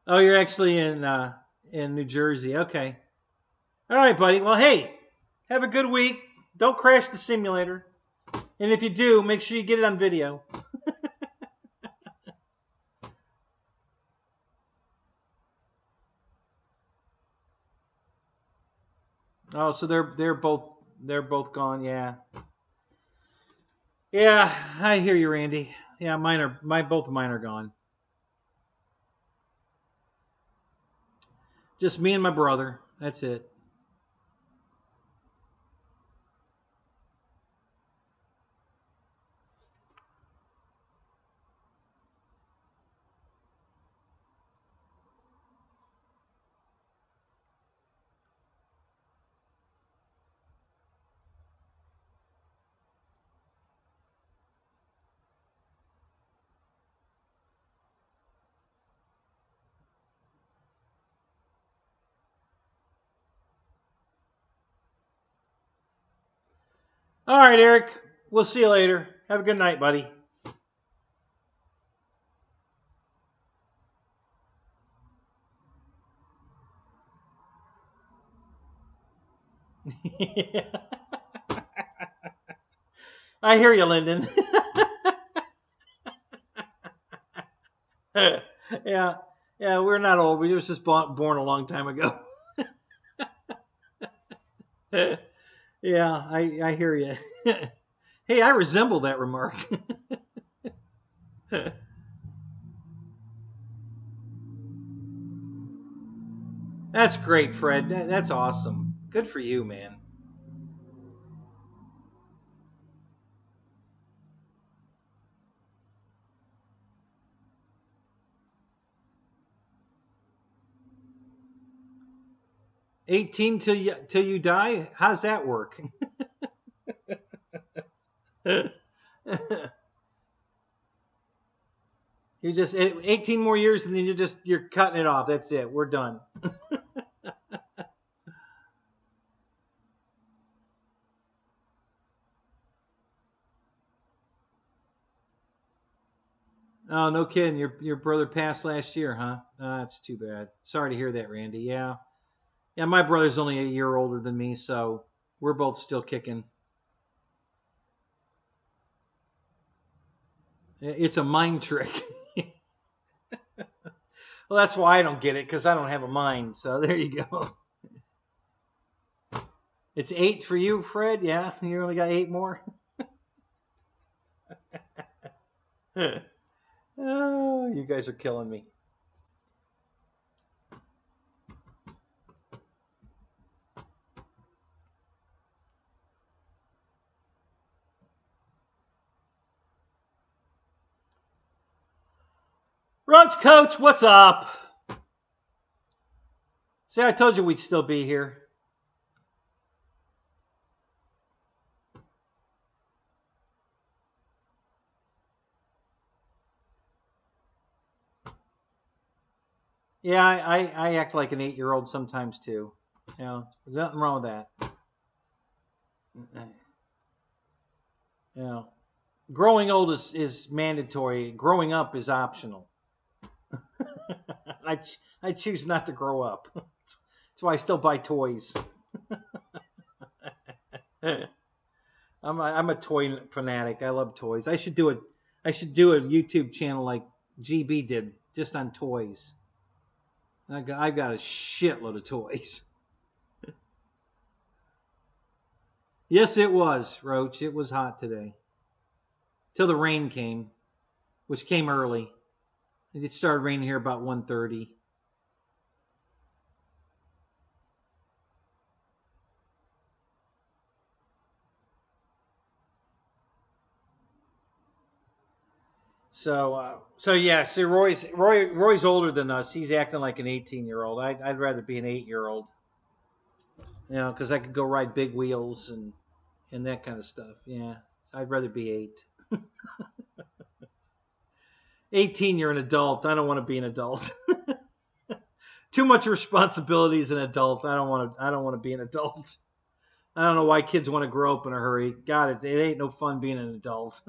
Oh, you're actually in New Jersey. Okay. All right, buddy. Well, hey, have a good week. Don't crash the simulator. And if you do, make sure you get it on video. Oh, so they're both gone. Yeah. Yeah, I hear you, Randy. Yeah, both of mine are gone. Just me and my brother. That's it. All right, Eric. We'll see you later. Have a good night, buddy. I hear you, Lyndon. Yeah, yeah, we're not old. We were just born a long time ago. Yeah, I hear you. Hey, I resemble that remark. That's great, Fred. That's awesome. Good for you, man. $18 till you die? How's that work? You just 18 more years and then you're cutting it off. That's it. We're done. Oh, no kidding. Your brother passed last year, huh? That's too bad. Sorry to hear that, Randy. Yeah. Yeah, my brother's only a year older than me, so we're both still kicking. It's a mind trick. Well, that's why I don't get it, because I don't have a mind. So there you go. It's 8 for you, Fred? Yeah, you only got 8 more? Oh, you guys are killing me. Roach Coach, what's up? See, I told you we'd still be here. Yeah, I act like an 8-year-old sometimes too. You know, there's nothing wrong with that. You know, growing old is mandatory. Growing up is optional. I choose not to grow up. That's why I still buy toys. I'm a toy fanatic. I love toys. I should do a YouTube channel like GB did, just on toys. I've got a shitload of toys. Yes, it was, Roach. It was hot today. Till the rain came, which came early. It started raining here about 1:30. So yeah. See, Roy's older than us. He's acting like an 18-year-old. I'd rather be an 8-year-old. You know, because I could go ride big wheels and that kind of stuff. Yeah, I'd rather be 8. 18, you're an adult. I don't want to be an adult. Too much responsibility as an adult. I don't want to be an adult. I don't know why kids want to grow up in a hurry. God, it ain't no fun being an adult.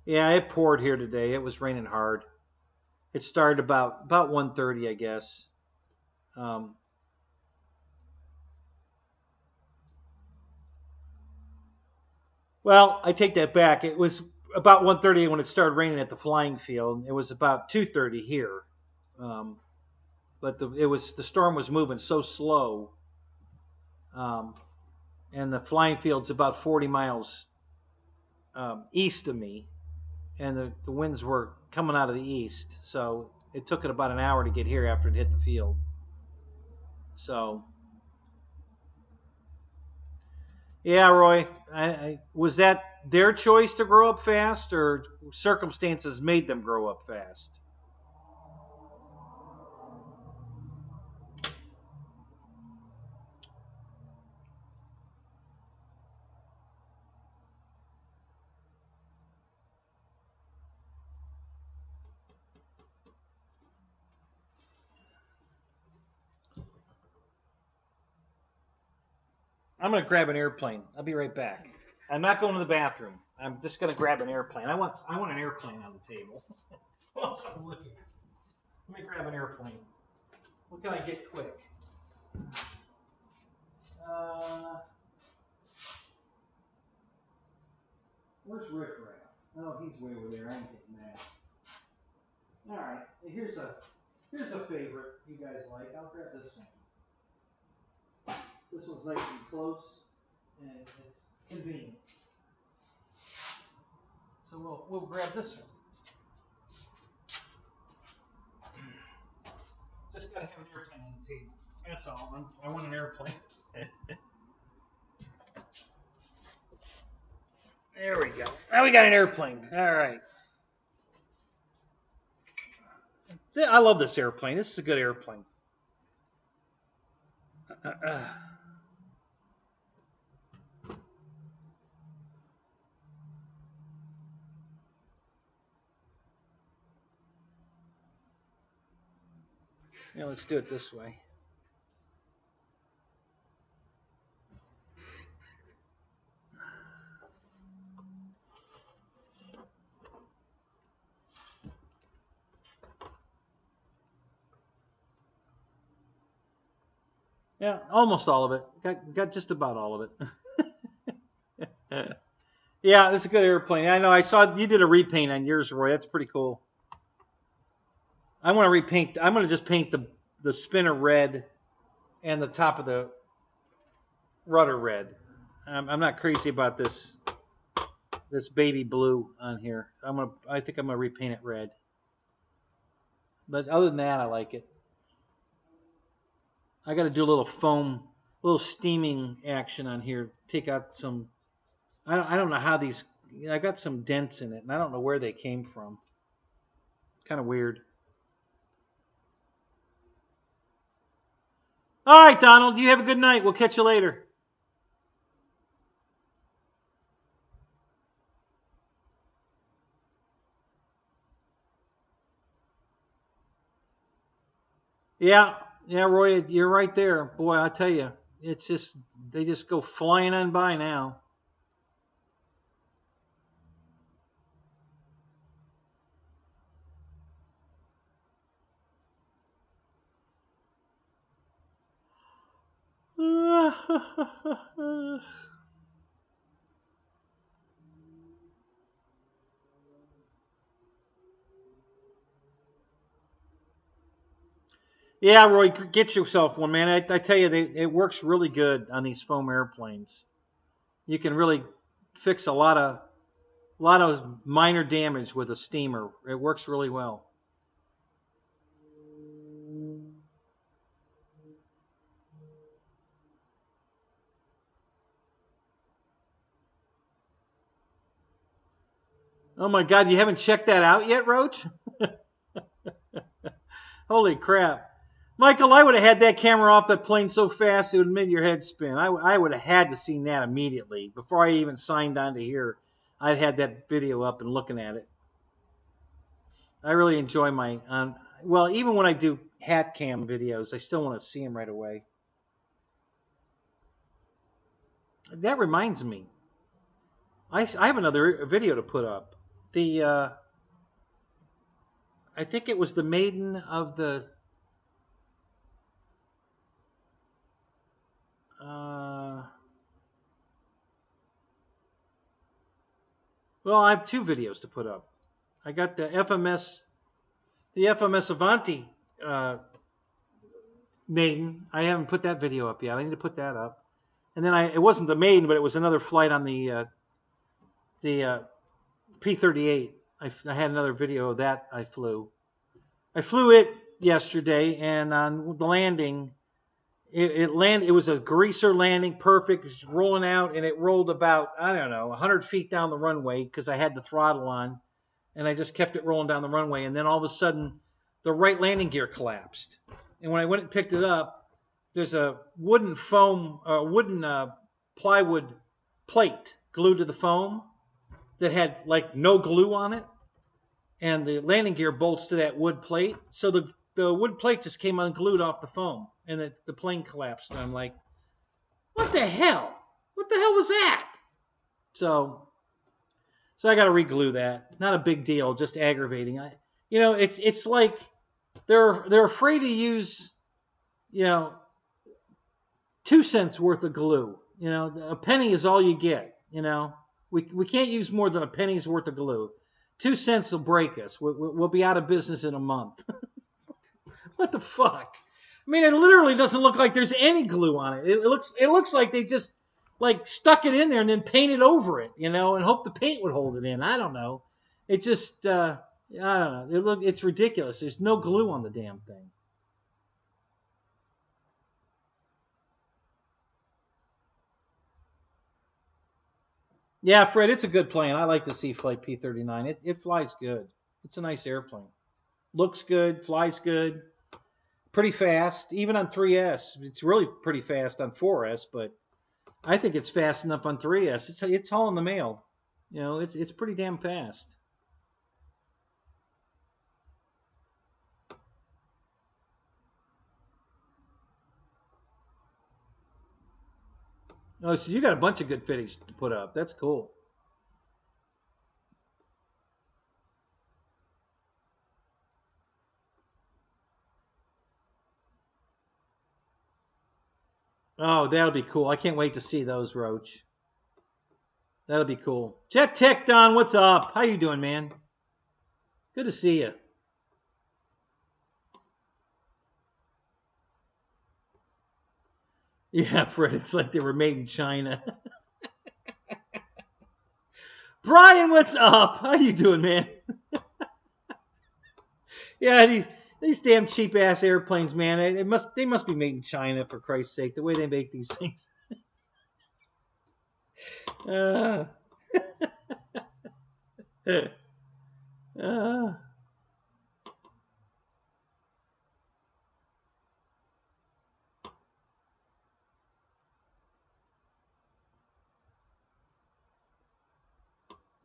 Yeah, it poured here today. It was raining hard. It started about 1:30, I guess. Well, I take that back. It was about 1:30 when it started raining at the flying field. It was about 2:30 here. But the storm was moving so slow. And the flying field's about 40 miles east of me. and the winds were coming out of the east, so it took it about an hour to get here after it hit the field. So, yeah, Roy, was that their choice to grow up fast, or circumstances made them grow up fast? I'm going to grab an airplane. I'll be right back. I'm not going to the bathroom. I'm just going to grab an airplane. I want an airplane on the table. What else am I looking at? Let me grab an airplane. What can I get quick? Where's Rick Raff? Oh, he's way over there. I ain't getting that. All right. Here's a favorite you guys like. I'll grab this one. This one's nice and close, and it's convenient. So we'll grab this one. Just gotta have an airplane on the table. That's all. I want an airplane. There we go. Now we got an airplane. All right. I love this airplane. This is a good airplane. Yeah, let's do it this way. Yeah, almost all of it. Got just about all of it. Yeah, this is a good airplane. I know. I saw you did a repaint on yours, Roy. That's pretty cool. I want to repaint. I'm going to just paint the spinner red and the top of the rudder red. I'm not crazy about this baby blue on here. I think I'm gonna repaint it red. But other than that, I like it. I got to do a little foam, a little steaming action on here. Take out some. I don't know how these. I got some dents in it, and I don't know where they came from. Kind of weird. All right, Donald. You have a good night. We'll catch you later. Yeah, Roy, you're right there. Boy, I tell you, it's just they just go flying on by now. Yeah, Roy, get yourself one, man. I tell you, it works really good on these foam airplanes. You can really fix a lot of minor damage with a steamer. It works really well. Oh my God, you haven't checked that out yet, Roach? Holy crap. Michael, I would have had that camera off that plane so fast it would have made your head spin. I would have had to seen that immediately. Before I even signed on to here, I'd had that video up and looking at it. I really enjoy my, well, even when I do hat cam videos, I still want to see them right away. That reminds me. I have another video to put up. I think it was the maiden of the well, I have two videos to put up. I got the FMS Avanti maiden. I haven't put that video up yet. I need to put that up. And then it wasn't the maiden, but it was another flight on the P-38. I had another video of that I flew. I flew it yesterday, and on the landing, it landed. It was a greaser landing, perfect. It's rolling out, and it rolled about, I don't know, 100 feet down the runway because I had the throttle on, and I just kept it rolling down the runway. And then all of a sudden, the right landing gear collapsed. And when I went and picked it up, there's a wooden plywood plate glued to the foam that had like no glue on it, and the landing gear bolts to that wood plate. So the wood plate just came unglued off the foam, and the plane collapsed. And I'm like, what the hell? What the hell was that? So I got to reglue that. Not a big deal, just aggravating. It's like they're afraid to use, 2 cents worth of glue. A penny is all you get. We can't use more than a penny's worth of glue. 2 cents will break us. We'll be out of business in a month. What the fuck? I mean, it literally doesn't look like there's any glue on it. It looks like they just like stuck it in there and then painted over it, and hope the paint would hold it in. I don't know. It just, I don't know. It's ridiculous. There's no glue on the damn thing. Yeah, Fred, it's a good plane. I like the Flite P-39. It flies good. It's a nice airplane. Looks good, flies good, pretty fast, even on 3S. It's really pretty fast on 4S, but I think it's fast enough on 3S. It's hauling the mail. It's pretty damn fast. Oh, so you got a bunch of good fittings to put up. That's cool. Oh, that'll be cool. I can't wait to see those, Roach. That'll be cool. Jet Tech Don, what's up? How you doing, man? Good to see you. Yeah, Fred, it's like they were made in China. Brian, what's up? How you doing, man? Yeah, these damn cheap ass airplanes, man. They must be made in China, for Christ's sake. The way they make these things.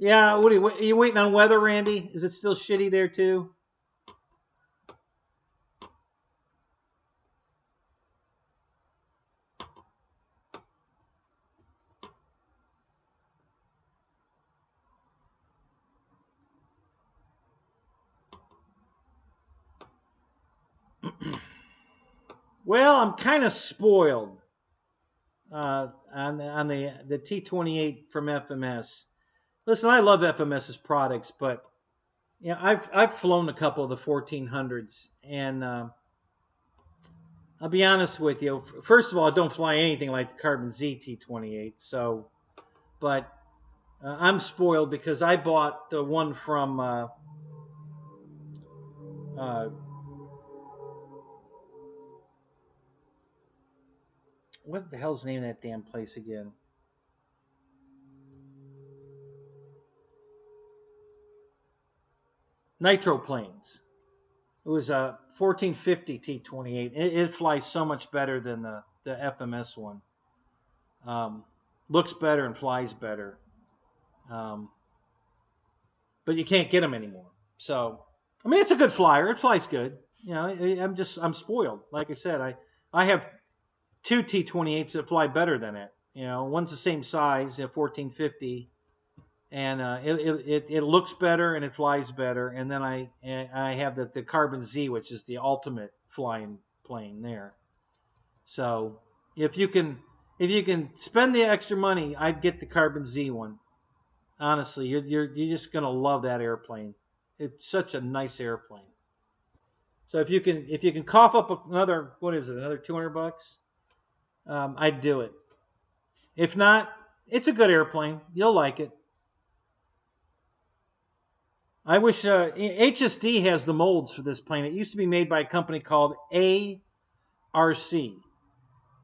Yeah, what are you waiting on weather, Randy? Is it still shitty there too? Well, I'm kind of spoiled on the T-28 from FMS. Listen, I love FMS's products, but I've flown a couple of the 1400s, and I'll be honest with you. First of all, I don't fly anything like the Carbon Z T-28, but I'm spoiled because I bought the one from what the hell's the name of that damn place again? Nitro Planes. It was a 1450 T-28. It flies so much better than the FMS one. Looks better and flies better. But you can't get them anymore. So, I mean, it's a good flyer. It flies good. I'm spoiled. Like I said, I have 2 T-28s that fly better than it. One's the same size, 1450. And it looks better and it flies better. And then I have the Carbon Z, which is the ultimate flying plane there. So if you can spend the extra money, I'd get the Carbon Z one. Honestly, you're just gonna love that airplane. It's such a nice airplane. So if you can cough up another, what is it, another $200, I'd do it. If not, it's a good airplane. You'll like it. I wish HSD has the molds for this plane. It used to be made by a company called ARC, and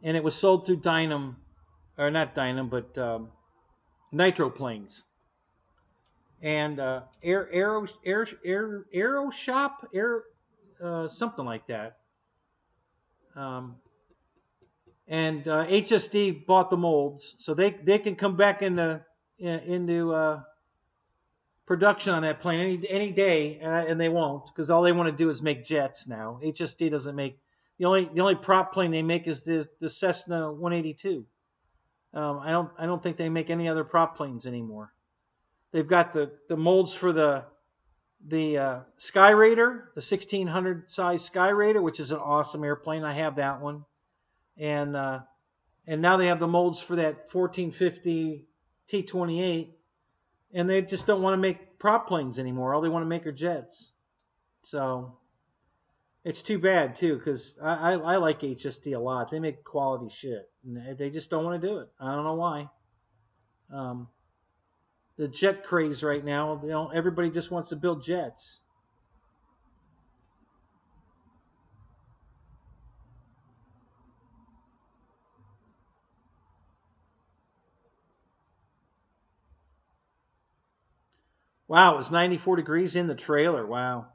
it was sold through Dynam, or not Dynam, but Nitro Planes. And Aero Shop, something like that. And HSD bought the molds, so they can come back into production on that plane any day, and they won't, because all they want to do is make jets now. HSD doesn't make the only prop plane they make is the Cessna 182. I don't think they make any other prop planes anymore. They've got the molds for the Sky Raider, the 1600 size Sky Raider, which is an awesome airplane. I have that one, and now they have the molds for that 1450 T-28, and they just don't want to make prop planes anymore. All they want to make are jets. So it's too bad too, because I like HSD a lot. They make quality shit, and they just don't want to do it. I don't know why. The jet craze right now, everybody just wants to build jets. Wow, it was 94 degrees in the trailer. Wow.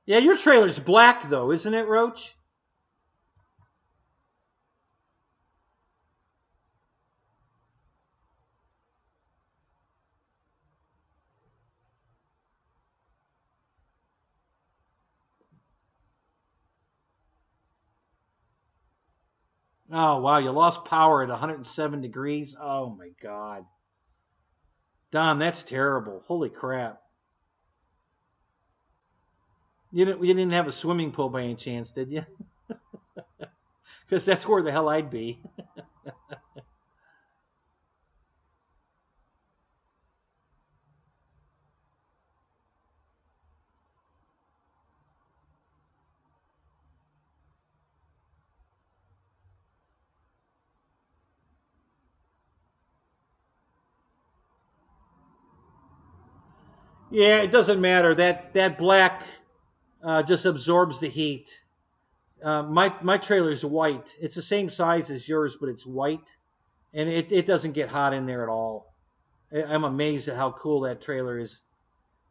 Yeah, your trailer's black though, isn't it, Roach? Oh, wow, you lost power at 107 degrees. Oh, my God. Don, that's terrible. Holy crap. You didn't have a swimming pool by any chance, did you? Because that's where the hell I'd be. Yeah, it doesn't matter. That black just absorbs the heat. My trailer's white. It's the same size as yours, but it's white, and it doesn't get hot in there at all. I'm amazed at how cool that trailer is.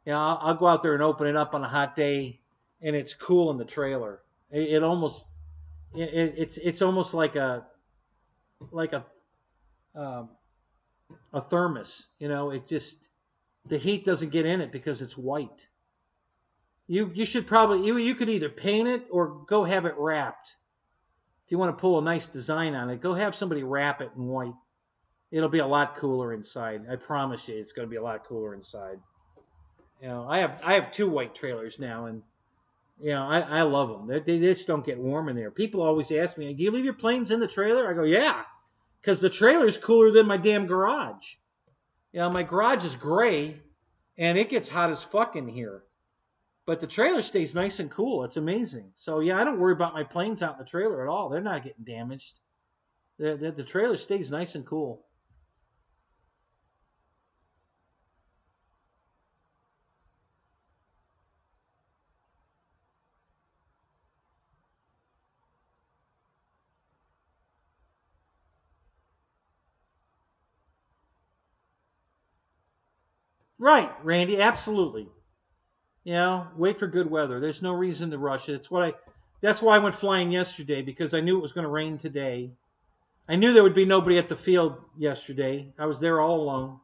You know, I'll go out there and open it up on a hot day, and it's cool in the trailer. It's almost like a thermos. You know, the heat doesn't get in it because it's white. You should probably you could either paint it or go have it wrapped. If you want to pull a nice design on it, go have somebody wrap it in white. It'll be a lot cooler inside. I promise you, it's going to be a lot cooler inside. You know, I have 2 white trailers now, and you know I love them. They just don't get warm in there. People always ask me, "Do you leave your planes in the trailer?" I go, "Yeah, because the trailer's cooler than my damn garage." You know, my garage is gray, and it gets hot as fuck in here. But the trailer stays nice and cool. It's amazing. So, yeah, I don't worry about my planes out in the trailer at all. They're not getting damaged. The trailer stays nice and cool. Right, Randy, absolutely. You know, wait for good weather. There's no reason to rush it. That's why I went flying yesterday, because I knew it was going to rain today. I knew there would be nobody at the field yesterday. I was there all alone.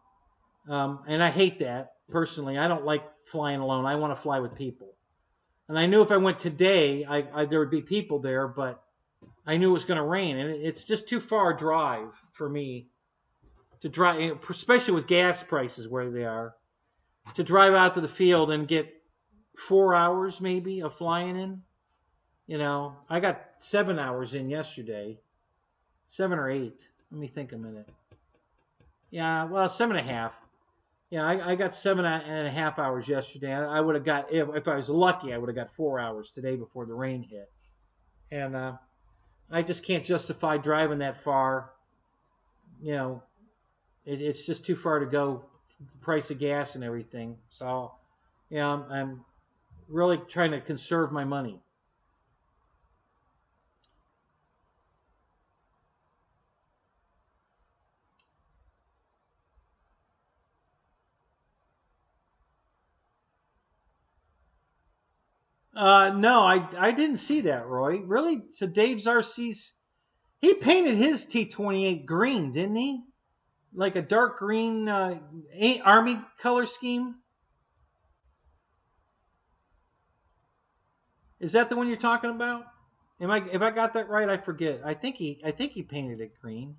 And I hate that, personally. I don't like flying alone. I want to fly with people. And I knew if I went today, there would be people there, but I knew it was going to rain. And it's just too far a drive for me to drive, especially with gas prices where they are, to drive out to the field and get 4 hours maybe of flying in. You know, I got 7 hours in yesterday. 7 or 8. Let me think a minute. Yeah, well, 7.5. Yeah, I got 7.5 hours yesterday. I would have got, if I was lucky, I would have got 4 hours today before the rain hit. And I just can't justify driving that far. You know, it's just too far to go the price of gas and everything. So, yeah, I'm really trying to conserve my money. No, I didn't see that, Roy. Really? So Dave's RC's, he painted his T28 green, didn't he? Like a dark green army color scheme. Is that the one you're talking about? If I got that right, I forget. I think he painted it green.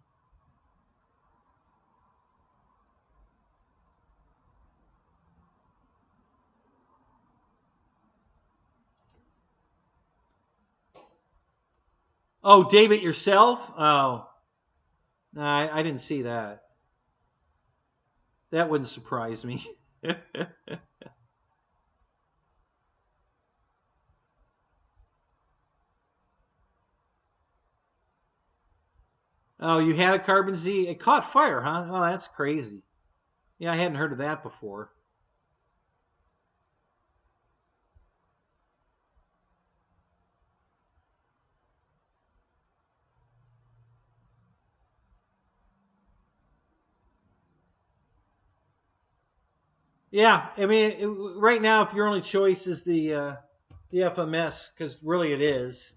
Oh, Dave it yourself? Oh, no, I didn't see that. That wouldn't surprise me. Oh, you had a Carbon Z. It caught fire, huh? Oh, that's crazy. Yeah, I hadn't heard of that before. Yeah, I mean, right now, if your only choice is the FMS, because really it is,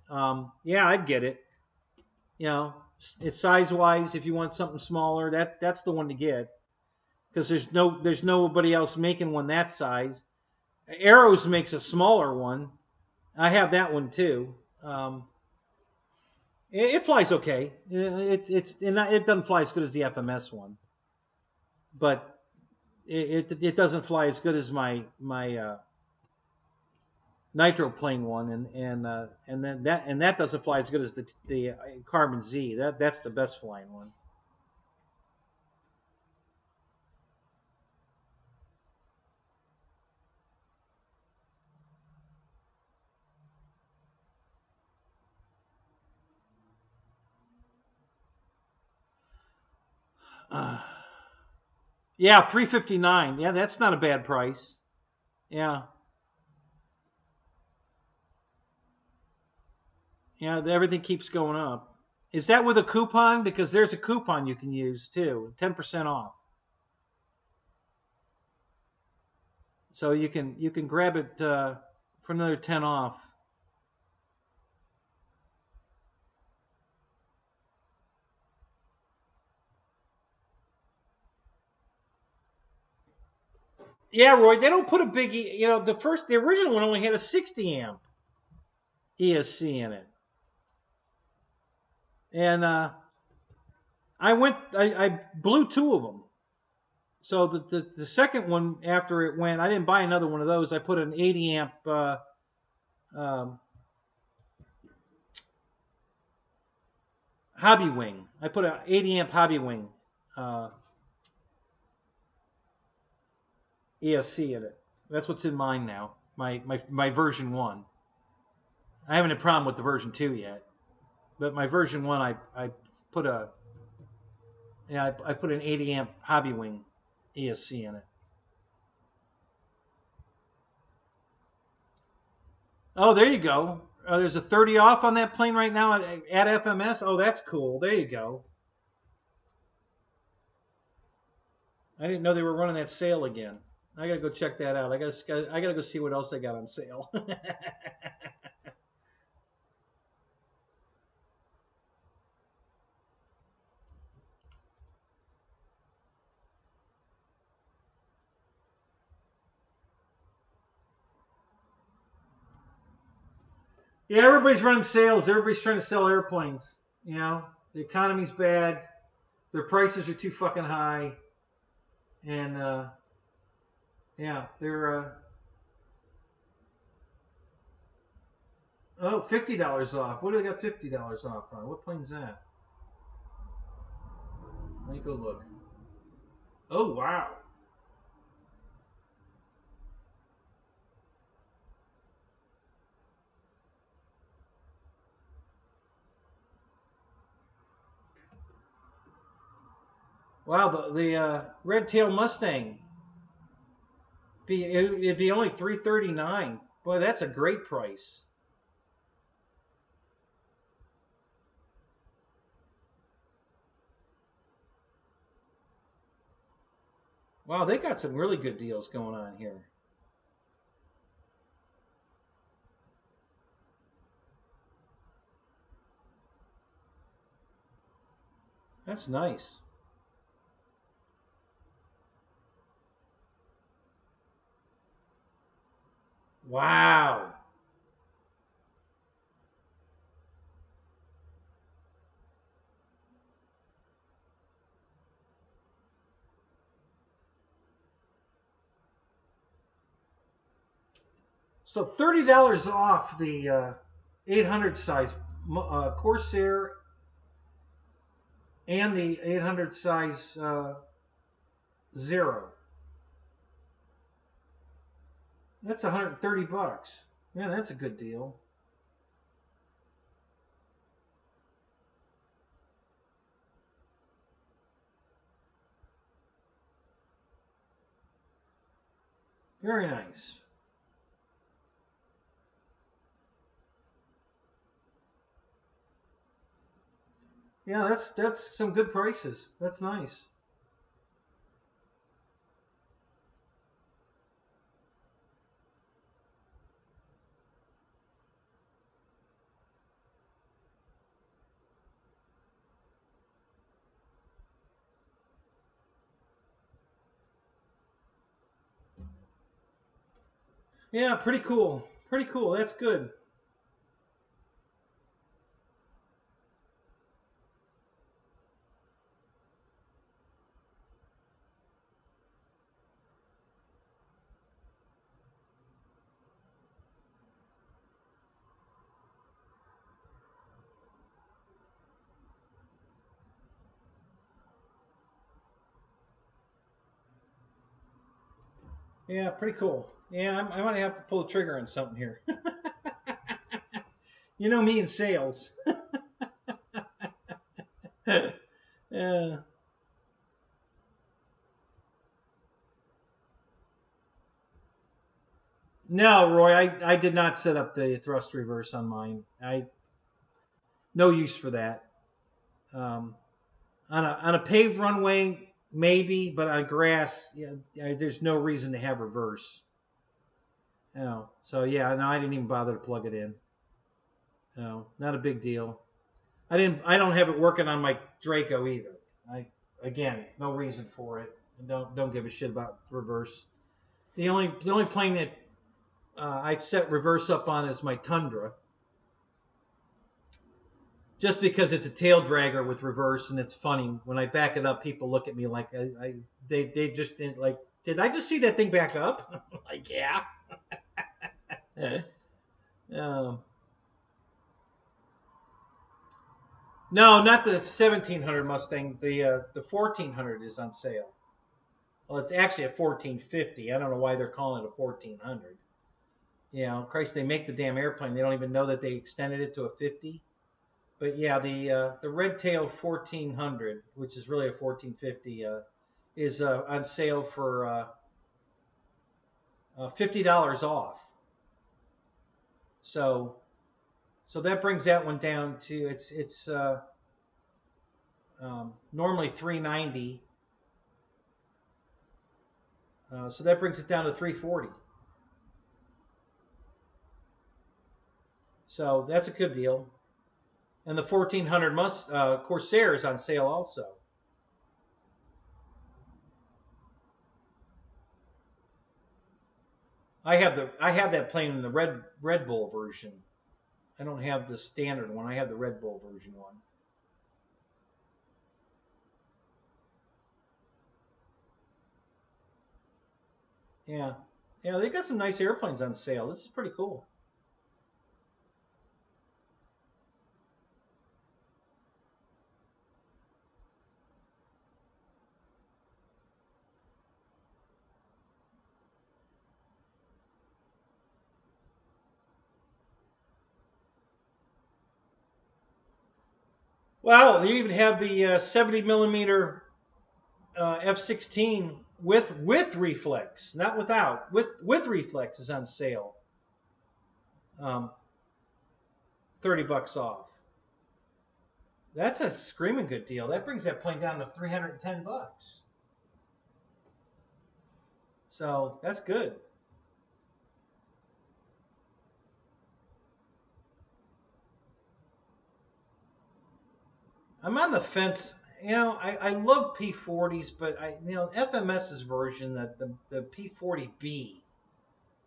yeah, I'd get it. You know, it's size wise. If you want something smaller, that's the one to get, because there's nobody else making one that size. Arrows makes a smaller one. I have that one too. It flies okay. It doesn't fly as good as the FMS one, but it doesn't fly as good as my nitroplane one, and then that doesn't fly as good as the Carbon Z. That's the best flying one. Yeah, 359. Yeah, that's not a bad price. Yeah, yeah. Everything keeps going up. Is that with a coupon? Because there's a coupon you can use too, 10% off. So you can grab it for another 10 off. Yeah, Roy. They don't put a big, the original one only had a 60 amp ESC in it, and I blew two of them. So the second one after it went, I didn't buy another one of those. I put an 80 amp um, hobby wing. I put an 80 amp hobby wing uh, ESC in it. That's what's in mine now. My version 1. I haven't had a problem with the version 2 yet, but my version 1, I put a I put an 80 amp hobby wing ESC in it. Oh, there you go. There's a 30 off on that plane right now at FMS. Oh, that's cool. There you go. I didn't know they were running that sale again. I gotta go check that out. I gotta go see what else they got on sale. Yeah, everybody's running sales. Everybody's trying to sell airplanes. The economy's bad. Their prices are too fucking high, and yeah, they're oh, $50 off. What do they got $50 off on? What plane's that? Let me go look. Oh wow. Wow, the red tail Mustang It'd be only $339. Boy, that's a great price. Wow, they got some really good deals going on here. That's nice. Wow. So $30 off the 800 size Corsair and the 800 size Zero. That's $130. Yeah, that's a good deal. Very nice. Yeah, that's some good prices. That's nice. Yeah, pretty cool. Pretty cool. That's good. Yeah, pretty cool. Yeah, I might have to pull the trigger on something here. You know me in sales. Yeah. No, Roy, I did not set up the thrust reverse on mine. No use for that. On a paved runway, maybe, but on grass, yeah, there's no reason to have reverse. So yeah, no, I didn't even bother to plug it in. No, not a big deal. I don't have it working on my Draco either. Again, no reason for it. Don't give a shit about reverse. The only plane that I set reverse up on is my Tundra. Just because it's a tail dragger with reverse, and it's funny when I back it up, people look at me like they just didn't like. Did I just see that thing back up? Like, yeah. No, not the 1700 Mustang. The 1400 is on sale. Well, it's actually a 1450. I don't know why they're calling it a 1400. You know, Christ, they make the damn airplane. They don't even know that they extended it to a 50. But yeah, the red tail 1400, which is really a 1450, is on sale for $50 off. So that brings that one down to it's normally $390. So that brings it down to $340. So that's a good deal. And the 1400 Corsair is on sale also. I have that plane in the Red Bull version. I don't have the standard one. I have the Red Bull version one. Yeah. Yeah, they got some nice airplanes on sale. This is pretty cool. Wow, they even have the 70 millimeter F-16 with reflex, not without. With reflex is on sale. 30 bucks off. That's a screaming good deal. That brings that plane down to 310 bucks. So that's good. I'm on the fence. You know, I love P40s, but FMS's version, the P40B,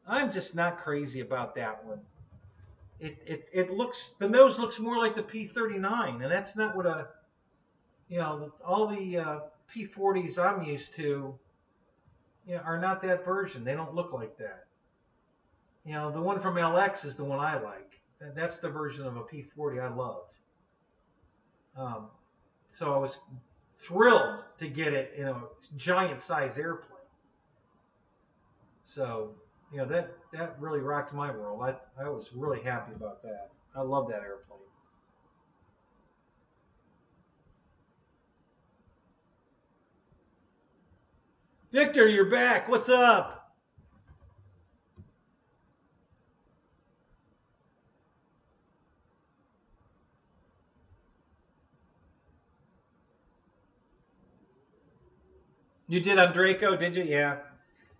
I'm just not crazy about that one. It looks, the nose looks more like the P39, and that's not what all the P40s I'm used to, are not that version. They don't look like that. The one from LX is the one I like. That's the version of a P40 I love. So I was thrilled to get it in a giant size airplane. So, that really rocked my world. I was really happy about that. I love that airplane. Victor, you're back. What's up? You did on Draco, did you? Yeah.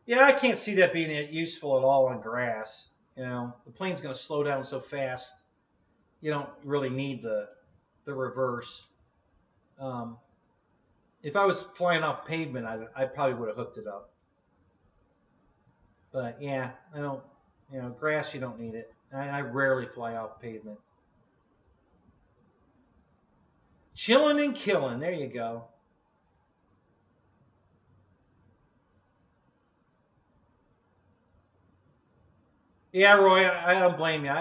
Yeah, I can't see that being useful at all on grass. The plane's going to slow down so fast. You don't really need the reverse. If I was flying off pavement, I probably would have hooked it up. But yeah, I don't. Grass, you don't need it. I rarely fly off pavement. Chilling and killing. There you go. Yeah, Roy, I don't blame you.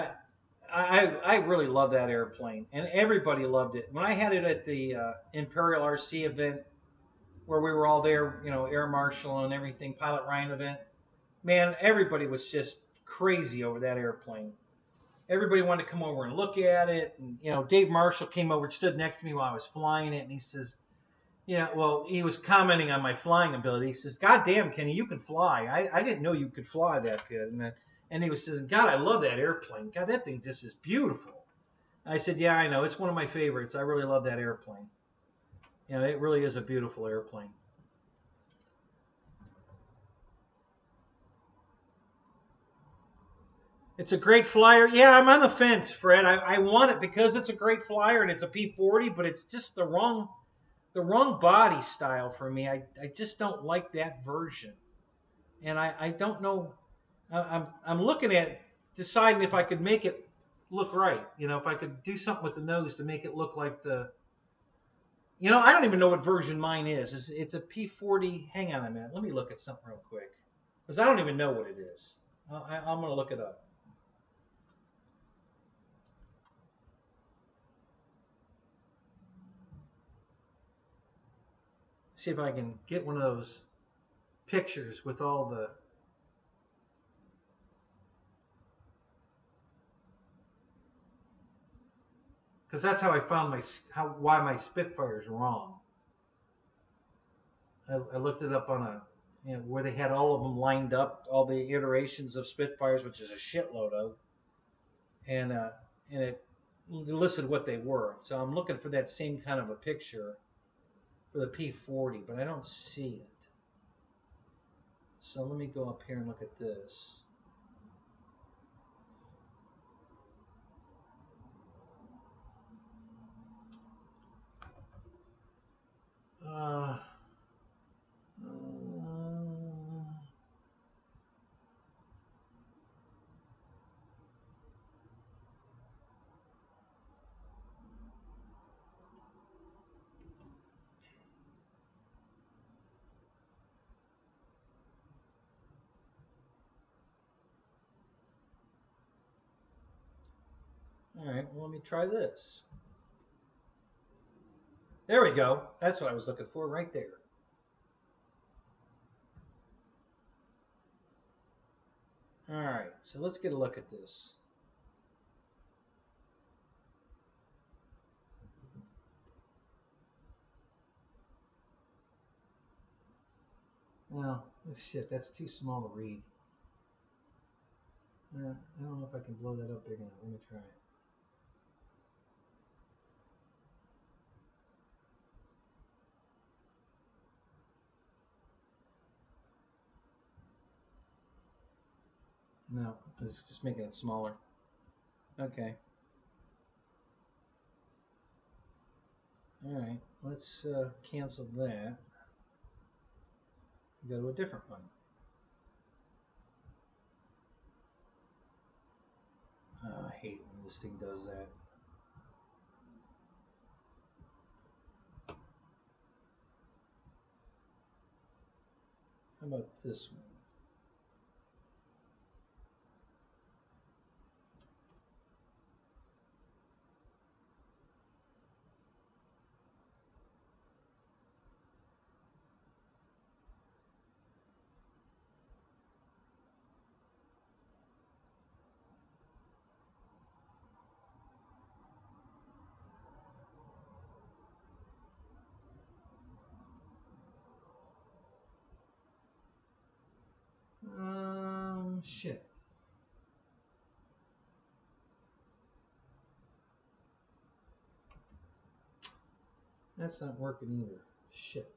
I really love that airplane, and everybody loved it. When I had it at the Imperial RC event, where we were all there, Air Marshal and everything, Pilot Ryan event, man, everybody was just crazy over that airplane. Everybody wanted to come over and look at it, and Dave Marshall came over and stood next to me while I was flying it, and he says, well, he was commenting on my flying ability. He says, "God damn, Kenny, you can fly. I didn't know you could fly that good." And he was saying, "God, I love that airplane. God, that thing just is beautiful." I said, "Yeah, I know. It's one of my favorites. I really love that airplane. It really is a beautiful airplane." It's a great flyer. Yeah, I'm on the fence, Fred. I want it because it's a great flyer and it's a P40, but it's just the wrong body style for me. I just don't like that version. And I don't know. I'm looking at deciding if I could make it look right. If I could do something with the nose to make it look like the. I don't even know what version mine is. It's a P40. Hang on a minute. Let me look at something real quick, because I don't even know what it is. I'm going to look it up. See if I can get one of those pictures with all the. Because that's how I found why my Spitfire's wrong. I looked it up on where they had all of them lined up, all the iterations of Spitfires, which is a shitload of, and it listed what they were. So I'm looking for that same kind of a picture for the P40, but I don't see it. So let me go up here and look at this. All right, well, let me try this. There we go. That's what I was looking for right there. All right, so let's get a look at this. Oh, shit, that's too small to read. I don't know if I can blow that up big enough. Let me try it. No, it's just making it smaller. Okay. All right, let's cancel that. Go to a different one. Oh, I hate when this thing does that. How about this one? Shit. That's not working either. Shit.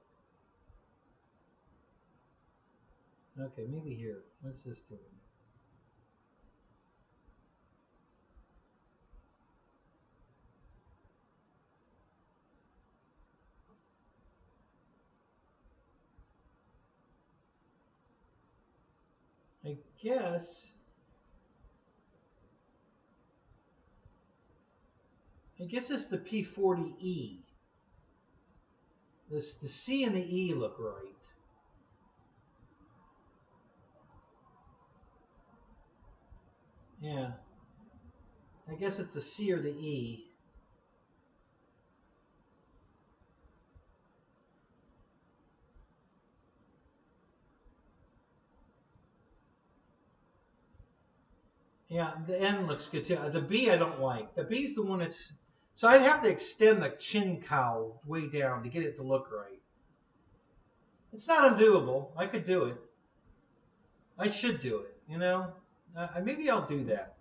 Okay, maybe here. What's this doing? I guess it's the P40E. The C and the E look right. Yeah. I guess it's the C or the E. Yeah, the N looks good too. The B I don't like. The B's the one that's... So I'd have to extend the chin cowl way down to get it to look right. It's not undoable. I could do it. I should do it, you know? Maybe I'll do that.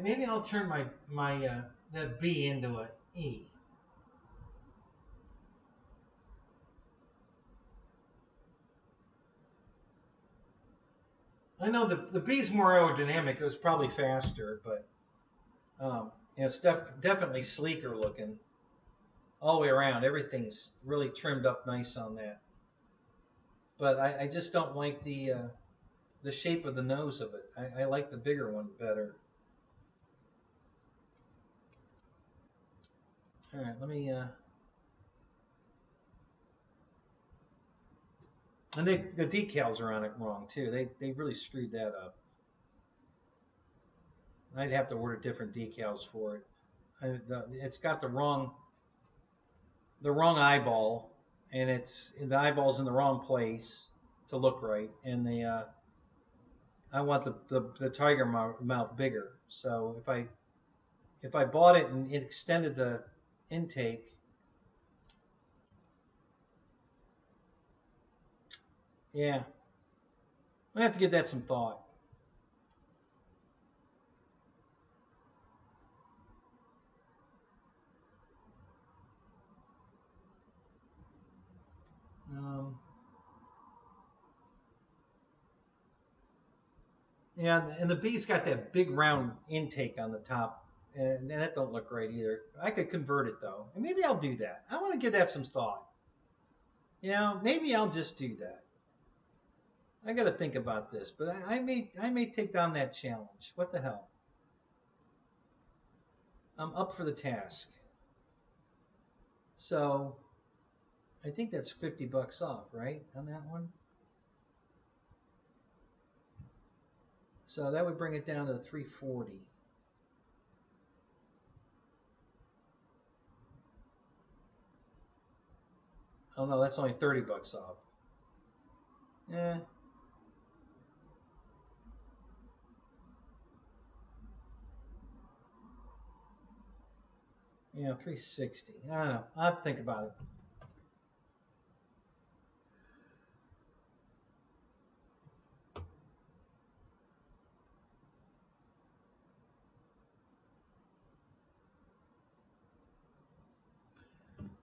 Maybe I'll turn my that B into an E. I know the B's more aerodynamic. It was probably faster, but it's definitely sleeker looking all the way around. Everything's really trimmed up nice on that. But I just don't like the shape of the nose of it. I like the bigger one better. All right, let me. And the decals are on it wrong too. They really screwed that up. I'd have to order different decals for it. It's got the wrong eyeball, and the eyeball's in the wrong place to look right, and I want the tiger mouth bigger. So if I bought it and it extended the intake, yeah, I have to give that some thought. Yeah, and the B's got that big round intake on the top, and that don't look right either. I could convert it though, and maybe I'll do that. I want to give that some thought. You know, maybe I'll just do that. I got to think about this, but I may take on that challenge. What the hell? I'm up for the task. So I think that's $50 off, right, on that one? So that would bring it down to $340. Oh no, that's only $30 off. Yeah. Yeah, 360. I don't know. I'll have to think about it.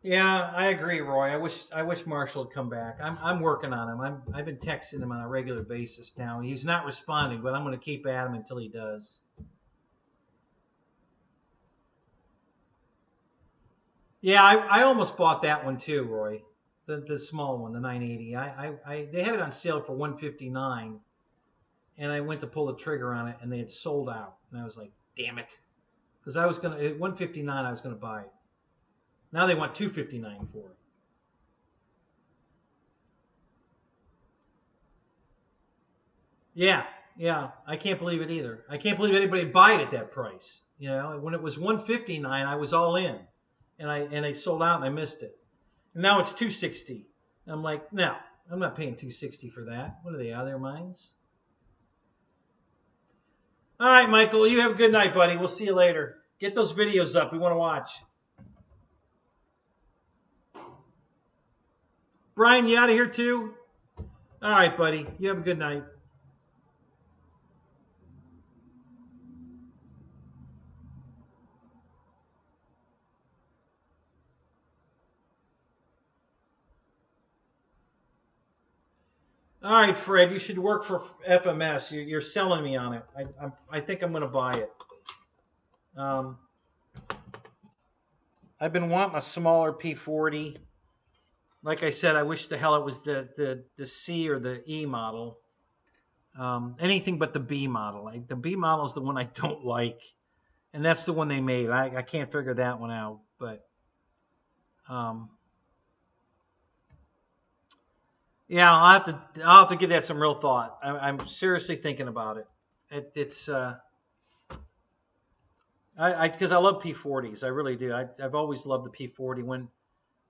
Yeah, I agree, Roy. I wish Marshall would come back. I'm working on him. I've been texting him on a regular basis now. He's not responding, but I'm going to keep at him until he does. Yeah, I almost bought that one too, Roy. The small one, the 980. They had it on sale for 159, and I went to pull the trigger on it, and they had sold out, and I was like, damn it, because I was gonna at 159 I was gonna buy it. Now they want 259 for it. Yeah, yeah. I can't believe it either. I can't believe anybody would buy it at that price. You know, when it was 159, I was all in, and I sold out and I missed it. And now it's 260. I'm like, no, I'm not paying 260 for that. What are they, out of their minds? All right, Michael, you have a good night, buddy. We'll see you later. Get those videos up. We want to watch. Brian, you out of here too? All right, buddy. You have a good night. All right, Fred, you should work for FMS. You're selling me on it. I think I'm going to buy it. I've been wanting a smaller P40. Like I said, I wish the hell it was the C or the E model. Anything but the B model. The B model is the one I don't like, and that's the one they made. I can't figure that one out, but yeah, I'll have to give that some real thought. I'm seriously thinking about it. It's because I love P40s. I really do. I've always loved the P40.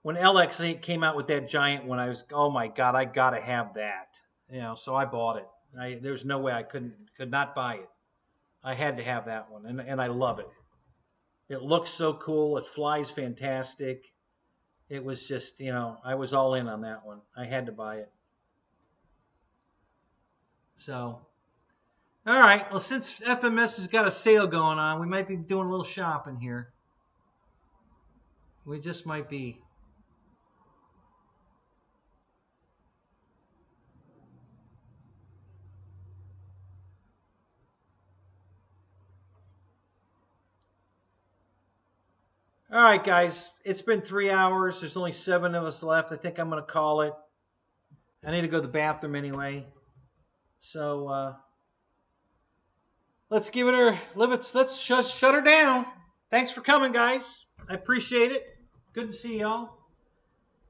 When LX came out with that giant one, I was, oh my God, I gotta have that. You know, so I bought it. There's no way I could not buy it. I had to have that one, and I love it. It looks so cool. It flies fantastic. It was just, you know, I was all in on that one. I had to buy it. So, all right. Well, since FMS has got a sale going on, we might be doing a little shopping here. We just might be. All right, guys. It's been 3 hours. There's only 7 of us left. I think I'm going to call it. I need to go to the bathroom anyway. So let's give it her. Let's just shut her down. Thanks for coming, guys. I appreciate it. Good to see y'all.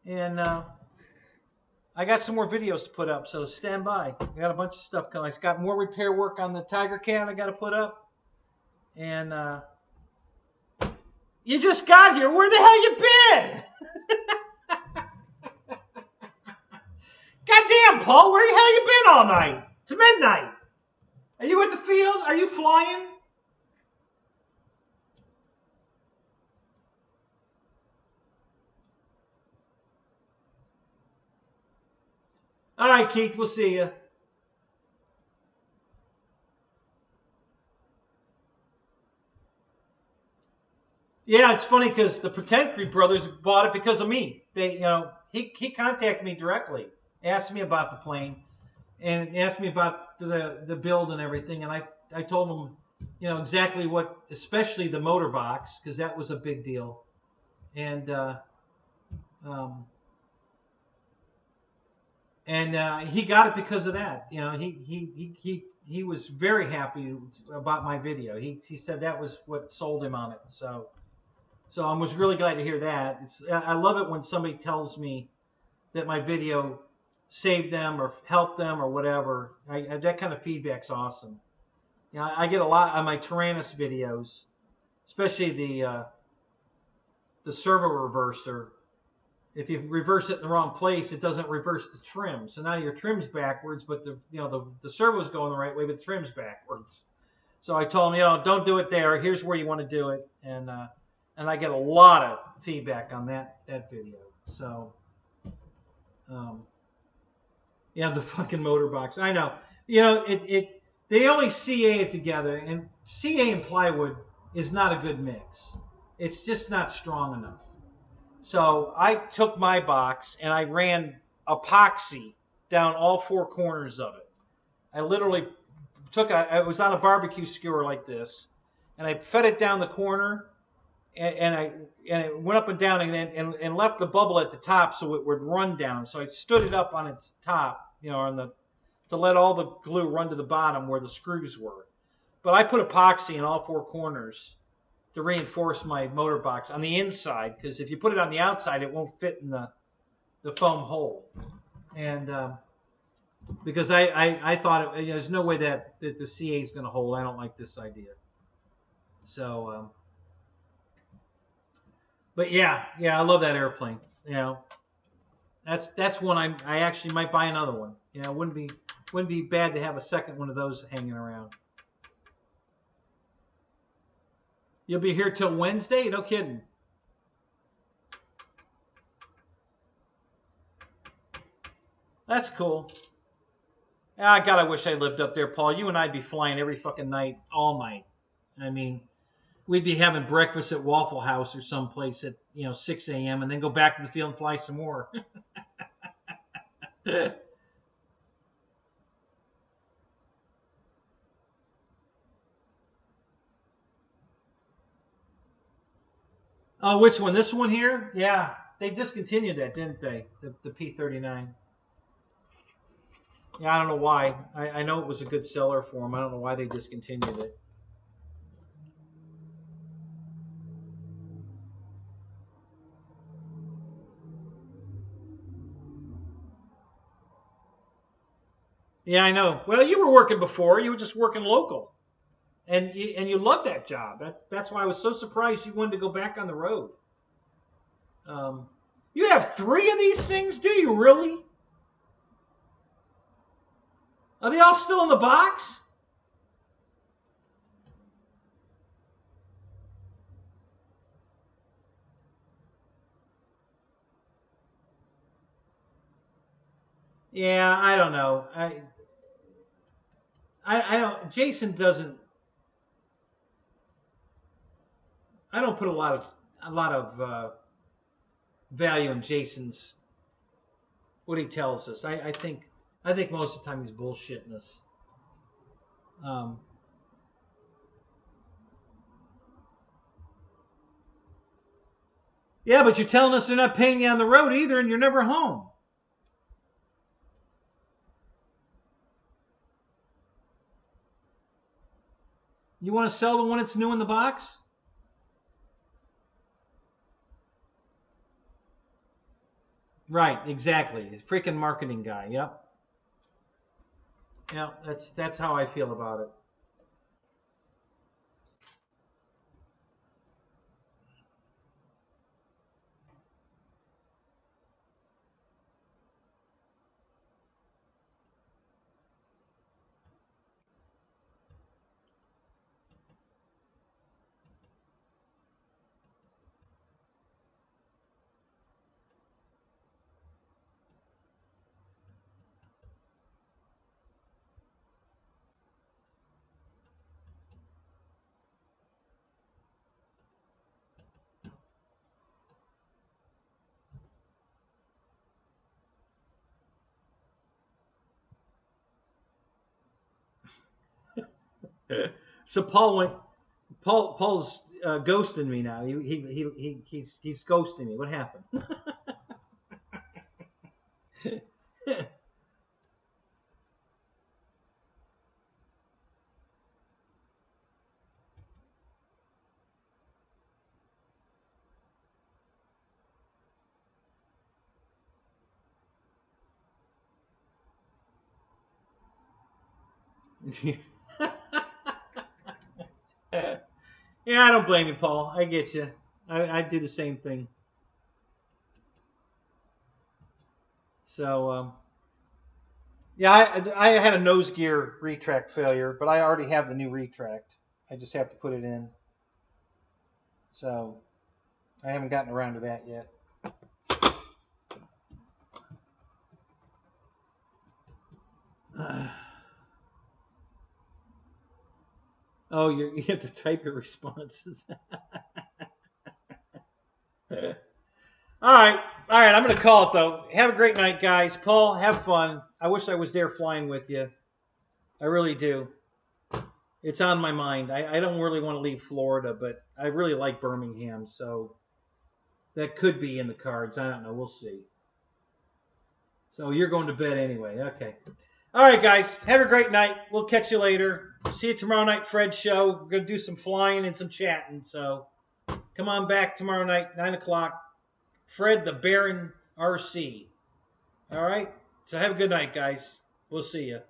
And I got some more videos to put up, so stand by. I got a bunch of stuff coming. I got more repair work on the Tiger Cat I got to put up. And you just got here. Where the hell you been? Goddamn, Paul, where the hell you been all night? It's midnight. Are you at the field? Are you flying? All right, Keith, we'll see you. Yeah, it's funny because the Pretendry brothers bought it because of me. They, you know, he contacted me directly, asked me about the plane, and asked me about the build and everything, and I told him, you know, exactly what, especially the motor box, because that was a big deal, and he got it because of that. You know, he was very happy about my video. He said that was what sold him on it. So I was really glad to hear that. I love it when somebody tells me that my video saved them or helped them or whatever. That kind of feedback's awesome. You know, I get a lot on my Tyrannus videos, especially the servo reverser. If you reverse it in the wrong place, it doesn't reverse the trim. So now your trim's backwards, but the servo's going the right way, but the trim's backwards. So I told him, you know, don't do it there. Here's where you want to do it. And And I get a lot of feedback on that video. So, yeah, the fucking motor box. I know. You know, they only CA it together, and CA and plywood is not a good mix. It's just not strong enough. So I took my box and I ran epoxy down all four corners of it. I literally I was on a barbecue skewer like this, and I fed it down the corner, and it went up and down and left the bubble at the top so it would run down. So I stood it up on its top, you know, to let all the glue run to the bottom where the screws were. But I put epoxy in all four corners to reinforce my motor box on the inside, because if you put it on the outside, it won't fit in the foam hole. And because I thought there's no way that the CA is going to hold. I don't like this idea. So, but yeah, I love that airplane. You know, that's one I actually might buy another one. You know, it wouldn't be bad to have a second one of those hanging around. You'll be here till Wednesday? No kidding. That's cool. Ah, God, I wish I lived up there, Paul. You and I'd be flying every fucking night, all night. I mean, we'd be having breakfast at Waffle House or someplace at 6 a.m. and then go back to the field and fly some more. Oh, which one? This one here? Yeah, they discontinued that, didn't they? The P39. Yeah, I don't know why. I know it was a good seller for them. I don't know why they discontinued it. Yeah, I know. Well, you were working before. You were just working local. And you loved that job. That's why I was so surprised you wanted to go back on the road. You have 3 of these things? Do you really? Are they all still in the box? Yeah, I don't know. I don't. Jason doesn't. I don't put a lot of value in Jason's what he tells us. I think most of the time he's bullshitting us. Yeah, but you're telling us they're not paying you on the road either, and you're never home. You want to sell the one that's new in the box? Right, exactly. Freaking marketing guy. Yep. Yeah, that's how I feel about it. So Paul's ghosting me now. He's ghosting me. What happened? Yeah, I don't blame you, Paul. I get you. I do the same thing. So, yeah, I had a nose gear retract failure, but I already have the new retract. I just have to put it in. So, I haven't gotten around to that yet. Oh, you have to type your responses. All right. I'm going to call it, though. Have a great night, guys. Paul, have fun. I wish I was there flying with you. I really do. It's on my mind. I don't really want to leave Florida, but I really like Birmingham, so that could be in the cards. I don't know. We'll see. So you're going to bed anyway. Okay. All right, guys. Have a great night. We'll catch you later. See you tomorrow night, Fred's show. We're going to do some flying and some chatting, so come on back tomorrow night, 9 o'clock. Fred the Baron RC. All right? So have a good night, guys. We'll see you.